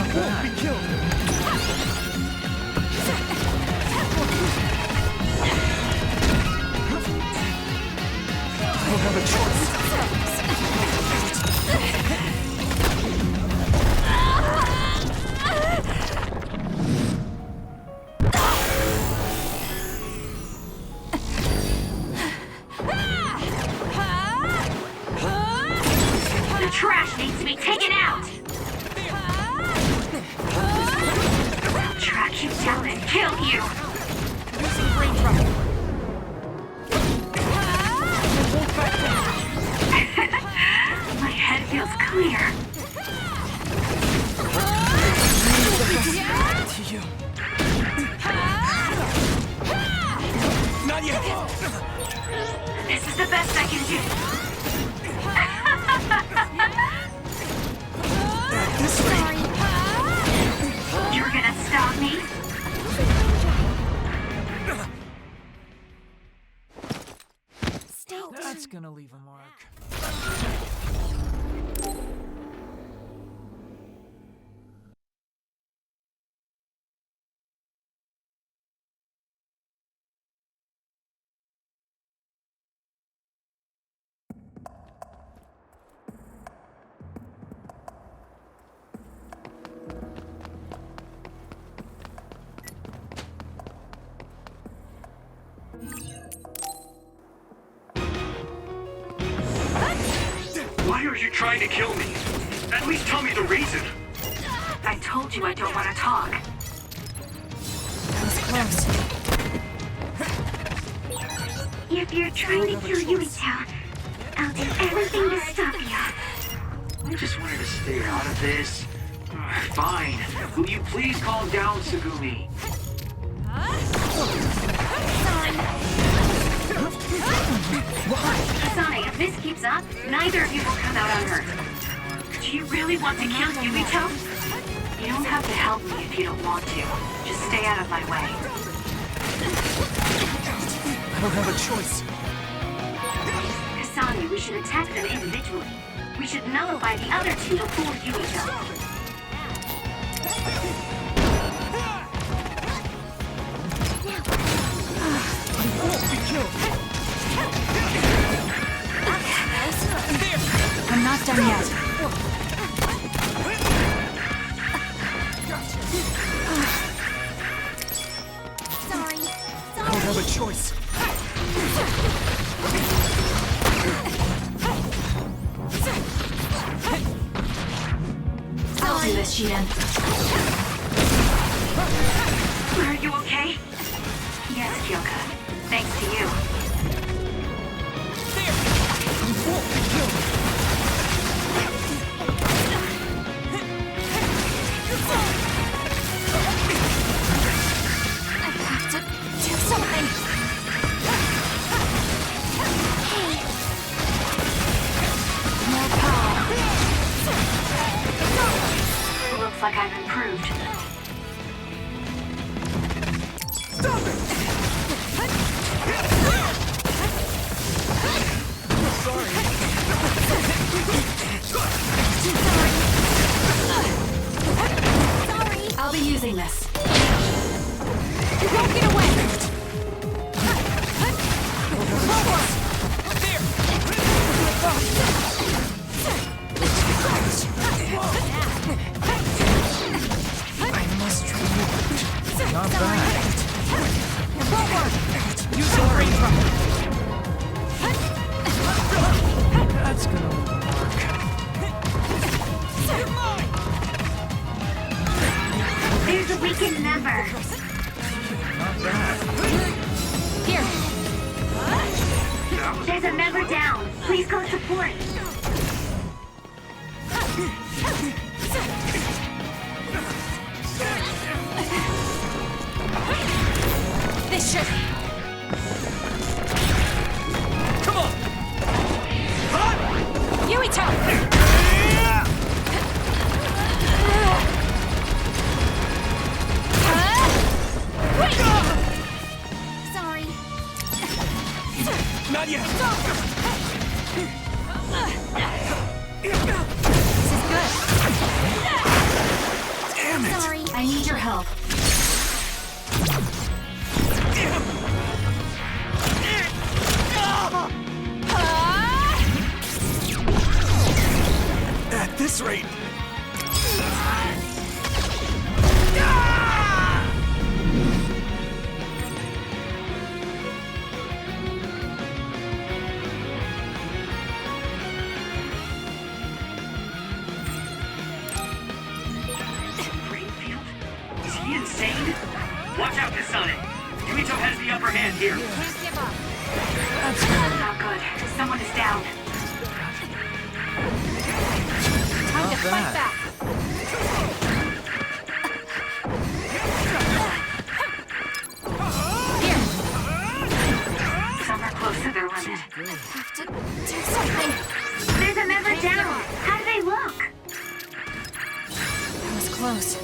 You won't be killed! I don't have a choice. The trash needs to be taken out. I'll track you down and kill you. Using brain trouble. My head feels clear. To you. Not yet! This is the best I can do. Sorry. You're gonna stop me? That's gonna leave a mark. Why are you trying to kill me? At least tell me the reason. I told you I don't want to talk. That was close. If you're trying to kill Yuito, I'll do everything to stop you. I just wanted to stay out of this. Fine. Will you please calm down, Tsugumi? Asane, if this keeps up, neither of you will come out unhurt. Do you really want to kill Yuito? You don't have to help me if you don't want to. Just stay out of my way. I don't have a choice. Kasane, we should attack them individually. We should nullify the other two before Yuito. I'm not done yet. Sorry. I don't have a choice. I'll do this, Shiden. Are you okay? Yes, Kyoka. Thanks to you. I have to do something. Hey. More power. Looks like I've improved. Stop it! Sorry. Sorry. I'll be using this. You won't get away. I must try. Not bad. Use your brain drum. That's gonna work. There's a weakened member. Not bad. Here. There's a member down. Please go support. This should... Come on! Yuito! Sorry. Not yet! This is good. Damn it! Sorry. I need your help. At this rate... Greenfield? Is he insane? Watch out, Kasane. Yuito has the upper hand here. Not good. Someone is down. Time to fight back. Some are close to their on it. I have to do something. There's a member down. How do they look? That was close.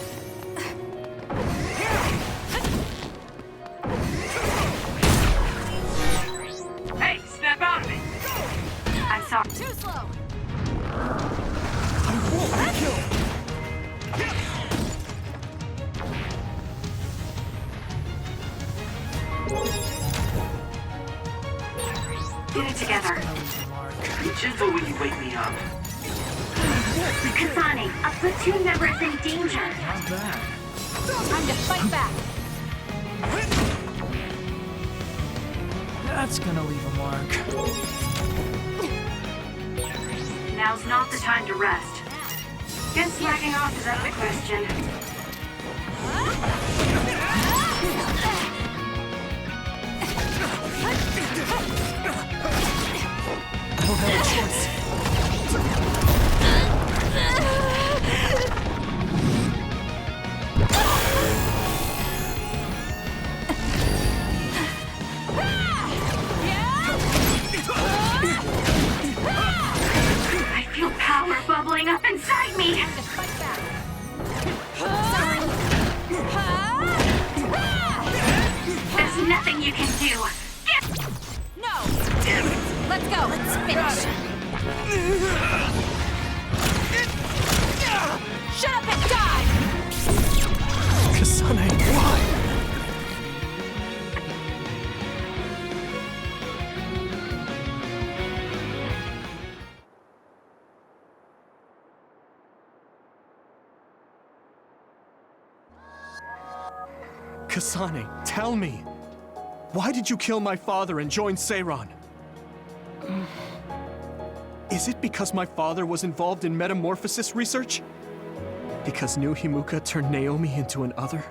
Hey, snap out of it! I'm sorry. Too slow. Get it together. Be gentle when you wake me up. Kasane, a platoon member is in danger. How's that? Time to fight back. That's gonna leave a mark. Now's not the time to rest. Guess slacking off is out of the question. I don't have a choice. I feel power bubbling up inside me. There's nothing you can do. No! Let's go. Let's finish. Shut up and die! Kasane, why? Kasane, tell me. Why did you kill my father and join Seiran? Is it because my father was involved in metamorphosis research? Because New Himuka turned Naomi into an other?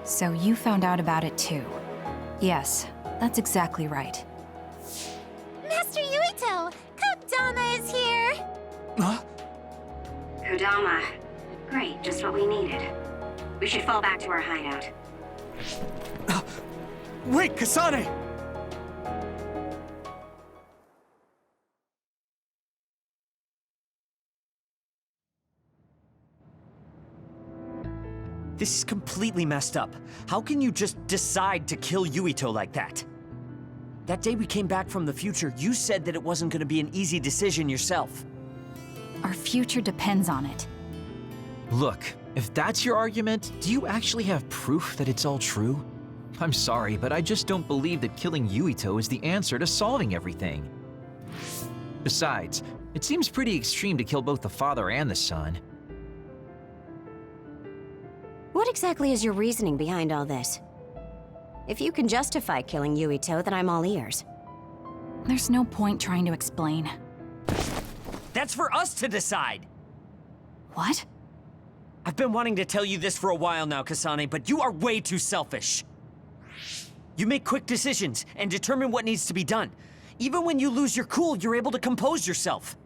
So you found out about it too. Yes, that's exactly right. Master Yuito, Kodama is here! Huh? Kodama. Great, just what we needed. We should fall back to our hideout. Wait, Kasane! This is completely messed up. How can you just decide to kill Yuito like that? That day we came back from the future, you said that it wasn't gonna be an easy decision yourself. Our future depends on it. Look, if that's your argument, do you actually have proof that it's all true? I'm sorry, but I just don't believe that killing Yuito is the answer to solving everything. Besides, it seems pretty extreme to kill both the father and the son. What exactly is your reasoning behind all this? If you can justify killing Yuito, then I'm all ears. There's no point trying to explain. That's for us to decide! What? I've been wanting to tell you this for a while now, Kasane, but you are way too selfish. You make quick decisions and determine what needs to be done. Even when you lose your cool, you're able to compose yourself.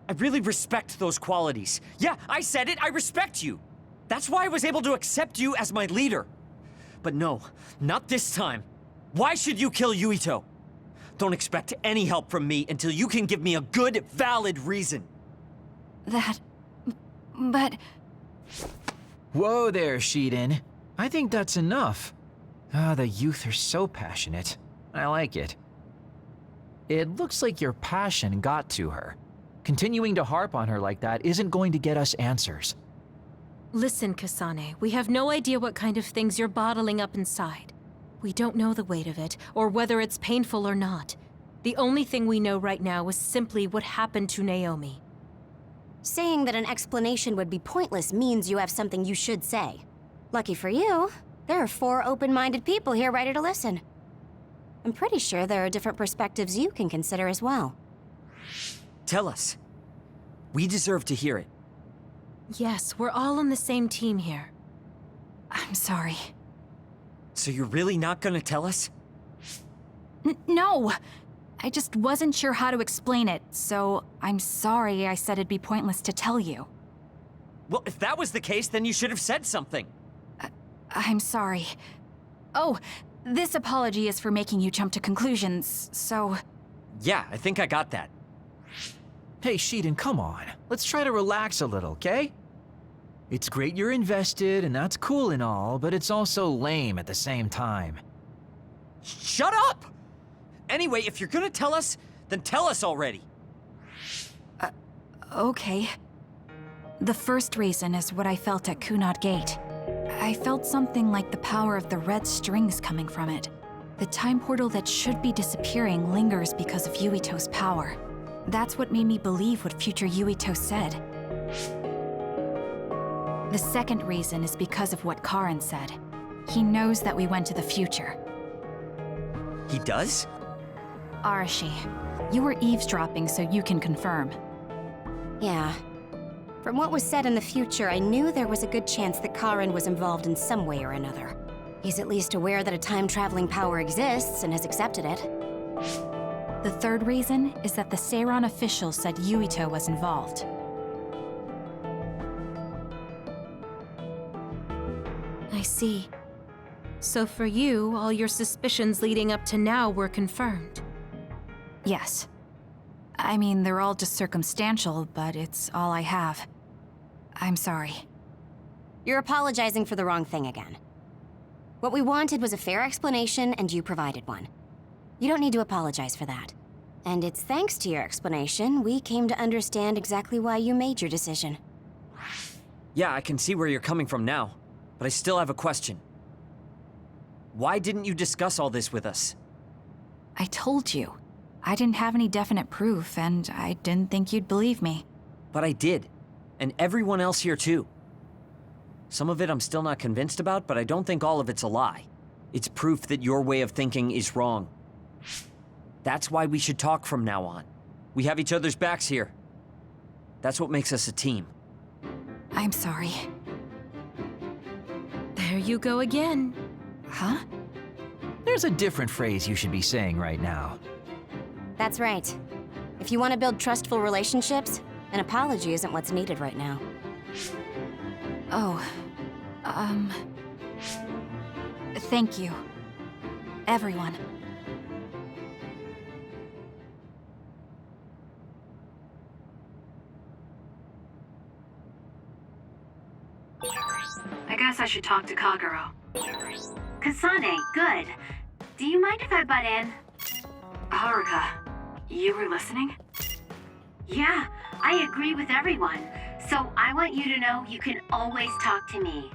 I really respect those qualities. Yeah, I said it, I respect you. That's why I was able to accept you as my leader. But no, not this time. Why should you kill Yuito? Don't expect any help from me until you can give me a good, valid reason. But... Whoa there, Shiden. I think that's enough. The youth are so passionate. I like it. It looks like your passion got to her. Continuing to harp on her like that isn't going to get us answers. Listen, Kasane, we have no idea what kind of things you're bottling up inside. We don't know the weight of it, or whether it's painful or not. The only thing we know right now is simply what happened to Naomi. Saying that an explanation would be pointless means you have something you should say. Lucky for you, there are 4 open-minded people here ready to listen. I'm pretty sure there are different perspectives you can consider as well. Tell us. We deserve to hear it. Yes, we're all on the same team here. I'm sorry. So you're really not gonna tell us? No! I just wasn't sure how to explain it, so I'm sorry I said it'd be pointless to tell you. Well, if that was the case, then you should have said something. I'm sorry. Oh, This apology is for making you jump to conclusions, so... Yeah, I think I got that. Hey, Sheedan, come on. Let's try to relax a little, okay? It's great you're invested, and that's cool and all, but it's also lame at the same time. Shut up! Anyway, if you're gonna tell us, then tell us already. Okay. The first reason is what I felt at Kunad Gate. I felt something like the power of the red strings coming from it. The time portal that should be disappearing lingers because of Yuito's power. That's what made me believe what future Yuito said. The second reason is because of what Karin said. He knows that we went to the future. He does? Arashi, you were eavesdropping so you can confirm. Yeah. From what was said in the future, I knew there was a good chance that Karin was involved in some way or another. He's at least aware that a time-traveling power exists and has accepted it. The third reason is that the Seiran official said Yuito was involved. I see. So for you, all your suspicions leading up to now were confirmed. Yes. I mean, they're all just circumstantial, but it's all I have. I'm sorry. You're apologizing for the wrong thing again. What we wanted was a fair explanation, and you provided one. You don't need to apologize for that. And it's thanks to your explanation, we came to understand exactly why you made your decision. Yeah, I can see where you're coming from now, but I still have a question. Why didn't you discuss all this with us? I told you. I didn't have any definite proof, and I didn't think you'd believe me. But I did. And everyone else here too. Some of it I'm still not convinced about, but I don't think all of it's a lie. It's proof that your way of thinking is wrong. That's why we should talk from now on. We have each other's backs here. That's what makes us a team. I'm sorry. There you go again. Huh? There's a different phrase you should be saying right now. That's right. If you want to build trustful relationships, an apology isn't what's needed right now. Oh, thank you. Everyone. I guess I should talk to Kagero. Kasane, good. Do you mind if I butt in? Haruka, you were listening? Yeah, I agree with everyone. So I want you to know you can always talk to me.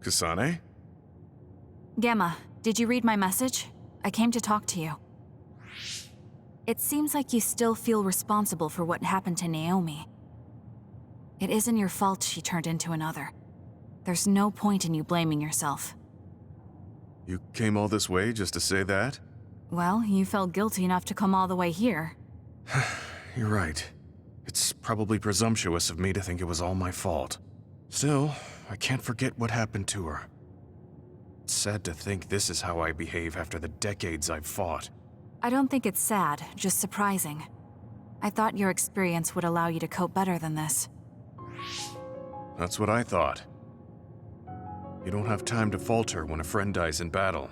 Kasane? Gemma, did you read my message? I came to talk to you. It seems like you still feel responsible for what happened to Naomi. It isn't your fault she turned into another. There's no point in you blaming yourself. You came all this way just to say that? Well, you felt guilty enough to come all the way here. You're right. It's probably presumptuous of me to think it was all my fault. Still, I can't forget what happened to her. It's sad to think this is how I behave after the decades I've fought. I don't think it's sad, just surprising. I thought your experience would allow you to cope better than this. That's what I thought. You don't have time to falter when a friend dies in battle.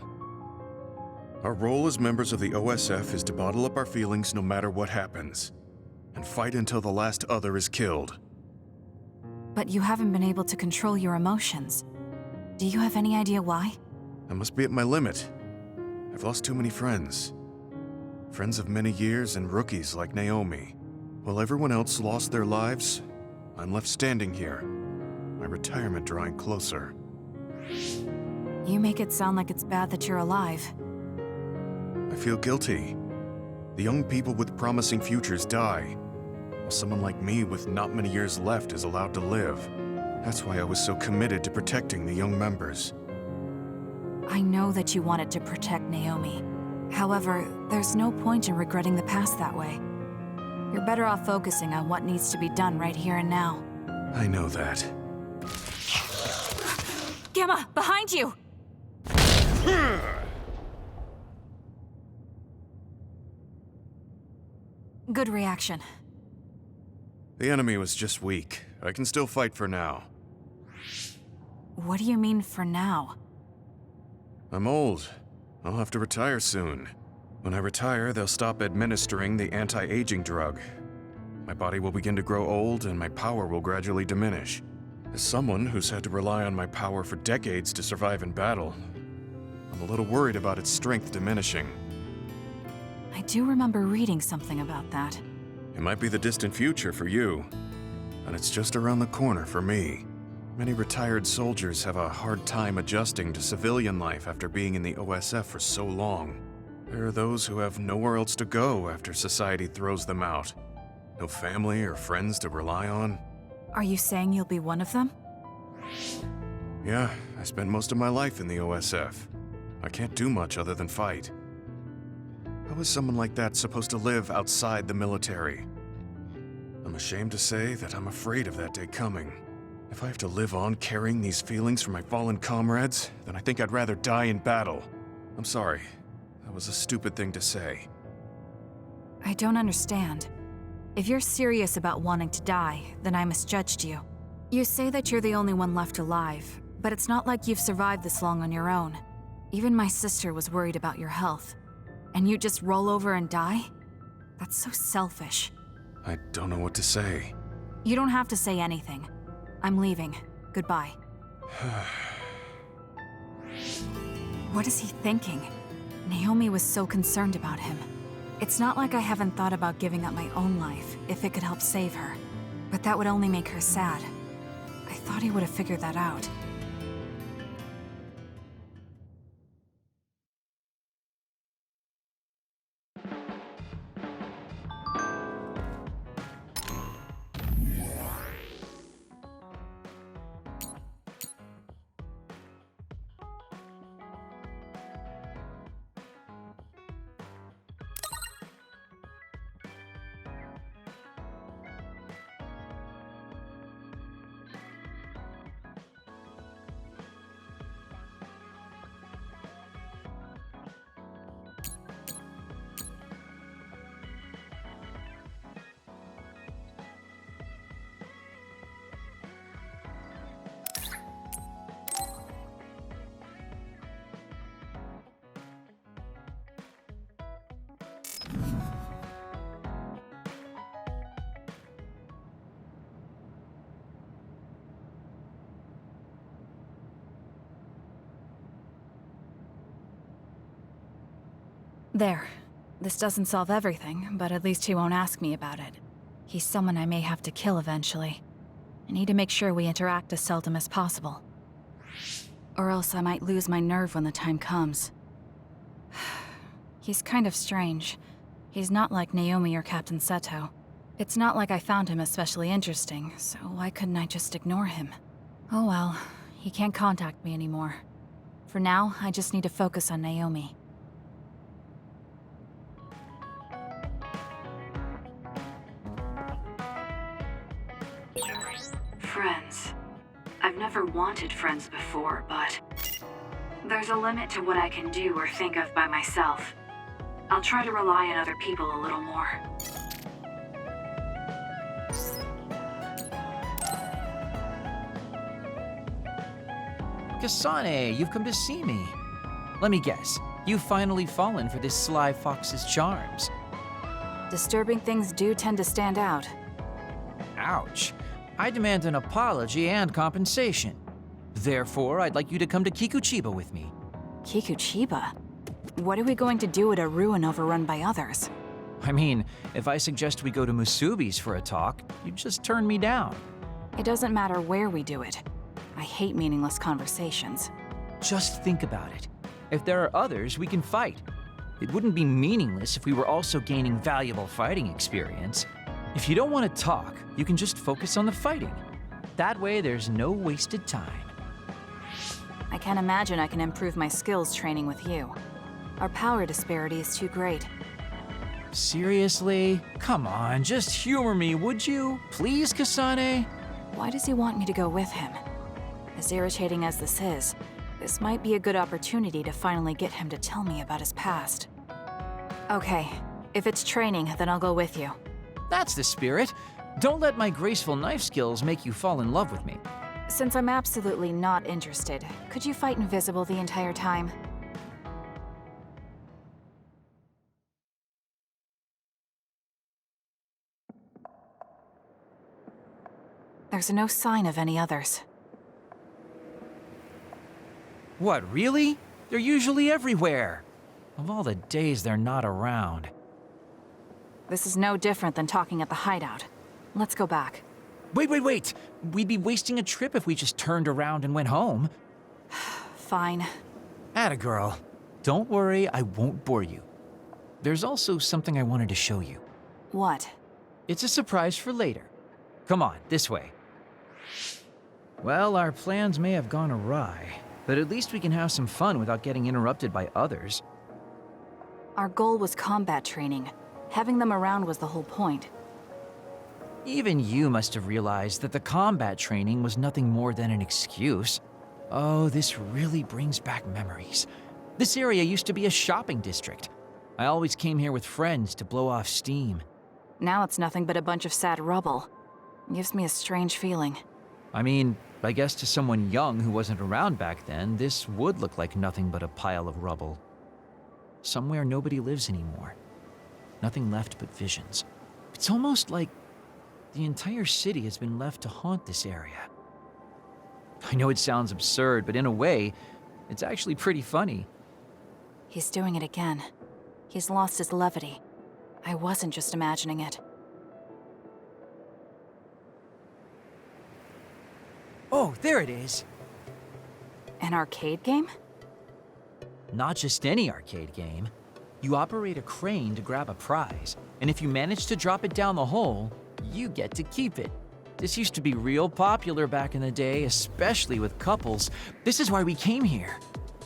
Our role as members of the OSF is to bottle up our feelings no matter what happens, and fight until the last other is killed. But you haven't been able to control your emotions. Do you have any idea why? I must be at my limit. I've lost too many friends. Friends of many years and rookies like Naomi. While everyone else lost their lives, I'm left standing here, my retirement drawing closer. You make it sound like it's bad that you're alive. I feel guilty. The young people with promising futures die, while someone like me with not many years left is allowed to live. That's why I was so committed to protecting the young members. I know that you wanted to protect Naomi. However, there's no point in regretting the past that way. You're better off focusing on what needs to be done right here and now. I know that. Gamma, behind you! Good reaction. The enemy was just weak. I can still fight for now. What do you mean for now? I'm old. I'll have to retire soon. When I retire, they'll stop administering the anti-aging drug. My body will begin to grow old and my power will gradually diminish. As someone who's had to rely on my power for decades to survive in battle, I'm a little worried about its strength diminishing. I do remember reading something about that. It might be the distant future for you, and it's just around the corner for me. Many retired soldiers have a hard time adjusting to civilian life after being in the OSF for so long. There are those who have nowhere else to go after society throws them out. No family or friends to rely on. Are you saying you'll be one of them? Yeah, I spent most of my life in the OSF. I can't do much other than fight. How is someone like that supposed to live outside the military? I'm ashamed to say that I'm afraid of that day coming. If I have to live on carrying these feelings for my fallen comrades, then I think I'd rather die in battle. I'm sorry. That was a stupid thing to say. I don't understand. If you're serious about wanting to die, then I misjudged you. You say that you're the only one left alive, but it's not like you've survived this long on your own. Even my sister was worried about your health. And you just roll over and die? That's so selfish. I don't know what to say. You don't have to say anything. I'm leaving. Goodbye. What is he thinking? Naomi was so concerned about him. It's not like I haven't thought about giving up my own life if it could help save her. But that would only make her sad. I thought he would have figured that out. There. This doesn't solve everything, but at least he won't ask me about it. He's someone I may have to kill eventually. I need to make sure we interact as seldom as possible. Or else I might lose my nerve when the time comes. He's kind of strange. He's not like Naomi or Captain Seto. It's not like I found him especially interesting, so why couldn't I just ignore him? Oh well, he can't contact me anymore. For now, I just need to focus on Naomi. Friends. I've never wanted friends before, but there's a limit to what I can do or think of by myself. I'll try to rely on other people a little more. Kasane, you've come to see me. Let me guess, you've finally fallen for this sly fox's charms. Disturbing things do tend to stand out. Ouch. I demand an apology and compensation. Therefore, I'd like you to come to Kikuchiba with me. Kikuchiba? What are we going to do at a ruin overrun by others? I mean, if I suggest we go to Musubi's for a talk, you'd just turn me down. It doesn't matter where we do it. I hate meaningless conversations. Just think about it. If there are others, we can fight. It wouldn't be meaningless if we were also gaining valuable fighting experience. If you don't want to talk, you can just focus on the fighting. That way, there's no wasted time. I can't imagine I can improve my skills training with you. Our power disparity is too great. Seriously? Come on, just humor me, would you? Please, Kasane? Why does he want me to go with him? As irritating as this might be a good opportunity to finally get him to tell me about his past. Okay, if it's training, then I'll go with you. That's the spirit. Don't let my graceful knife skills make you fall in love with me. Since I'm absolutely not interested, could you fight invisible the entire time? There's no sign of any others. What, really? They're usually everywhere. Of all the days they're not around. This is no different than talking at the hideout. Let's go back. Wait! We'd be wasting a trip if we just turned around and went home. Fine. Atta girl. Don't worry, I won't bore you. There's also something I wanted to show you. What? It's a surprise for later. Come on, this way. Well, our plans may have gone awry, but at least we can have some fun without getting interrupted by others. Our goal was combat training. Having them around was the whole point. Even you must have realized that the combat training was nothing more than an excuse. Oh, this really brings back memories. This area used to be a shopping district. I always came here with friends to blow off steam. Now it's nothing but a bunch of sad rubble. Gives me a strange feeling. I mean, I guess to someone young who wasn't around back then, this would look like nothing but a pile of rubble. Somewhere nobody lives anymore. Nothing left but visions. It's almost like the entire city has been left to haunt this area. I know it sounds absurd, but in a way, it's actually pretty funny. He's doing it again. He's lost his levity. I wasn't just imagining it. Oh, there it is. An arcade game? Not just any arcade game. You operate a crane to grab a prize, and if you manage to drop it down the hole, you get to keep it. This used to be real popular back in the day, especially with couples. This is why we came here.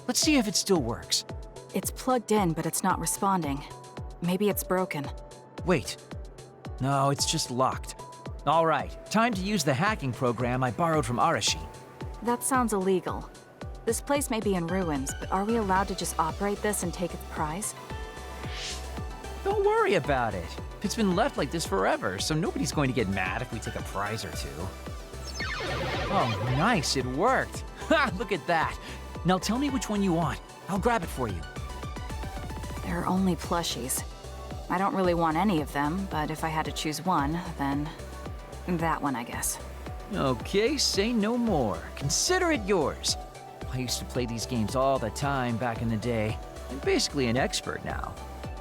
Let's see if it still works. It's plugged in, but it's not responding. Maybe it's broken. Wait. No, it's just locked. All right, time to use the hacking program I borrowed from Arashi. That sounds illegal. This place may be in ruins, but are we allowed to just operate this and take its prize? Don't worry about it. It's been left like this forever, so nobody's going to get mad if we take a prize or two. Oh, nice, it worked. Ha, look at that. Now tell me which one you want. I'll grab it for you. There are only plushies. I don't really want any of them, but if I had to choose one, then that one, I guess. Okay, say no more. Consider it yours. I used to play these games all the time back in the day. I'm basically an expert now.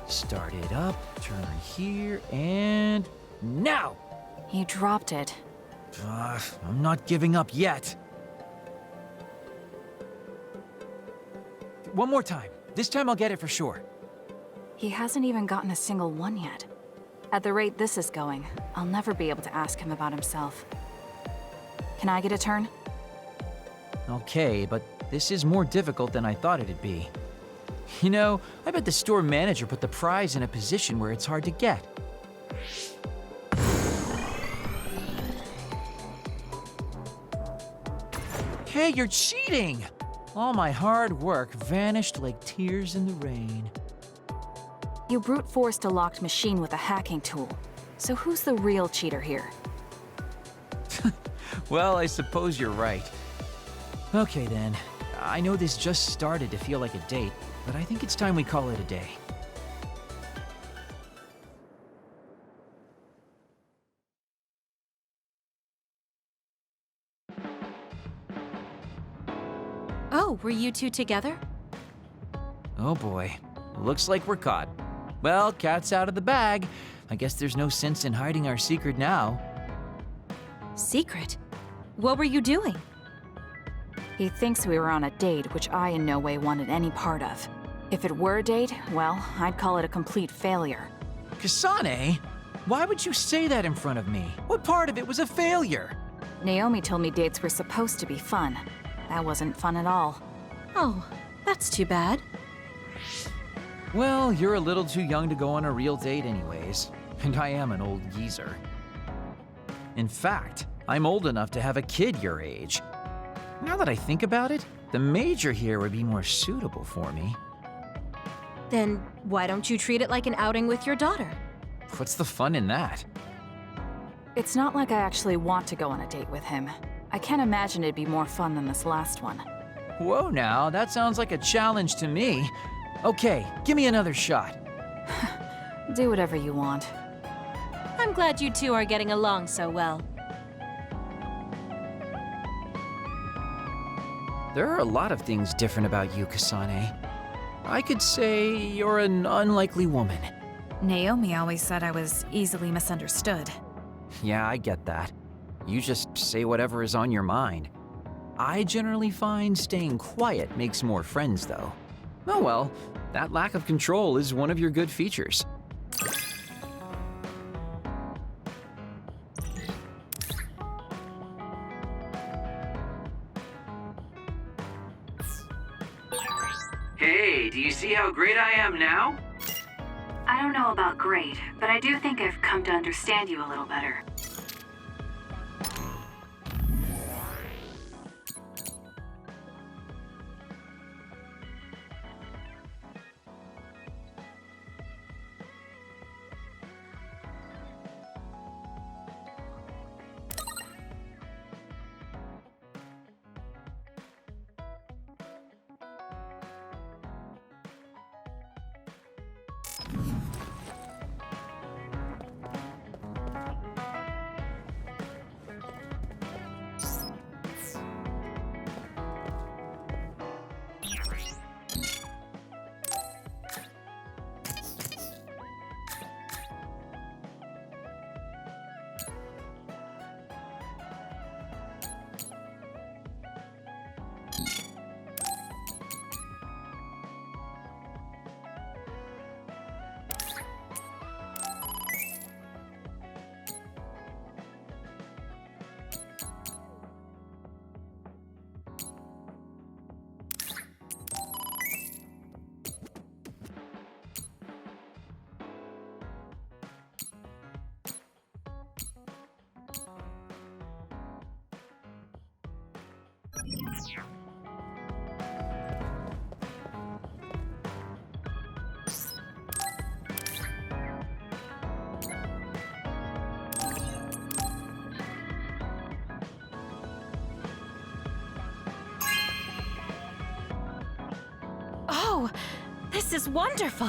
Start it up, turn here, and now! You dropped it. I'm not giving up yet. One more time. This time I'll get it for sure. He hasn't even gotten a single one yet. At the rate this is going, I'll never be able to ask him about himself. Can I get a turn? Okay, but this is more difficult than I thought it'd be. You know, I bet the store manager put the prize in a position where it's hard to get. Hey, you're cheating! All my hard work vanished like tears in the rain. You brute forced a locked machine with a hacking tool. So who's the real cheater here? Well, I suppose you're right. Okay then, I know this just started to feel like a date, but I think it's time we call it a day. Oh, were you two together? Oh boy, Looks like we're caught. Well, cat's out of the bag. I guess there's no sense in hiding our secret now. Secret? What were you doing? He thinks we were on a date, which I in no way wanted any part of. If it were a date, well, I'd call it a complete failure. Kasane? Why would you say that in front of me? What part of it was a failure? Naomi told me dates were supposed to be fun. That wasn't fun at all. Oh, that's too bad. Well, you're a little too young to go on a real date anyways. And I am an old geezer. In fact, I'm old enough to have a kid your age. Now that I think about it, the Major here would be more suitable for me. Then why don't you treat it like an outing with your daughter? What's the fun in that? It's not like I actually want to go on a date with him. I can't imagine it'd be more fun than this last one. Whoa now, that sounds like a challenge to me. Okay, give me another shot. Do whatever you want. I'm glad you two are getting along so well. There are a lot of things different about you, Kasane. I could say you're an unlikely woman. Naomi always said I was easily misunderstood. Yeah, I get that. You just say whatever is on your mind. I generally find staying quiet makes more friends, though. Oh well, that lack of control is one of your good features. Hey, do you see how great I am now? I don't know about great, but I do think I've come to understand you a little better. Oh, this is wonderful!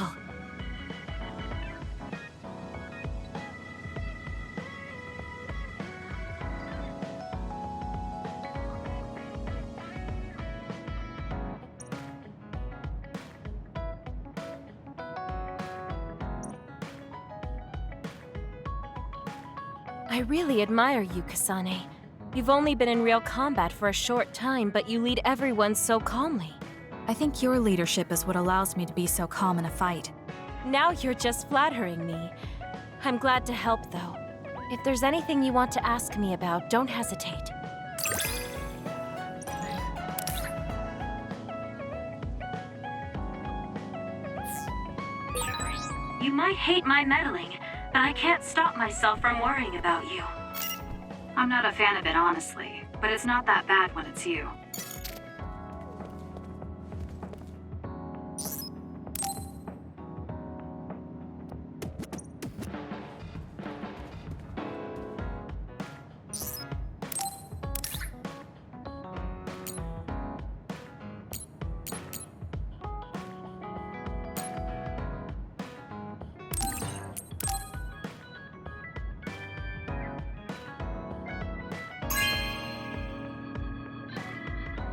I really admire you, Kasane. You've only been in real combat for a short time, but you lead everyone so calmly. I think your leadership is what allows me to be so calm in a fight. Now you're just flattering me. I'm glad to help, though. If there's anything you want to ask me about, don't hesitate. You might hate my meddling, but I can't stop myself from worrying about you. I'm not a fan of it, honestly, but it's not that bad when it's you.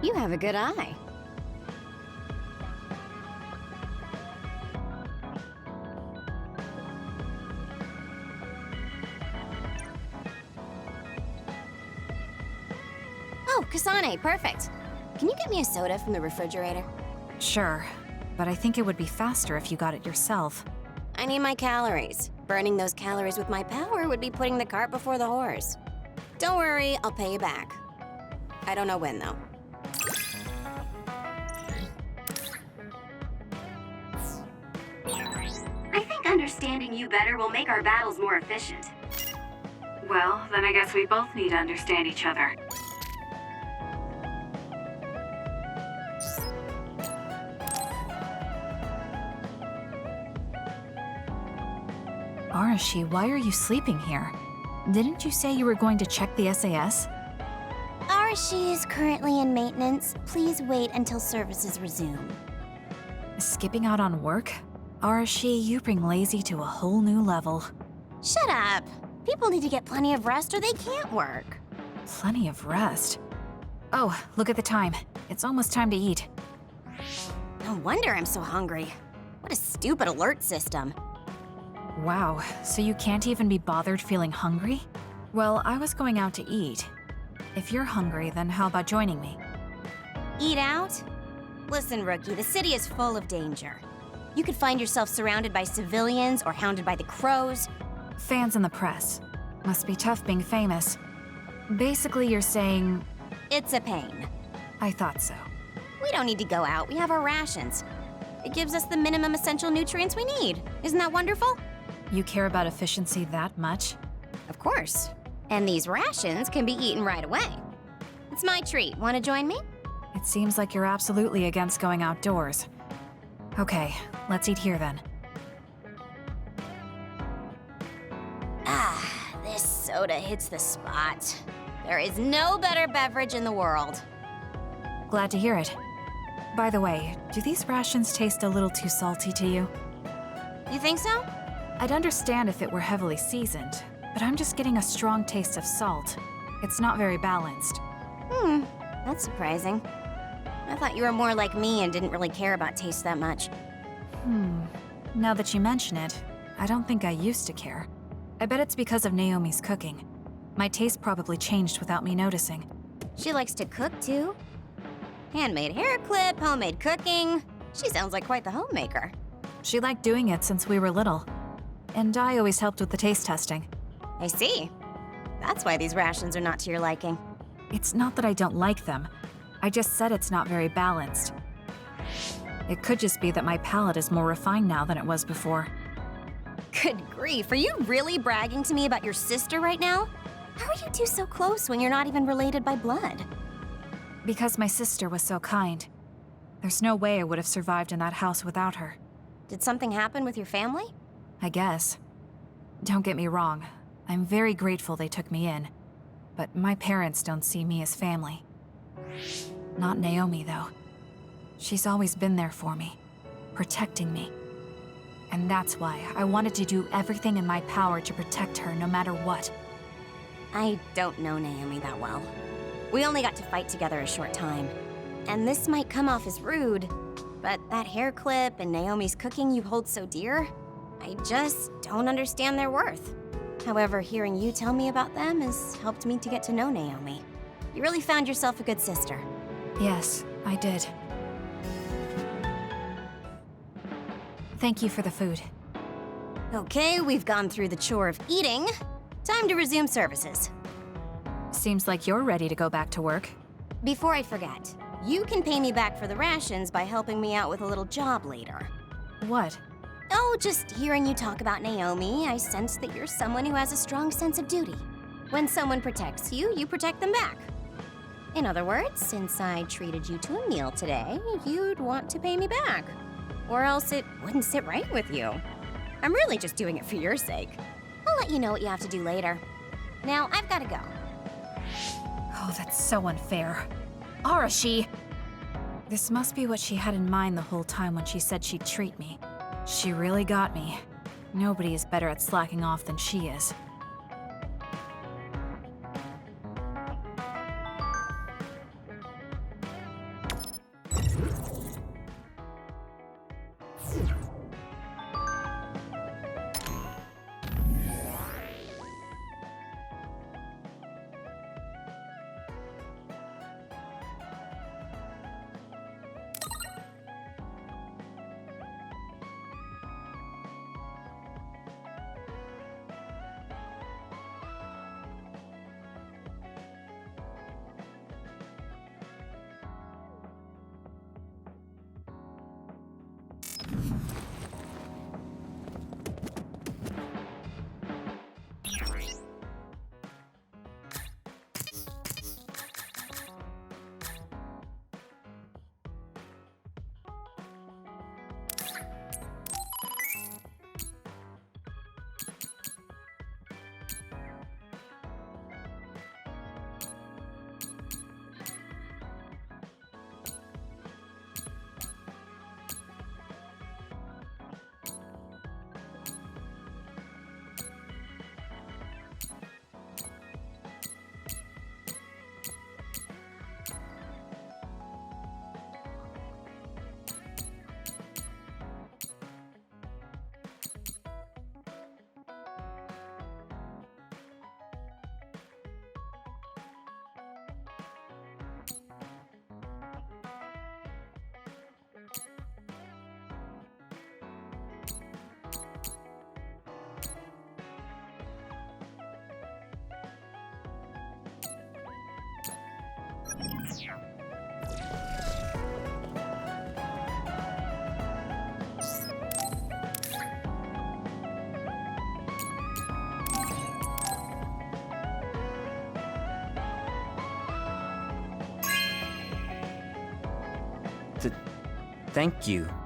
You have a good eye. Kasane, perfect. Can you get me a soda from the refrigerator? Sure, but I think it would be faster if you got it yourself. I need my calories. Burning those calories with my power would be putting the cart before the horse. Don't worry, I'll pay you back. I don't know when, though. I think understanding you better will make our battles more efficient. Well, then I guess we both need to understand each other. Arashi, why are you sleeping here? Didn't you say you were going to check the SAS? Arashi is currently in maintenance. Please wait until services resume. Skipping out on work? Arashi, you bring lazy to a whole new level. Shut up. People need to get plenty of rest or they can't work. Plenty of rest? Oh, look at the time. It's almost time to eat. No wonder I'm so hungry. What a stupid alert system. Wow, so you can't even be bothered feeling hungry? Well, I was going out to eat. If you're hungry, then how about joining me? Eat out? Listen, Rookie, the city is full of danger. You could find yourself surrounded by civilians or hounded by the crows. Fans in the press. Must be tough being famous. Basically, you're saying... It's a pain. I thought so. We don't need to go out. We have our rations. It gives us the minimum essential nutrients we need. Isn't that wonderful? You care about efficiency that much? Of course. And these rations can be eaten right away. It's my treat. Want to join me? It seems like you're absolutely against going outdoors. Okay, let's eat here then. Ah, this soda hits the spot. There is no better beverage in the world. Glad to hear it. By the way, do these rations taste a little too salty to you? You think so? I'd understand if it were heavily seasoned, but I'm just getting a strong taste of salt. It's not very balanced. That's surprising. I thought you were more like me and didn't really care about taste that much. Now that you mention it, I don't think I used to care. I bet it's because of Naomi's cooking. My taste probably changed without me noticing. She likes to cook, too. Handmade hair clip, homemade cooking. She sounds like quite the homemaker. She liked doing it since we were little. And I always helped with the taste testing. I see. That's why these rations are not to your liking. It's not that I don't like them. I just said it's not very balanced. It could just be that my palate is more refined now than it was before. Good grief, are you really bragging to me about your sister right now? How are you two so close when you're not even related by blood? Because my sister was so kind. There's no way I would have survived in that house without her. Did something happen with your family? I guess. Don't get me wrong. I'm very grateful they took me in. But my parents don't see me as family. Not Naomi, though. She's always been there for me, protecting me. And that's why I wanted to do everything in my power to protect her no matter what. I don't know Naomi that well. We only got to fight together a short time. And this might come off as rude, but that hair clip and Naomi's cooking you hold so dear, I just don't understand their worth. However, hearing you tell me about them has helped me to get to know Naomi. You really found yourself a good sister. Yes, I did. Thank you for the food. Okay, we've gone through the chore of eating. Time to resume services. Seems like you're ready to go back to work. Before I forget, you can pay me back for the rations by helping me out with a little job later. What? Oh, just hearing you talk about Naomi, I sense that you're someone who has a strong sense of duty. When someone protects you, you protect them back. In other words, since I treated you to a meal today, you'd want to pay me back. Or else it wouldn't sit right with you. I'm really just doing it for your sake. I'll let you know what you have to do later. Now, I've got to go. Oh, that's so unfair. Arashi! This must be what she had in mind the whole time when she said she'd treat me. She really got me. Nobody is better at slacking off than she is. Thank you